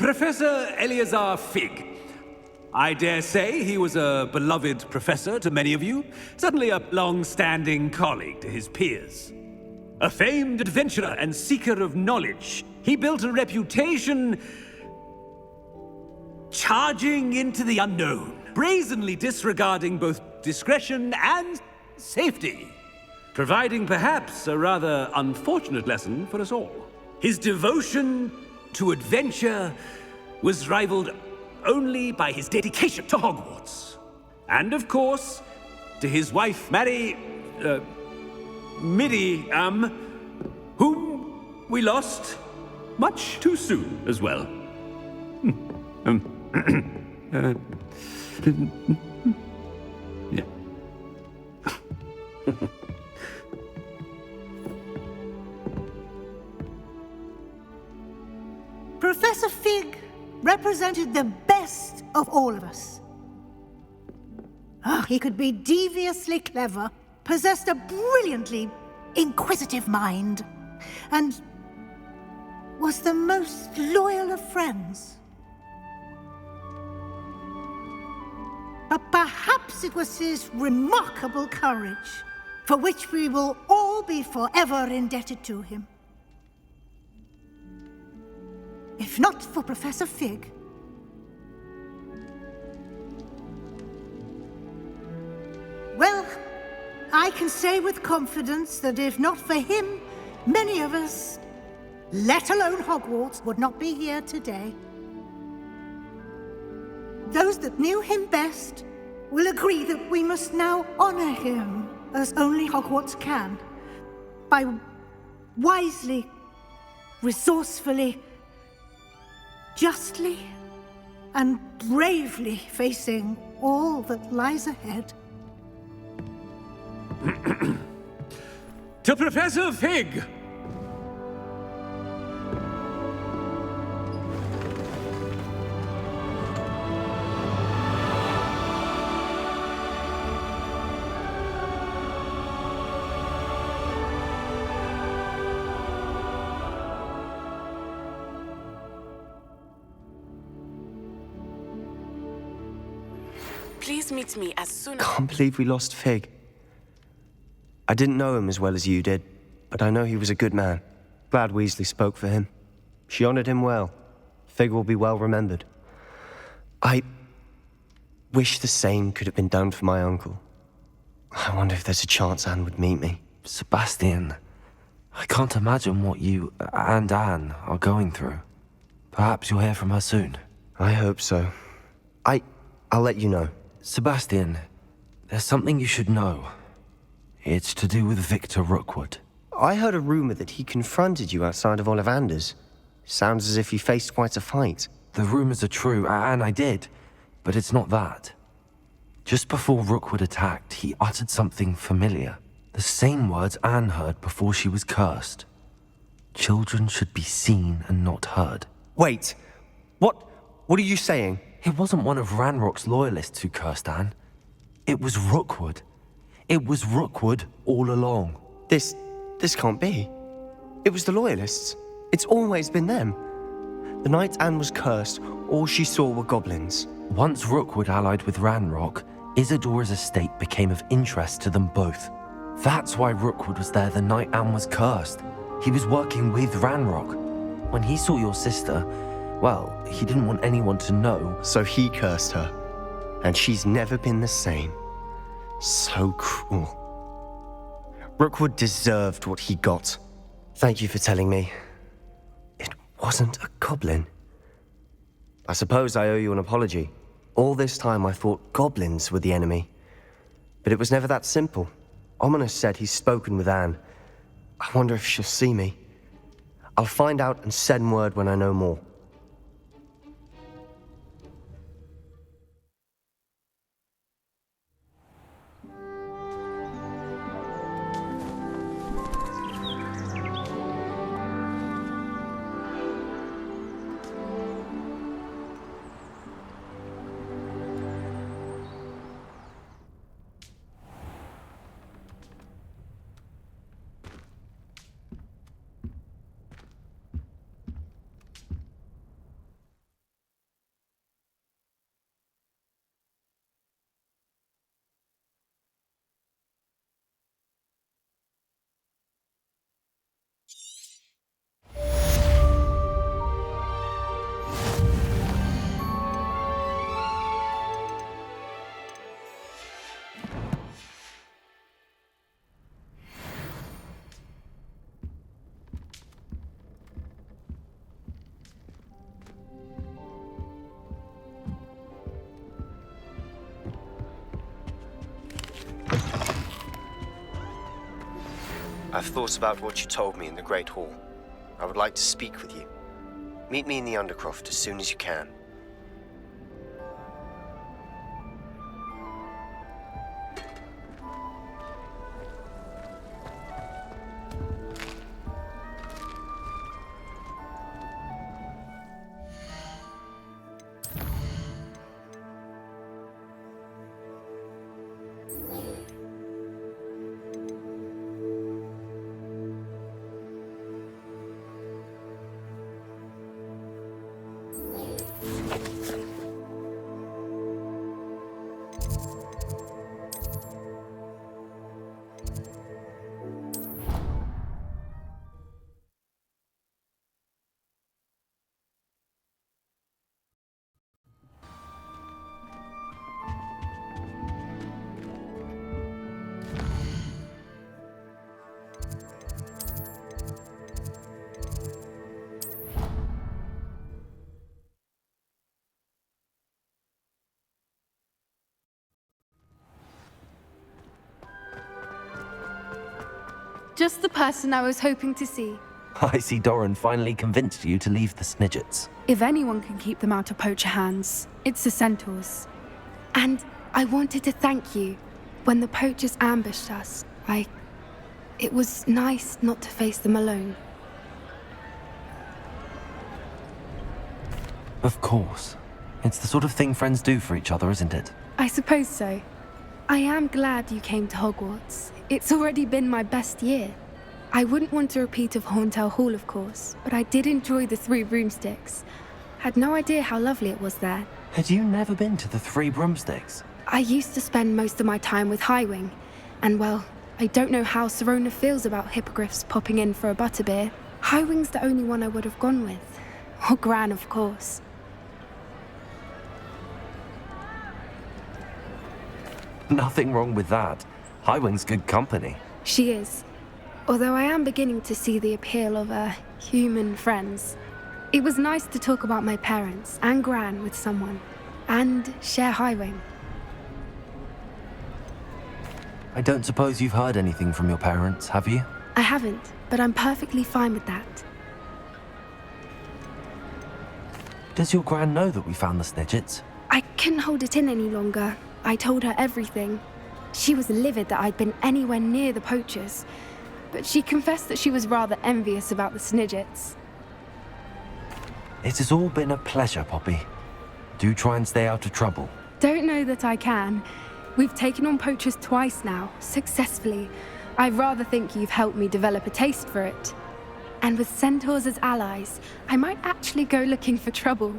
Professor Eleazar Fig. I dare say he was a beloved professor to many of you, certainly a long-standing colleague to his peers. A famed adventurer and seeker of knowledge, he built a reputation charging into the unknown, brazenly disregarding both discretion and safety, providing perhaps a rather unfortunate lesson for us all. His devotion to adventure was rivaled only by his dedication to Hogwarts. And of course, to his wife, Middy, whom we lost much too soon as well. Yeah. Professor Fig represented the best of all of us. He could be deviously clever, possessed a brilliantly inquisitive mind, and was the most loyal of friends. But perhaps it was his remarkable courage, for which we will all be forever indebted to him. If not for Professor Fig, well, I can say with confidence that if not for him, many of us, let alone Hogwarts, would not be here today. Those that knew him best will agree that we must now honor him as only Hogwarts can, by wisely, resourcefully, justly, and bravely facing all that lies ahead. To Professor Fig! Please meet me as soon as... Can't believe we lost Fig. I didn't know him as well as you did, but I know he was a good man. Glad Weasley spoke for him. She honored him well. Fig will be well remembered. I wish the same could have been done for my uncle. I wonder if there's a chance Anne would meet me. Sebastian, I can't imagine what you and Anne are going through. Perhaps you'll hear from her soon. I hope so. I'll let you know. Sebastian, there's something you should know. It's to do with Victor Rookwood. I heard a rumor that he confronted you outside of Ollivander's. Sounds as if you faced quite a fight. The rumors are true, and I did, but it's not that. Just before Rookwood attacked, he uttered something familiar. The same words Anne heard before she was cursed. Children should be seen and not heard. Wait, what are you saying? It wasn't one of Ranrock's loyalists who cursed Anne. It was Rookwood. It was Rookwood all along. This can't be. It was the Loyalists. It's always been them. The night Anne was cursed, all she saw were goblins. Once Rookwood allied with Ranrock, Isadora's estate became of interest to them both. That's why Rookwood was there the night Anne was cursed. He was working with Ranrock. When he saw your sister, well, he didn't want anyone to know. So he cursed her. And she's never been the same. So cruel. Rookwood deserved what he got. Thank you for telling me. It wasn't a goblin. I suppose I owe you an apology. All this time I thought goblins were the enemy. But it was never that simple. Ominous said he's spoken with Anne. I wonder if she'll see me. I'll find out and send word when I know more. I've thought about what you told me in the Great Hall. I would like to speak with you. Meet me in the Undercroft as soon as you can. Just the person I was hoping to see. I see Doran finally convinced you to leave the Snidgets. If anyone can keep them out of poacher hands, it's the centaurs. And I wanted to thank you. When the poachers ambushed us, it was nice not to face them alone. Of course. It's the sort of thing friends do for each other, isn't it? I suppose so. I am glad you came to Hogwarts. It's already been my best year. I wouldn't want a repeat of Horntail Hall, of course, but I did enjoy the Three Broomsticks. Had no idea how lovely it was there. Had you never been to the Three Broomsticks? I used to spend most of my time with Highwing, and well, I don't know how Serona feels about hippogriffs popping in for a butterbeer. Highwing's the only one I would have gone with. Or Gran, of course. Nothing wrong with that. Highwing's good company. She is. Although I am beginning to see the appeal of human friends. It was nice to talk about my parents and Gran with someone, and share Highwing. I don't suppose you've heard anything from your parents, have you? I haven't, but I'm perfectly fine with that. Does your Gran know that we found the Snidgets? I couldn't hold it in any longer. I told her everything. She was livid that I'd been anywhere near the poachers, but she confessed that she was rather envious about the Snidgets. It has all been a pleasure, Poppy. Do try and stay out of trouble. Don't know that I can. We've taken on poachers twice now, successfully. I rather think you've helped me develop a taste for it. And with centaurs as allies, I might actually go looking for trouble.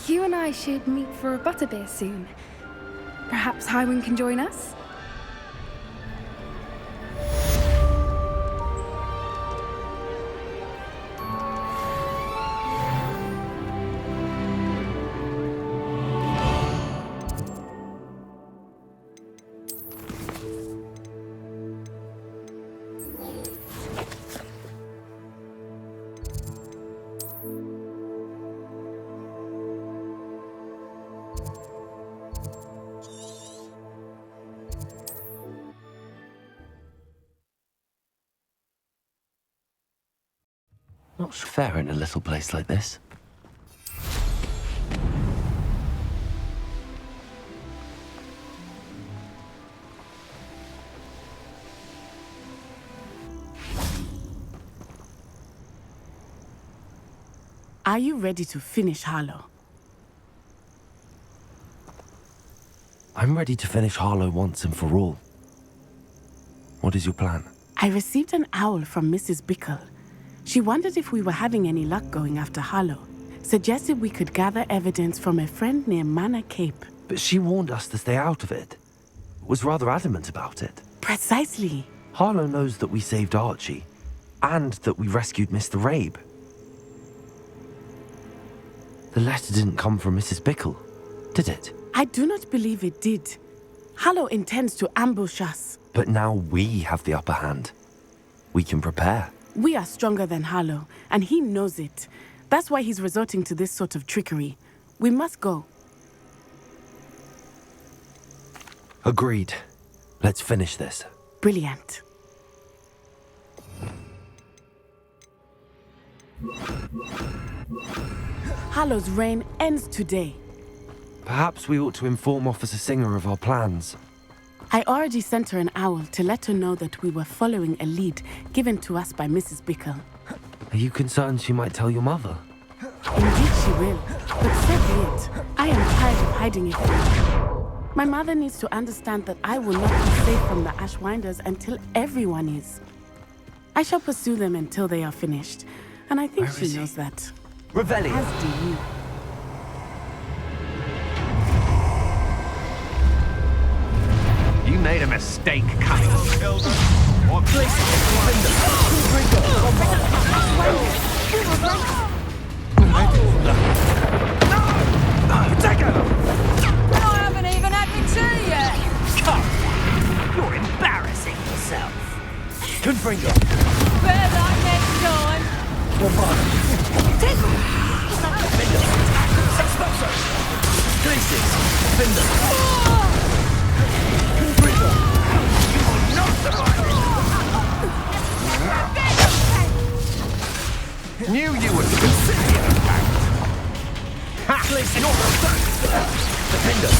You and I should meet for a butterbeer soon. Perhaps Highwing can join us? Not fair in a little place like this. Are you ready to finish Harlow? I'm ready to finish Harlow once and for all. What is your plan? I received an owl from Mrs. Bickle. She wondered if we were having any luck going after Harlow. Suggested we could gather evidence from a friend near Manor Cape. But she warned us to stay out of it. Was rather adamant about it. Precisely. Harlow knows that we saved Archie, and that we rescued Mr. Rabe. The letter didn't come from Mrs. Bickle, did it? I do not believe it did. Harlow intends to ambush us. But now we have the upper hand. We can prepare. We are stronger than Harlow, and he knows it. That's why he's resorting to this sort of trickery. We must go. Agreed. Let's finish this. Brilliant. Hallow's reign ends today. Perhaps we ought to inform Officer Singer of our plans. I already sent her an owl to let her know that we were following a lead given to us by Mrs. Bickle. Are you concerned she might tell your mother? Indeed she will, but so be it. I am tired of hiding it. My mother needs to understand that I will not be safe from the Ashwinders until everyone is. I shall pursue them until they are finished, and I think she knows that. Revelio. As do you. You made a mistake, Cunning. What place Take her! I haven't even had my tea yet! Come! You're embarrassing yourself. Confringo. Bear that next time! Glacius. Defender. Knew you would consider that. Ha! Defender.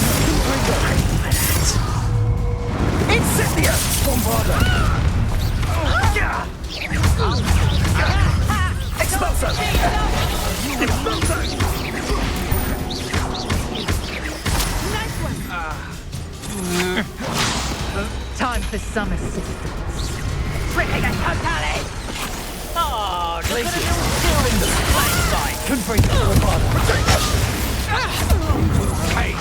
Incendio! Bombarda. Expulso! Expulso! Time for some assistance. Ripping a totally! Oh, look at a Confringo. Bombarda. Hey,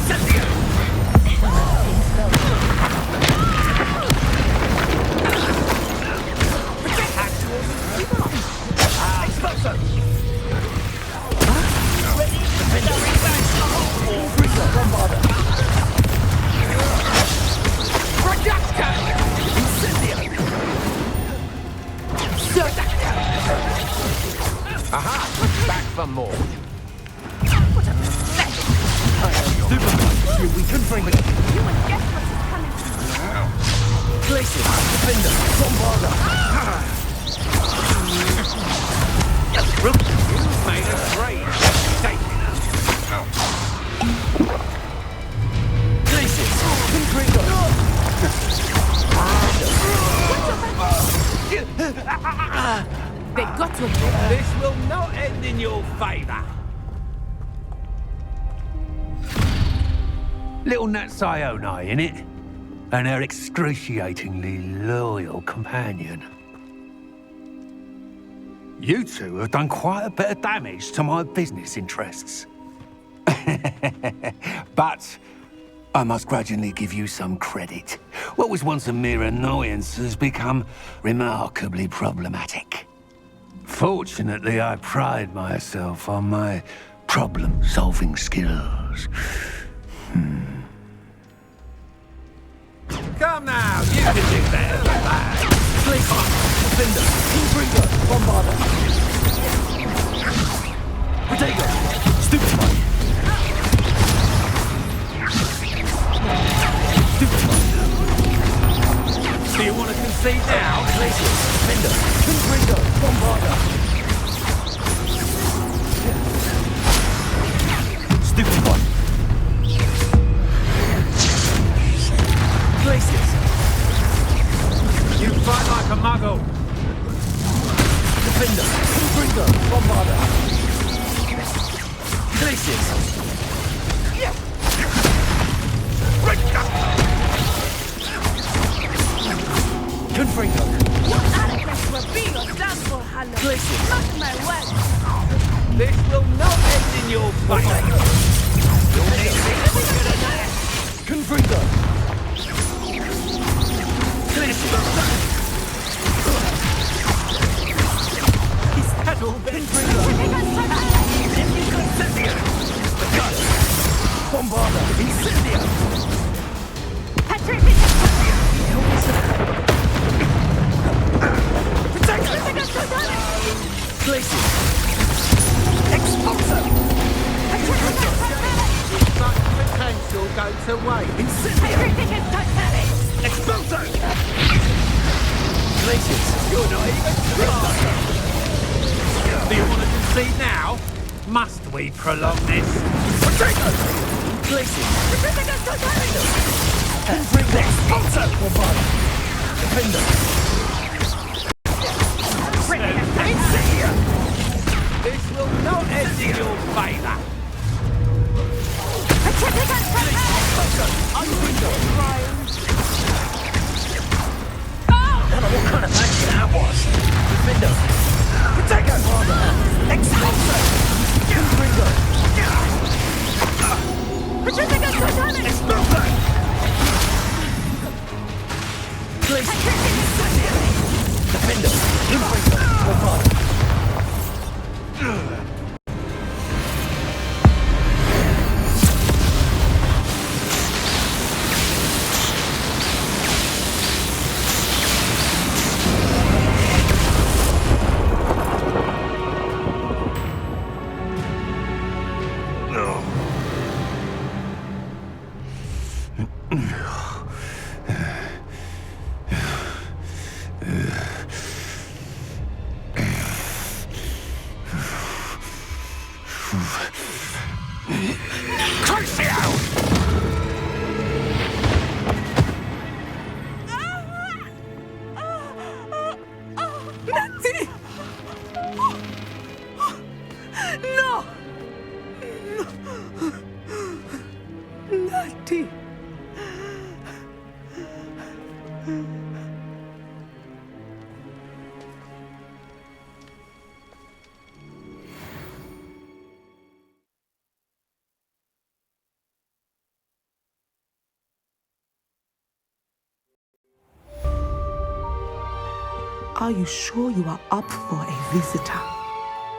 Incendio! Expulso! Bombarda. Aha! Back for more. We can bring it. Glacius. Defender. Bombarda. You made a great mistake. Glacius. Confringo. They got to This will not end in your favor. Little Nat Sione, innit? And her excruciatingly loyal companion. You two have done quite a bit of damage to my business interests. But I must grudgingly give you some credit. What was once a mere annoyance has become remarkably problematic. Fortunately, I pride myself on my problem-solving skills. Come now, you can do better than that. Glacius. Defender. Confringo. Bombarda. Protego. Stupefy. Do you want to concede now? Glacius. Defender. Confringo. Bombarda. Stupefy. Glacius. You fight like a muggle. Defender. Confringo. Bombarda. Glacius. Confringo. Glacius. This will not end in your fate. You'll need to be quicker than that. Confringo. Glacius. Is that all been Bombarda. Incendio. Glacius. Expulso! Potential go to waste. Incendio. Expulso! Glacius. You're not even trying. Do you want to concede now? Must we prolong this? Potato! Glacier! Bring this! Sponsor! Defender! Incendiary! This will not end in your favour. I don't know what kind of action that was. Defender! Potato! Expulsor! Ringo! Expulsor! Glacier! Defender! Are you sure you are up for a visitor?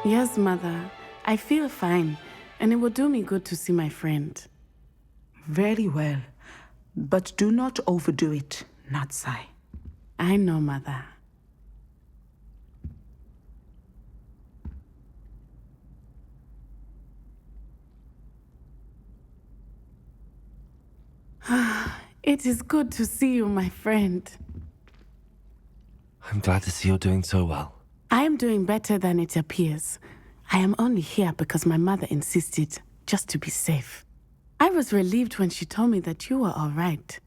Yes, Mother. I feel fine, and it will do me good to see my friend. Very well. But do not overdo it, Natsai. I know, Mother. It is good to see you, my friend. I'm glad to see you're doing so well. I am doing better than it appears. I am only here because my mother insisted, just to be safe. I was relieved when she told me that you were all right.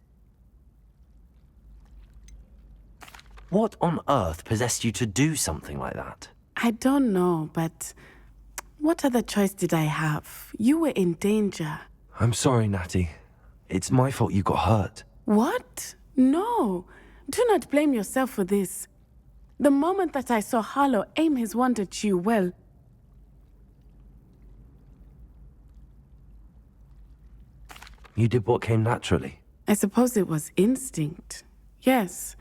What on earth possessed you to do something like that? I don't know, but what other choice did I have? You were in danger. I'm sorry, Natty. It's my fault you got hurt. What? No. Do not blame yourself for this. The moment that I saw Harlow aim his wand at you, well... You did what came naturally. I suppose it was instinct. Yes.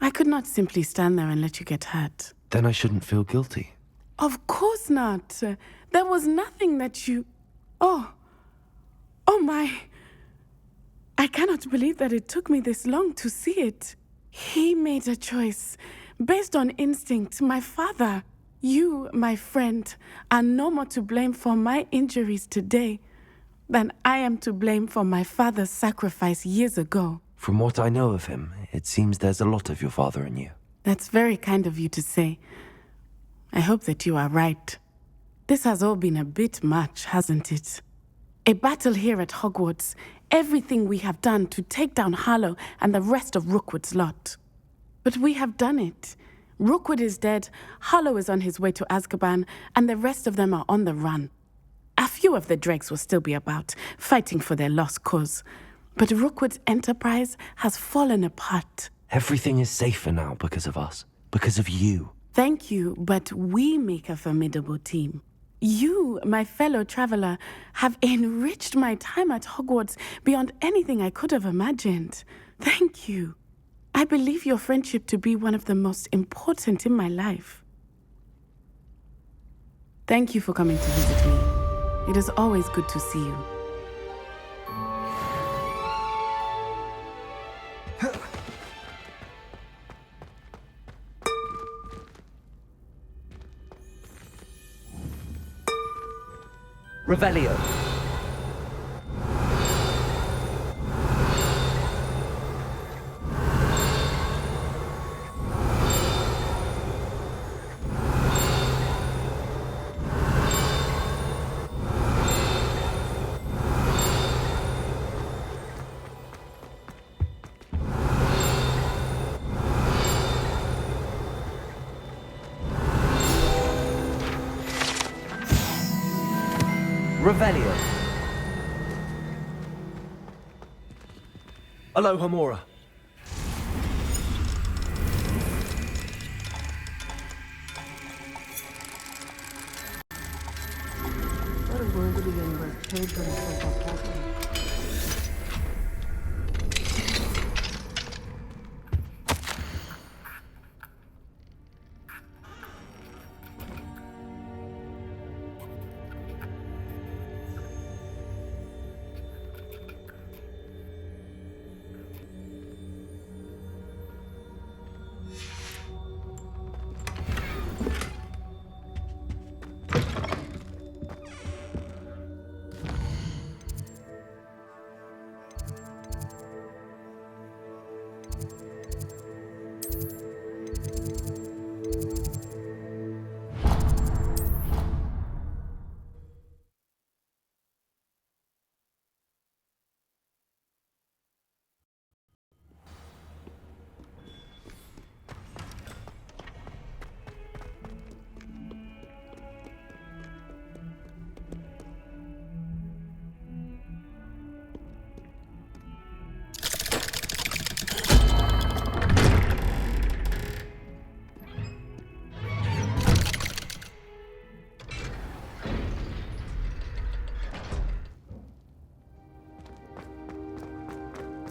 I could not simply stand there and let you get hurt. Then I shouldn't feel guilty. Of course not. There was nothing that you... Oh my... I cannot believe that it took me this long to see it. He made a choice based on instinct. My father, you, my friend, are no more to blame for my injuries today than I am to blame for my father's sacrifice years ago. From what I know of him, it seems there's a lot of your father in you. That's very kind of you to say. I hope that you are right. This has all been a bit much, hasn't it? A battle here at Hogwarts, everything we have done to take down Harlow and the rest of Rookwood's lot. But we have done it. Rookwood is dead, Harlow is on his way to Azkaban, and the rest of them are on the run. A few of the dregs will still be about, fighting for their lost cause. But Rookwood's enterprise has fallen apart. Everything is safer now because of us. Because of you. Thank you, but we make a formidable team. You, my fellow traveler, have enriched my time at Hogwarts beyond anything I could have imagined. Thank you. I believe your friendship to be one of the most important in my life. Thank you for coming to visit me. It is always good to see you. Revelio. Revelio. Aloha Mora. What a world to begin with. Paid for the platform.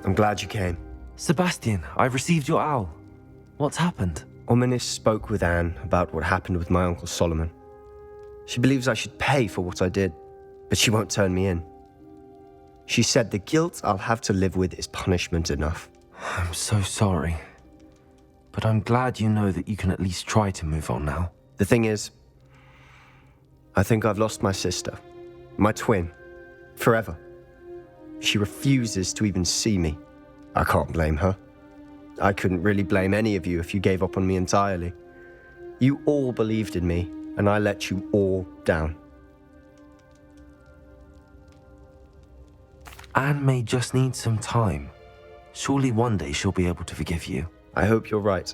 I'm glad you came. Sebastian, I've received your owl. What's happened? Ominis spoke with Anne about what happened with my Uncle Solomon. She believes I should pay for what I did, but she won't turn me in. She said the guilt I'll have to live with is punishment enough. I'm so sorry. But I'm glad you know that you can at least try to move on now. The thing is, I think I've lost my sister, my twin, forever. She refuses to even see me. I can't blame her. I couldn't really blame any of you if you gave up on me entirely. You all believed in me, and I let you all down. Anne may just need some time. Surely one day she'll be able to forgive you. I hope you're right.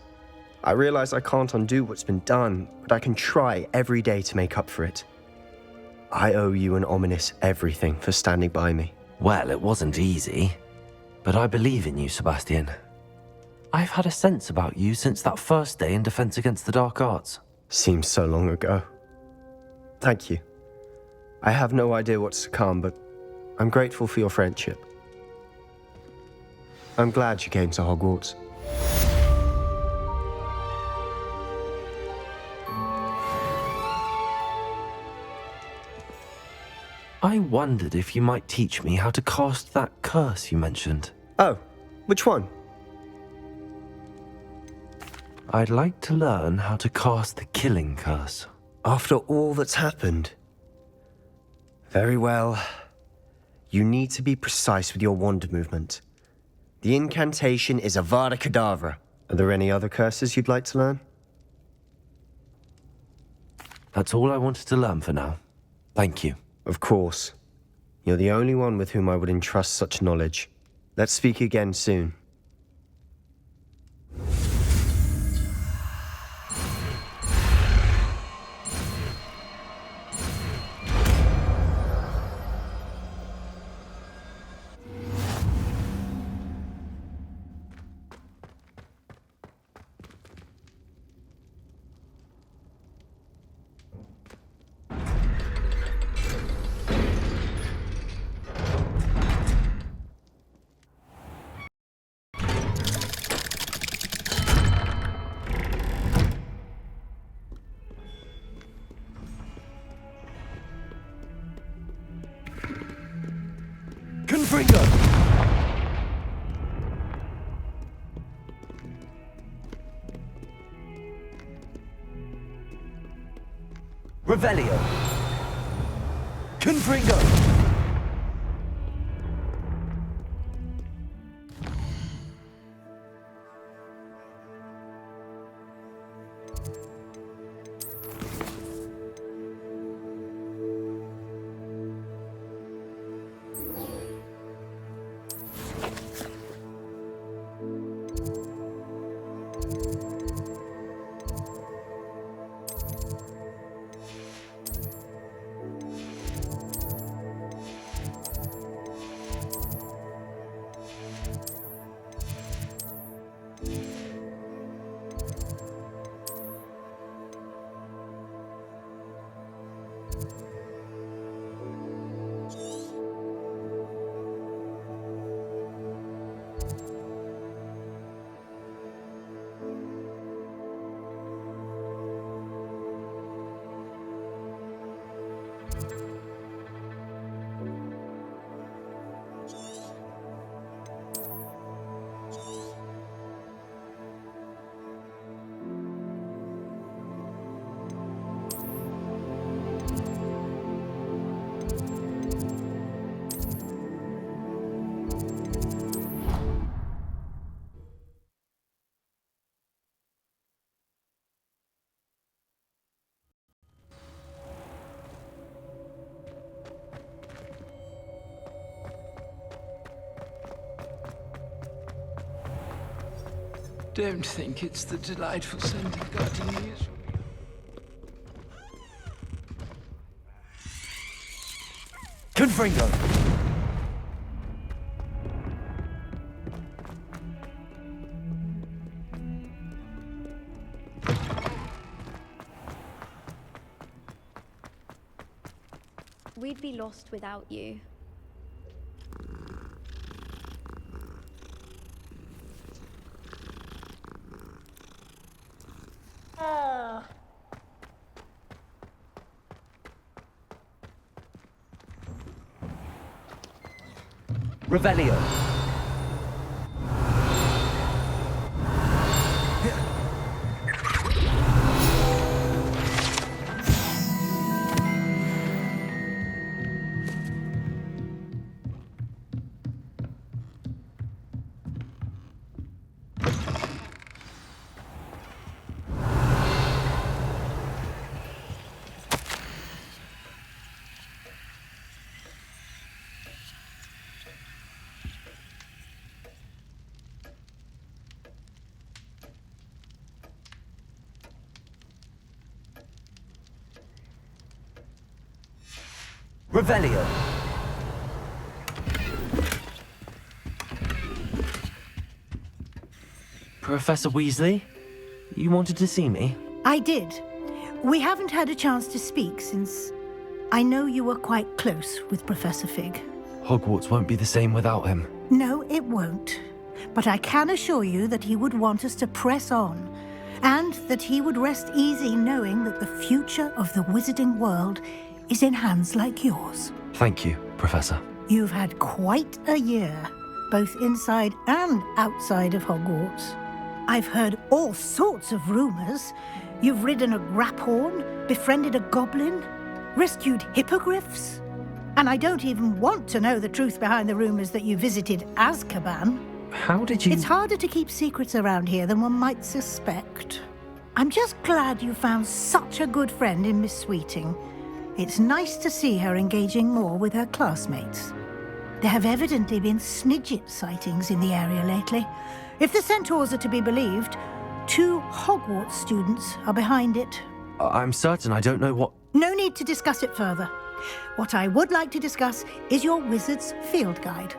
I realize I can't undo what's been done, but I can try every day to make up for it. I owe you and Ominis everything for standing by me. Well, it wasn't easy, but I believe in you, Sebastian. I've had a sense about you since that first day in Defense Against the Dark Arts. Seems so long ago. Thank you. I have no idea what's to come, but I'm grateful for your friendship. I'm glad you came to Hogwarts. I wondered if you might teach me how to cast that curse you mentioned. Oh, which one? I'd like to learn how to cast the killing curse. After all that's happened? Very well. You need to be precise with your wand movement. The incantation is Avada Kedavra. Are there any other curses you'd like to learn? That's all I wanted to learn for now. Thank you. Of course. You're the only one with whom I would entrust such knowledge. Let's speak again soon. Confringo! Revelio! Confringo! Don't think it's the delightful scent of gardenias. Confringo! We'd be lost without you. Revelio. Revelio. Professor Weasley, you wanted to see me? I did. We haven't had a chance to speak since I know you were quite close with Professor Fig. Hogwarts won't be the same without him. No, it won't. But I can assure you that he would want us to press on, and that he would rest easy knowing that the future of the wizarding world is in hands like yours. Thank you, Professor. You've had quite a year, both inside and outside of Hogwarts. I've heard all sorts of rumors. You've ridden a graphorn, befriended a goblin, rescued hippogriffs. And I don't even want to know the truth behind the rumors that you visited Azkaban. How did you... It's harder to keep secrets around here than one might suspect. I'm just glad you found such a good friend in Miss Sweeting. It's nice to see her engaging more with her classmates. There have evidently been Snidget sightings in the area lately. If the centaurs are to be believed, 2 Hogwarts students are behind it. I'm certain I don't know what... No need to discuss it further. What I would like to discuss is your wizard's field guide.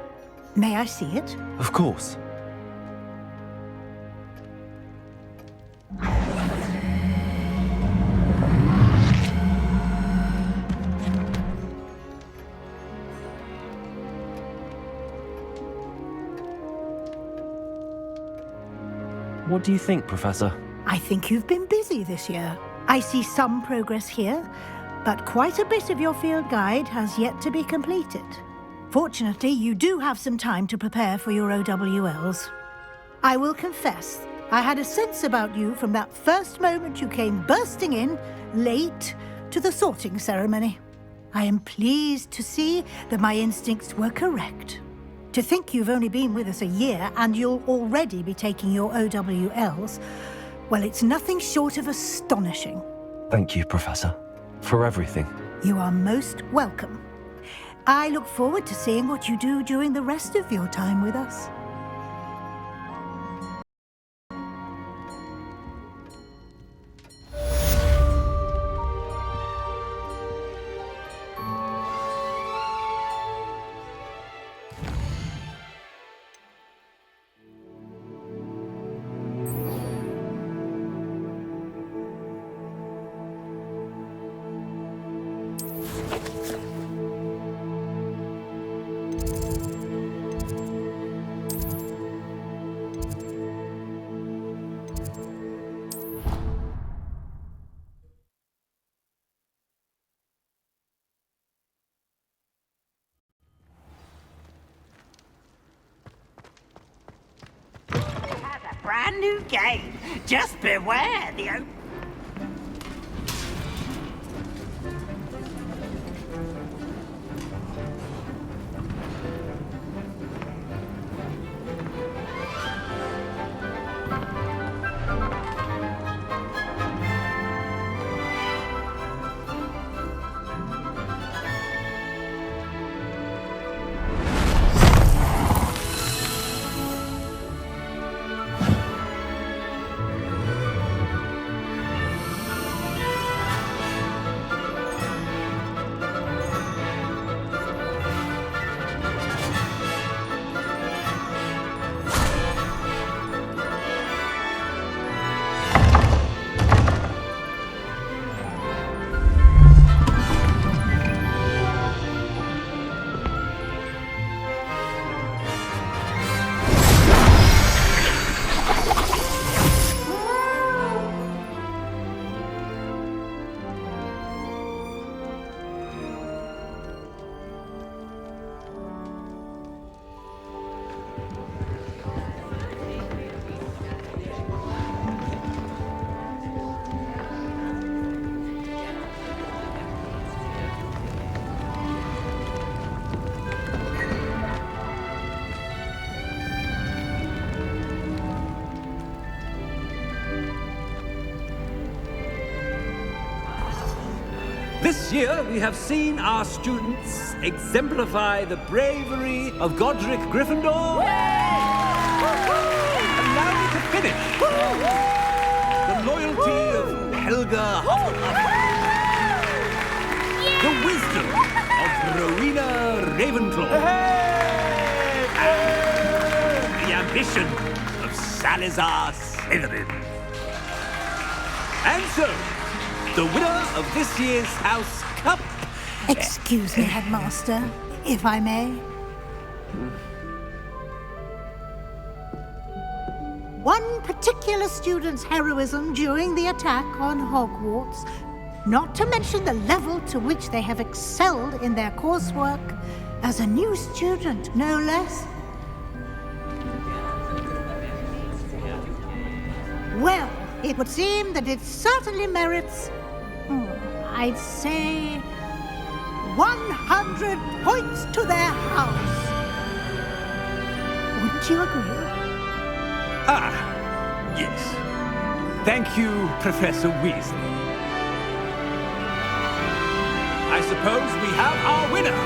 May I see it? Of course. What do you think, Professor? I think you've been busy this year. I see some progress here, but quite a bit of your field guide has yet to be completed. Fortunately, you do have some time to prepare for your OWLs. I will confess, I had a sense about you from that first moment you came bursting in, late, to the sorting ceremony. I am pleased to see that my instincts were correct. To think you've only been with us a year and you'll already be taking your OWLs, well, it's nothing short of astonishing. Thank you, Professor, for everything. You are most welcome. I look forward to seeing what you do during the rest of your time with us. Brand new game. Just beware the This year, we have seen our students exemplify the bravery of Godric Gryffindor. Allow me to finish. The loyalty of Helga Hufflepuff. The wisdom of Rowena Ravenclaw. And the ambition of Salazar Slytherin. And so, the winner of this year's House Cup... Excuse me, Headmaster, if I may. One particular student's heroism during the attack on Hogwarts, not to mention the level to which they have excelled in their coursework, as a new student, no less. Well, it would seem that it certainly merits, I'd say, 100 points to their house. Wouldn't you agree? Ah, yes. Thank you, Professor Weasley. I suppose we have our winner.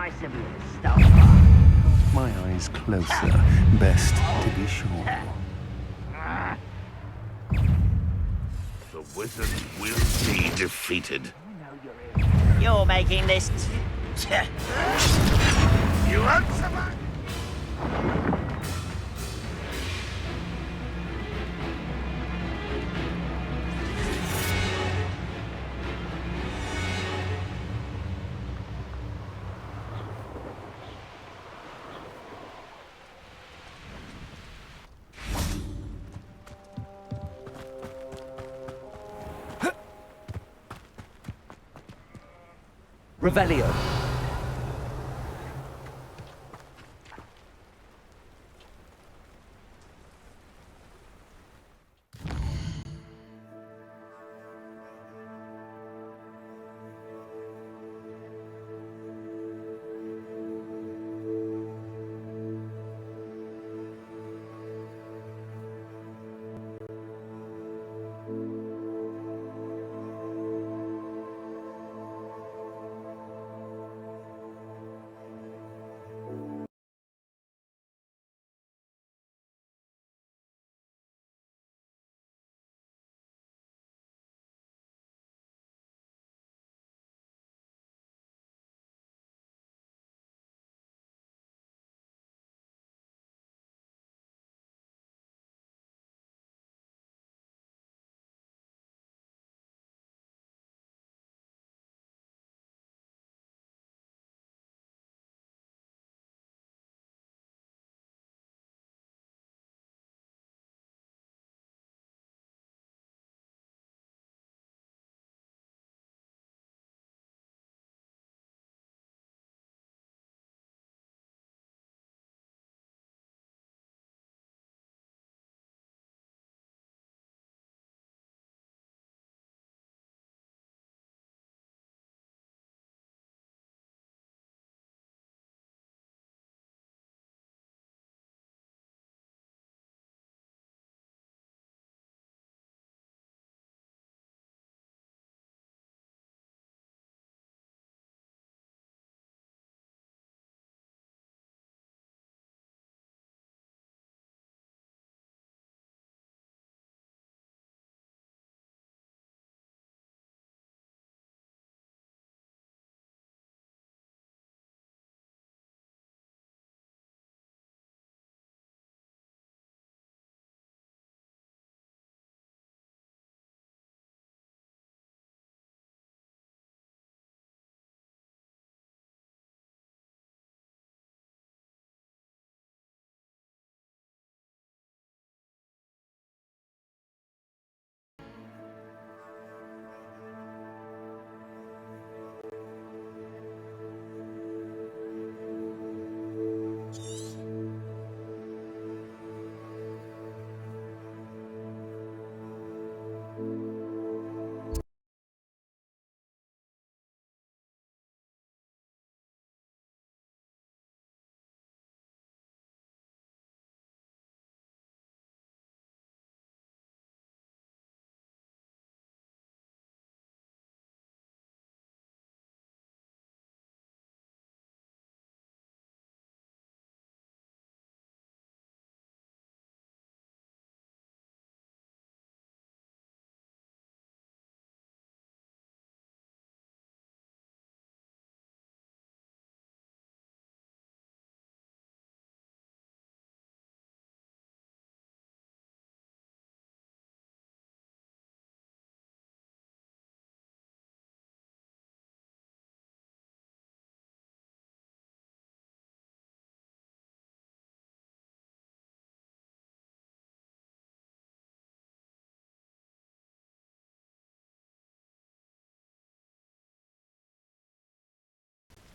Nice of you to stop by. My eyes closer, best to be sure. The wizard will be defeated. You're making this... You answer back! Revelio.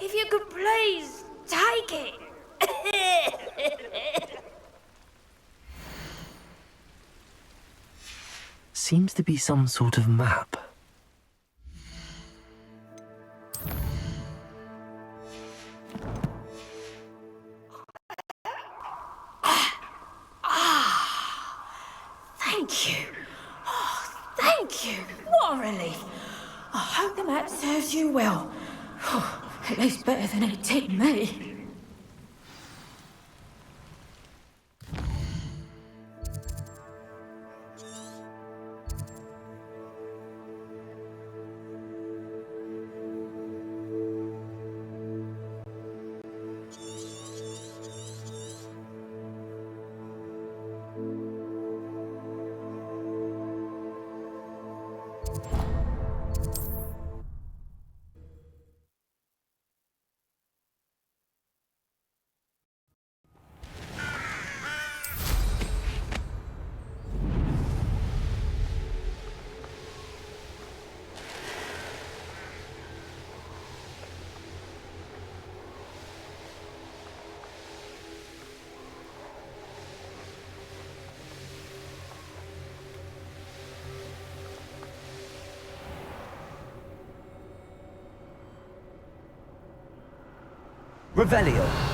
If you could please take it. Seems to be some sort of map. Thank you. Oh, thank you. What a relief. I hope the map serves you well. At least better than it did me. Revelio.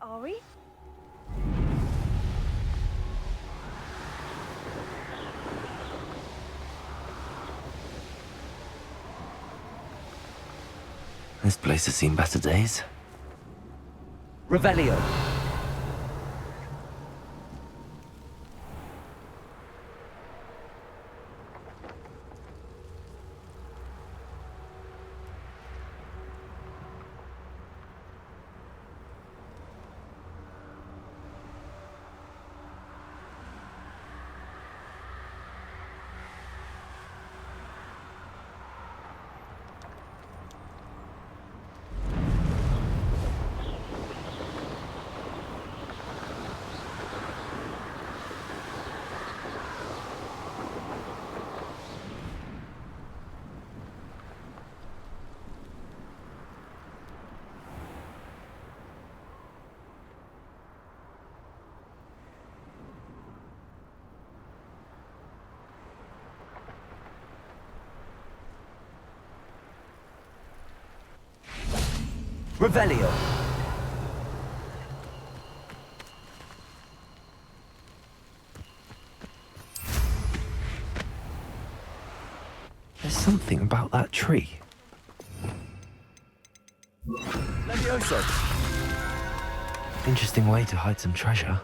Are we? This place has seen better days. Revelio. Revelio. There's something about that tree. Levioso. Interesting way to hide some treasure.